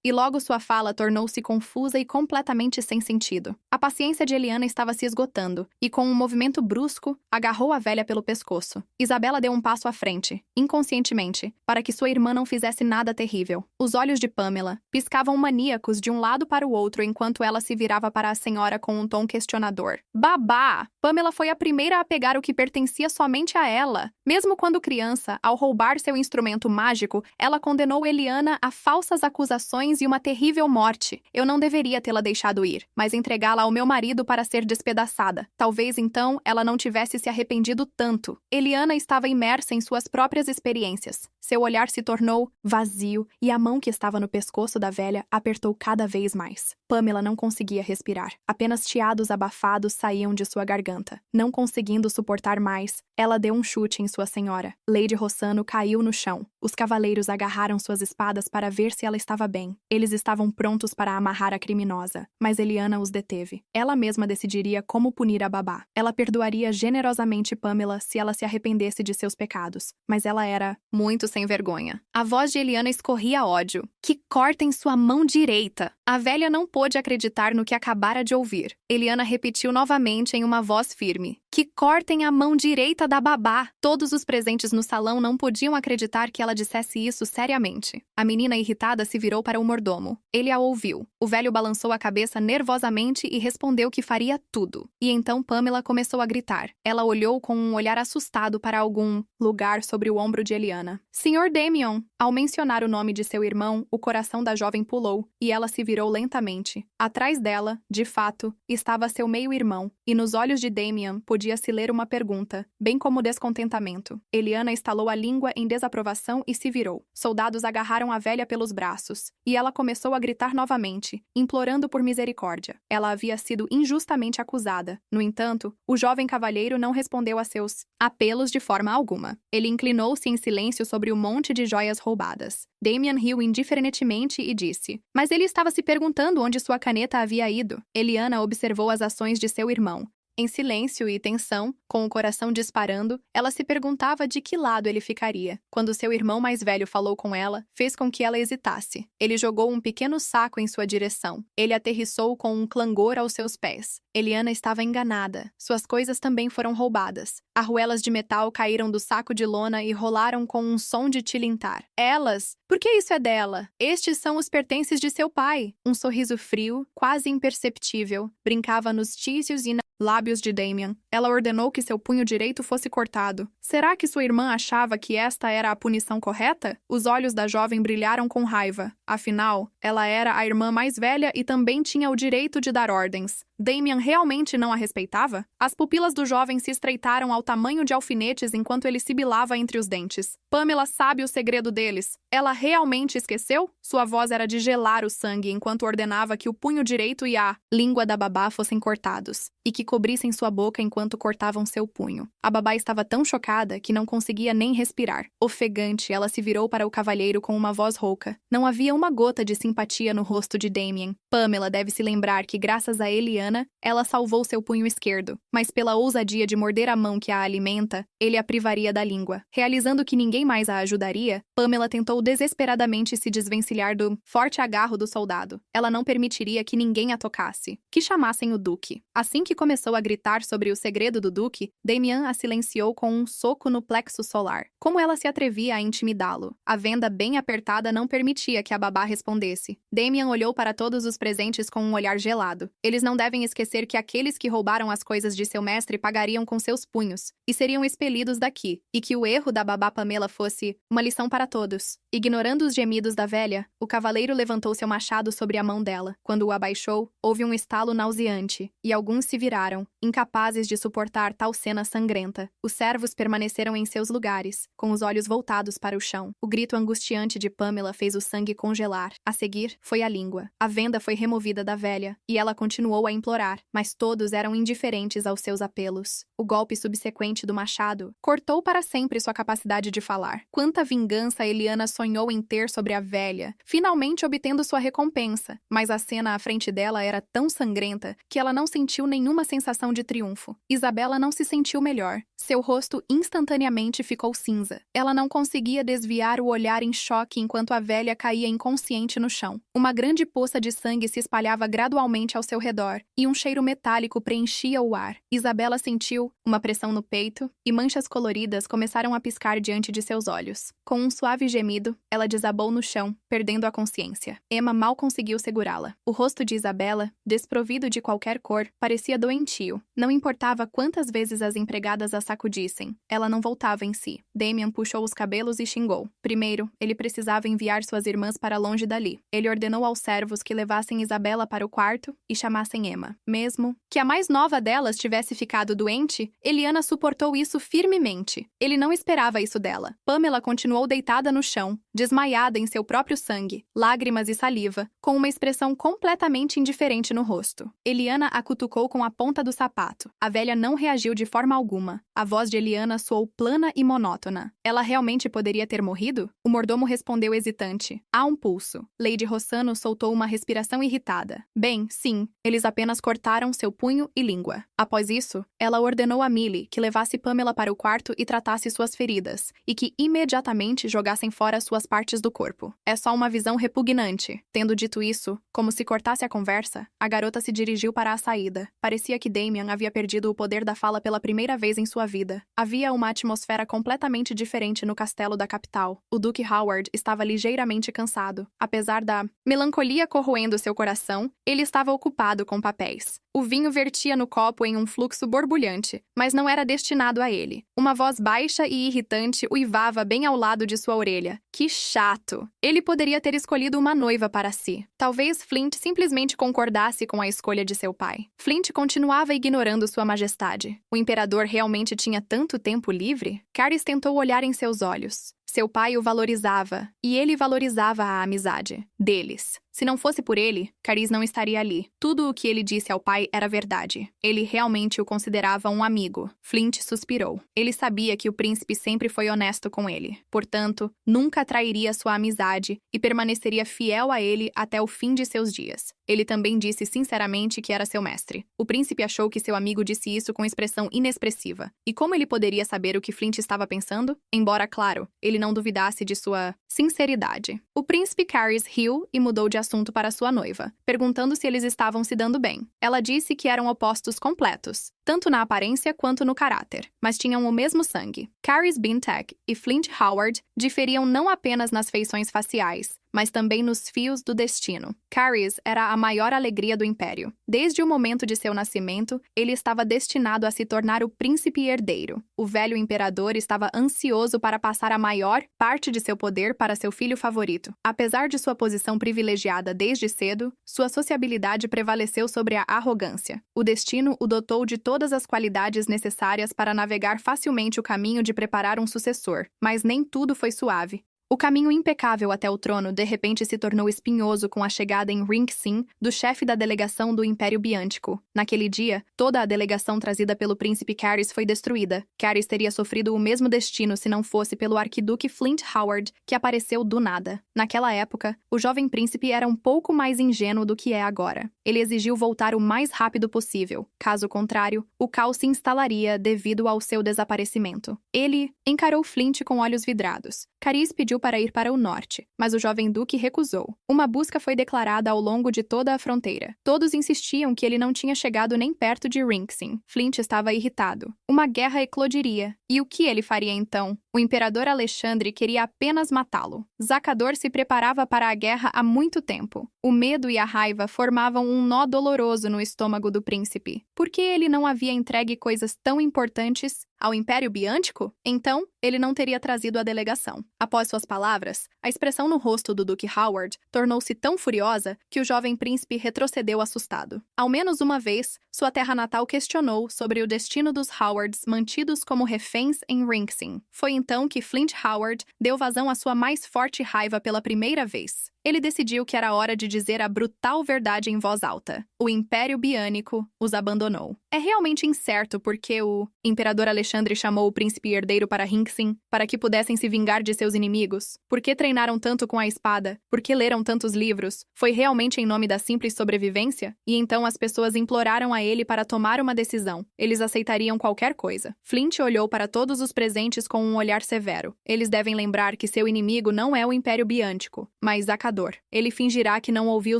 e logo sua fala tornou-se confusa e completamente sem sentido. A paciência de Eliana estava se esgotando, e com um movimento brusco, agarrou a velha pelo pescoço. Isabela deu um passo à frente, inconscientemente, para que sua irmã não fizesse nada terrível. Os olhos de Pamela piscavam maníacos de um lado para o outro enquanto ela se virava para a senhora com um tom questionador. Babá! Pamela foi a primeira a pegar o que pertencia somente a ela. Mesmo quando criança, ao roubar seu instrumento mágico, ela condenou Eliana a falsas acusações e uma terrível morte. Eu não deveria tê-la deixado ir, mas entregá-la ao meu marido para ser despedaçada. Talvez então ela não tivesse se arrependido tanto. Eliana estava imersa em suas próprias experiências. Seu olhar se tornou vazio e a mão que estava no pescoço da velha apertou cada vez mais. Pamela não conseguia respirar. Apenas chiados abafados saíam de sua garganta. Não conseguindo suportar mais, ela deu um chute em sua senhora. Lady Rossano caiu no chão. Os cavaleiros agarraram suas espadas para ver se ela estava bem. Eles estavam prontos para amarrar a criminosa, mas Eliana os deteve. Ela mesma decidiria como punir a babá. Ela perdoaria generosamente Pamela se ela se arrependesse de seus pecados, mas ela era muito sem vergonha. A voz de Eliana escorria ódio. Que cortem sua mão direita! A velha não pôde acreditar no que acabara de ouvir. Eliana repetiu novamente em uma voz firme. Que cortem a mão direita da babá! Todos os presentes no salão não podiam acreditar que ela dissesse isso seriamente. A menina irritada se virou para o mordomo. Ele a ouviu. O velho balançou a cabeça nervosamente e respondeu que faria tudo. E então Pamela começou a gritar. Ela olhou com um olhar assustado para algum lugar sobre o ombro de Eliana. Sr. Damien! Ao mencionar o nome de seu irmão, o coração da jovem pulou, e ela se virou lentamente. Atrás dela, de fato, estava seu meio-irmão, e nos olhos de Damien podia-se ler uma pergunta, bem como descontentamento. Eliana estalou a língua em desaprovação e se virou. Soldados agarraram a velha pelos braços, e ela começou a gritar novamente, implorando por misericórdia. Ela havia sido injustamente acusada. No entanto, o jovem cavalheiro não respondeu a seus apelos de forma alguma. Ele inclinou-se em silêncio sobre o monte de joias roubadas. Damien riu indiferentemente e disse: Mas ele estava se perguntando onde sua caneta havia ido. Eliana observou as ações de seu irmão. Em silêncio e tensão, com o coração disparando, ela se perguntava de que lado ele ficaria. Quando seu irmão mais velho falou com ela, fez com que ela hesitasse. Ele jogou um pequeno saco em sua direção. Ele aterrissou com um clangor aos seus pés. Eliana estava enganada. Suas coisas também foram roubadas. Arruelas de metal caíram do saco de lona e rolaram com um som de tilintar. Elas? Por que isso é dela? Estes são os pertences de seu pai. Um sorriso frio, quase imperceptível, brincava nos tícios e lábios de Damien. Ela ordenou que seu punho direito fosse cortado. Será que sua irmã achava que esta era a punição correta? Os olhos da jovem brilharam com raiva. Afinal, ela era a irmã mais velha e também tinha o direito de dar ordens. Damien realmente não a respeitava? As pupilas do jovem se estreitaram ao tamanho de alfinetes enquanto ele sibilava entre os dentes. Pamela sabe o segredo deles. Ela realmente esqueceu? Sua voz era de gelar o sangue enquanto ordenava que o punho direito e a língua da babá fossem cortados, e que cobrissem sua boca enquanto cortavam seu punho. A babá estava tão chocada que não conseguia nem respirar. Ofegante, ela se virou para o cavalheiro com uma voz rouca. Não havia uma gota de simpatia no rosto de Damien. Pamela deve se lembrar que, graças a Eliana, ela salvou seu punho esquerdo, mas pela ousadia de morder a mão que a alimenta, ele a privaria da língua. Realizando que ninguém mais a ajudaria, Pamela tentou desesperadamente se desvencilhar do forte agarro do soldado. Ela não permitiria que ninguém a tocasse, que chamassem o Duque. Assim que começou a gritar sobre o segredo do Duque, Duque, Damian a silenciou com um soco no plexo solar. Como ela se atrevia a intimidá-lo? A venda bem apertada não permitia que a babá respondesse. Damian olhou para todos os presentes com um olhar gelado. Eles não devem esquecer que aqueles que roubaram as coisas de seu mestre pagariam com seus punhos e seriam expelidos daqui, e que o erro da babá Pamela fosse uma lição para todos. Ignorando os gemidos da velha, o cavaleiro levantou seu machado sobre a mão dela. Quando o abaixou, houve um estalo nauseante, e alguns se viraram, incapazes de suportar tal cena sangrenta. Os servos permaneceram em seus lugares, com os olhos voltados para o chão. O grito angustiante de Pamela fez o sangue congelar. A seguir, foi a língua. A venda foi removida da velha, e ela continuou a implorar, mas todos eram indiferentes aos seus apelos. O golpe subsequente do machado cortou para sempre sua capacidade de falar. Quanta vingança Eliana sonhou em ter sobre a velha, finalmente obtendo sua recompensa, mas a cena à frente dela era tão sangrenta que ela não sentiu nenhuma sensação de triunfo. Isabela não se sentiu melhor. Seu rosto instantaneamente ficou cinza. Ela não conseguia desviar o olhar em choque enquanto a velha caía inconsciente no chão. Uma grande poça de sangue se espalhava gradualmente ao seu redor, e um cheiro metálico preenchia o ar. Isabela sentiu uma pressão no peito, e manchas coloridas começaram a piscar diante de seus olhos. Com um suave gemido, ela desabou no chão, perdendo a consciência. Emma mal conseguiu segurá-la. O rosto de Isabela, desprovido de qualquer cor, parecia doentio. Não importava quantas vezes as empregadas a sacudissem, ela não voltava em si. Damian puxou os cabelos e xingou. Primeiro, ele precisava enviar suas irmãs para longe dali. Ele ordenou aos servos que levassem Isabela para o quarto e chamassem Emma. Mesmo que a mais nova delas tivesse ficado doente, Eliana suportou isso firmemente. Ele não esperava isso dela. Pamela continuou deitada no chão, desmaiada em seu próprio sangue, lágrimas e saliva, com uma expressão completamente indiferente no rosto. Eliana a cutucou com a ponta do sapato. A velha não reagiu de forma alguma. A voz de Eliana soou plana e monótona. Ela realmente poderia ter morrido? O mordomo respondeu hesitante. Há um pulso. Lady Rossano soltou uma respiração irritada. Bem, sim, eles apenas cortaram seu punho e língua. Após isso, ela ordenou a Millie que levasse Pamela para o quarto e tratasse suas feridas, e que imediatamente jogassem fora suas partes do corpo. É só uma visão repugnante. Tendo dito isso, como se cortasse a conversa, a garota se dirigiu para a saída. Parecia que Damian havia perdido o poder da fala pela primeira vez em sua vida. Havia uma atmosfera completamente diferente no castelo da capital. O Duque Howard estava ligeiramente cansado. Apesar da melancolia corroendo seu coração, ele estava ocupado com papéis. O vinho vertia no copo em um fluxo borbulhante, mas não era destinado a ele. Uma voz baixa e irritante uivava bem ao lado de sua orelha. Que chato! Ele poderia ter escolhido uma noiva para si. Talvez Flint simplesmente concordasse com a escolha de seu pai. Flint continuava ignorando sua majestade. O imperador realmente tinha tanto tempo livre? Caris tentou olhar em seus olhos. Seu pai o valorizava, e ele valorizava a amizade deles. Se não fosse por ele, Caris não estaria ali. Tudo o que ele disse ao pai era verdade. Ele realmente o considerava um amigo. Flint suspirou. Ele sabia que o príncipe sempre foi honesto com ele. Portanto, nunca trairia sua amizade e permaneceria fiel a ele até o fim de seus dias. Ele também disse sinceramente que era seu mestre. O príncipe achou que seu amigo disse isso com expressão inexpressiva. E como ele poderia saber o que Flint estava pensando? Embora, claro, ele não duvidasse de sua sinceridade. O príncipe Caris riu e mudou de assunto para sua noiva, perguntando se eles estavam se dando bem. Ela disse que eram opostos completos, tanto na aparência quanto no caráter, mas tinham o mesmo sangue. Caris Bintek e Flint Howard diferiam não apenas nas feições faciais, mas também nos fios do destino. Caris era a maior alegria do império. Desde o momento de seu nascimento, ele estava destinado a se tornar o príncipe herdeiro. O velho imperador estava ansioso para passar a maior parte de seu poder para seu filho favorito. Apesar de sua posição privilegiada desde cedo, sua sociabilidade prevaleceu sobre a arrogância. O destino o dotou de todas as qualidades necessárias para navegar facilmente o caminho de preparar um sucessor, mas nem tudo foi suave. O caminho impecável até o trono de repente se tornou espinhoso com a chegada em Ring Sin do chefe da delegação do Império Biântico. Naquele dia, toda a delegação trazida pelo príncipe Caris foi destruída. Caris teria sofrido o mesmo destino se não fosse pelo arquiduque Flint Howard, que apareceu do nada. Naquela época, o jovem príncipe era um pouco mais ingênuo do que é agora. Ele exigiu voltar o mais rápido possível. Caso contrário, o caos se instalaria devido ao seu desaparecimento. Ele encarou Flint com olhos vidrados. Caris pediu pediu para ir para o norte, mas o jovem duque recusou. Uma busca foi declarada ao longo de toda a fronteira. Todos insistiam que ele não tinha chegado nem perto de Rinksin. Flint estava irritado. Uma guerra eclodiria. E o que ele faria então? O imperador Alexandre queria apenas matá-lo. Zacador se preparava para a guerra há muito tempo. O medo e a raiva formavam um nó doloroso no estômago do príncipe. Por que ele não havia entregue coisas tão importantes ao Império Biântico? Então, ele não teria trazido a delegação. Após suas palavras, a expressão no rosto do Duque Howard tornou-se tão furiosa que o jovem príncipe retrocedeu assustado. Ao menos uma vez, sua terra natal questionou sobre o destino dos Howards mantidos como reféns em Rinksin. Foi então que Flint Howard deu vazão à sua mais forte raiva pela primeira vez. Ele decidiu que era hora de dizer a brutal verdade em voz alta. O Império Biânico os abandonou. É realmente incerto porque o imperador Alexandre chamou o príncipe herdeiro para Rinksin para que pudessem se vingar de seus inimigos. Por que treinaram tanto com a espada? Por que leram tantos livros? Foi realmente em nome da simples sobrevivência? E então as pessoas imploraram a ele para tomar uma decisão. Eles aceitariam qualquer coisa. Flint olhou para todos os presentes com um olhar severo. Eles devem lembrar que seu inimigo não é o Império Biântico, mas Zacador. Ele fingirá que não ouviu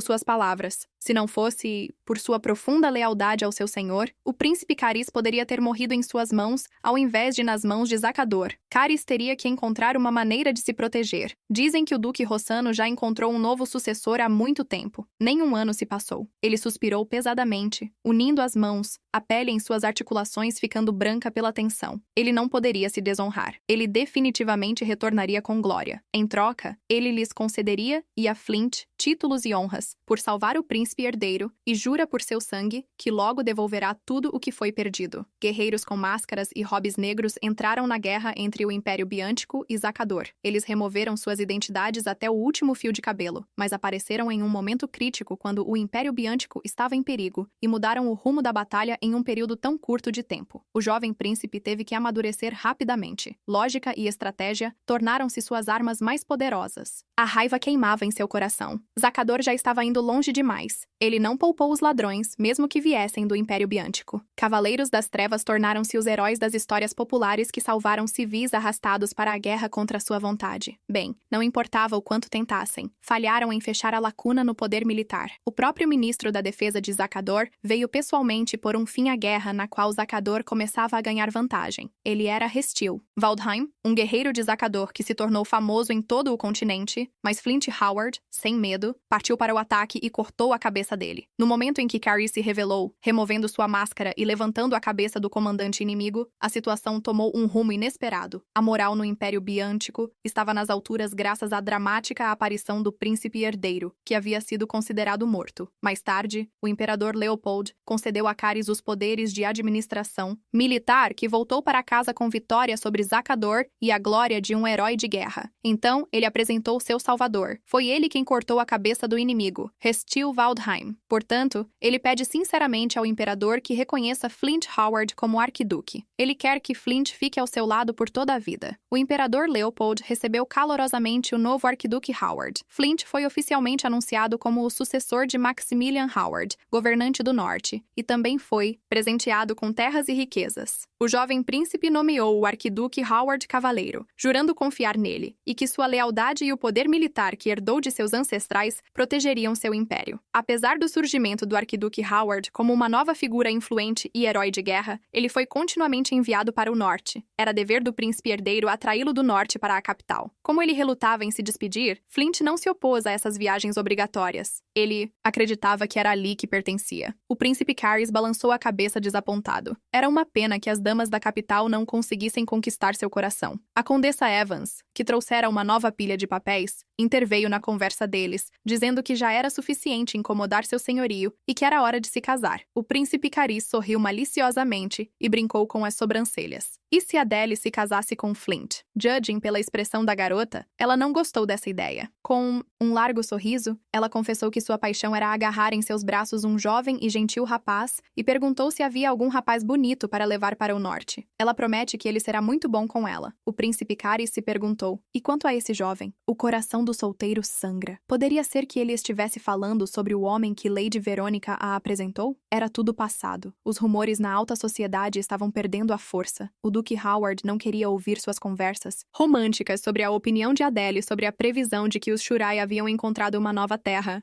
suas palavras. Se não fosse por sua profunda lealdade ao seu senhor, o príncipe Caris poderia ter morrido em suas mãos ao invés de nas mãos de Zacador. Caris teria que encontrar uma maneira de se proteger. Dizem que o Duque Rossano já encontrou um novo sucessor há muito tempo. Nem um ano se passou. Ele suspirou pesadamente, unindo as mãos, a pele em suas articulações ficando branca pela tensão. Ele não poderia se desonrar. Ele definitivamente retornaria com glória. Em troca, ele lhes concederia, e a Flint, títulos e honras, por salvar o príncipe herdeiro, e jura por seu sangue que logo devolverá tudo o que foi perdido. Guerreiros com máscaras e robes negros entraram na guerra entre o Império Biântico e Zacador. Eles removeram suas identidades até o último fio de cabelo, mas apareceram em um momento crítico quando o Império Biântico estava em perigo e mudaram o rumo da batalha em um período tão curto de tempo. O jovem príncipe teve que amadurecer rapidamente. Lógica e estratégia tornaram-se suas armas mais poderosas. A raiva queimava em seu coração. Zacador já estava indo longe demais. Ele não poupou os ladrões, mesmo que viessem do Império Biântico. Cavaleiros das Trevas tornaram-se os heróis das histórias populares que salvaram civis arrastados para a guerra contra sua vontade. Bem, não importava o quanto tentassem, falharam em fechar a lacuna no poder militar. O próprio ministro da defesa de Zacador veio pessoalmente pôr um fim à guerra na qual Zacador começava a ganhar vantagem. Ele era Restil. Waldheim, um guerreiro de Zacador que se tornou famoso em todo o continente, mas Flint Howard, sem medo, partiu para o ataque e cortou a cabeça dele. No momento em que Caris se revelou, removendo sua máscara e levantando a cabeça do comandante inimigo, a situação tomou um rumo inesperado. A moral no Império Biântico estava nas alturas graças à dramática aparição do príncipe herdeiro, que havia sido considerado morto. Mais tarde, o imperador Leopold concedeu a Caris os poderes de administração militar que voltou para casa com vitória sobre Zacador e a glória de um herói de guerra. Então, ele apresentou seu salvador. Foi ele quem cortou a cabeça do inimigo, Restil Waldheim. Portanto, ele pede sinceramente ao imperador que reconheça Flint Howard como arquiduque. Ele quer que Flint fique ao seu lado por toda a vida. O imperador Leopold recebeu calorosamente o novo arquiduque Howard. Flint foi oficialmente anunciado como o sucessor de Maximilian Howard, governante do norte, e também foi presenteado com terras e riquezas. O jovem príncipe nomeou o arquiduque Howard Cavaleiro, jurando confiar nele, e que sua lealdade e o poder militar que herdou de seus ancestrais protegeriam seu império. Apesar do surgimento do arquiduque Howard como uma nova figura influente e herói de guerra, ele foi continuamente enviado para o norte. Era dever do príncipe herdeiro atraí-lo do norte para a capital. Como ele relutava em se despedir, Flint não se opôs a essas viagens obrigatórias. Ele acreditava que era ali que pertencia. O príncipe Caris balançou a cabeça desapontado. Era uma pena que as damas da capital não conseguissem conquistar seu coração. A condessa Evans, que trouxera uma nova pilha de papéis, interveio na conversa deles, dizendo que já era suficiente incomodar seu senhorio e que era hora de se casar. O príncipe Caris sorriu maliciosamente e brincou com as sobrancelhas. E se Adele se casasse com Flint? Judging pela expressão da garota, ela não gostou dessa ideia. Com um largo sorriso, ela confessou que sua paixão era agarrar em seus braços um jovem e gentil rapaz e perguntou se havia algum rapaz bonito para levar para o norte. Ela promete que ele será muito bom com ela. O príncipe Caris se perguntou, e quanto a esse jovem? O coração do solteiro sangra. Poderia ser que ele estivesse falando sobre o homem que Lady Verônica a apresentou? Era tudo passado. Os rumores na alta sociedade estavam perdendo a força. O Duque Howard não queria ouvir suas conversas românticas sobre a opinião de Adele sobre a previsão de que os Shurai haviam encontrado uma nova terra.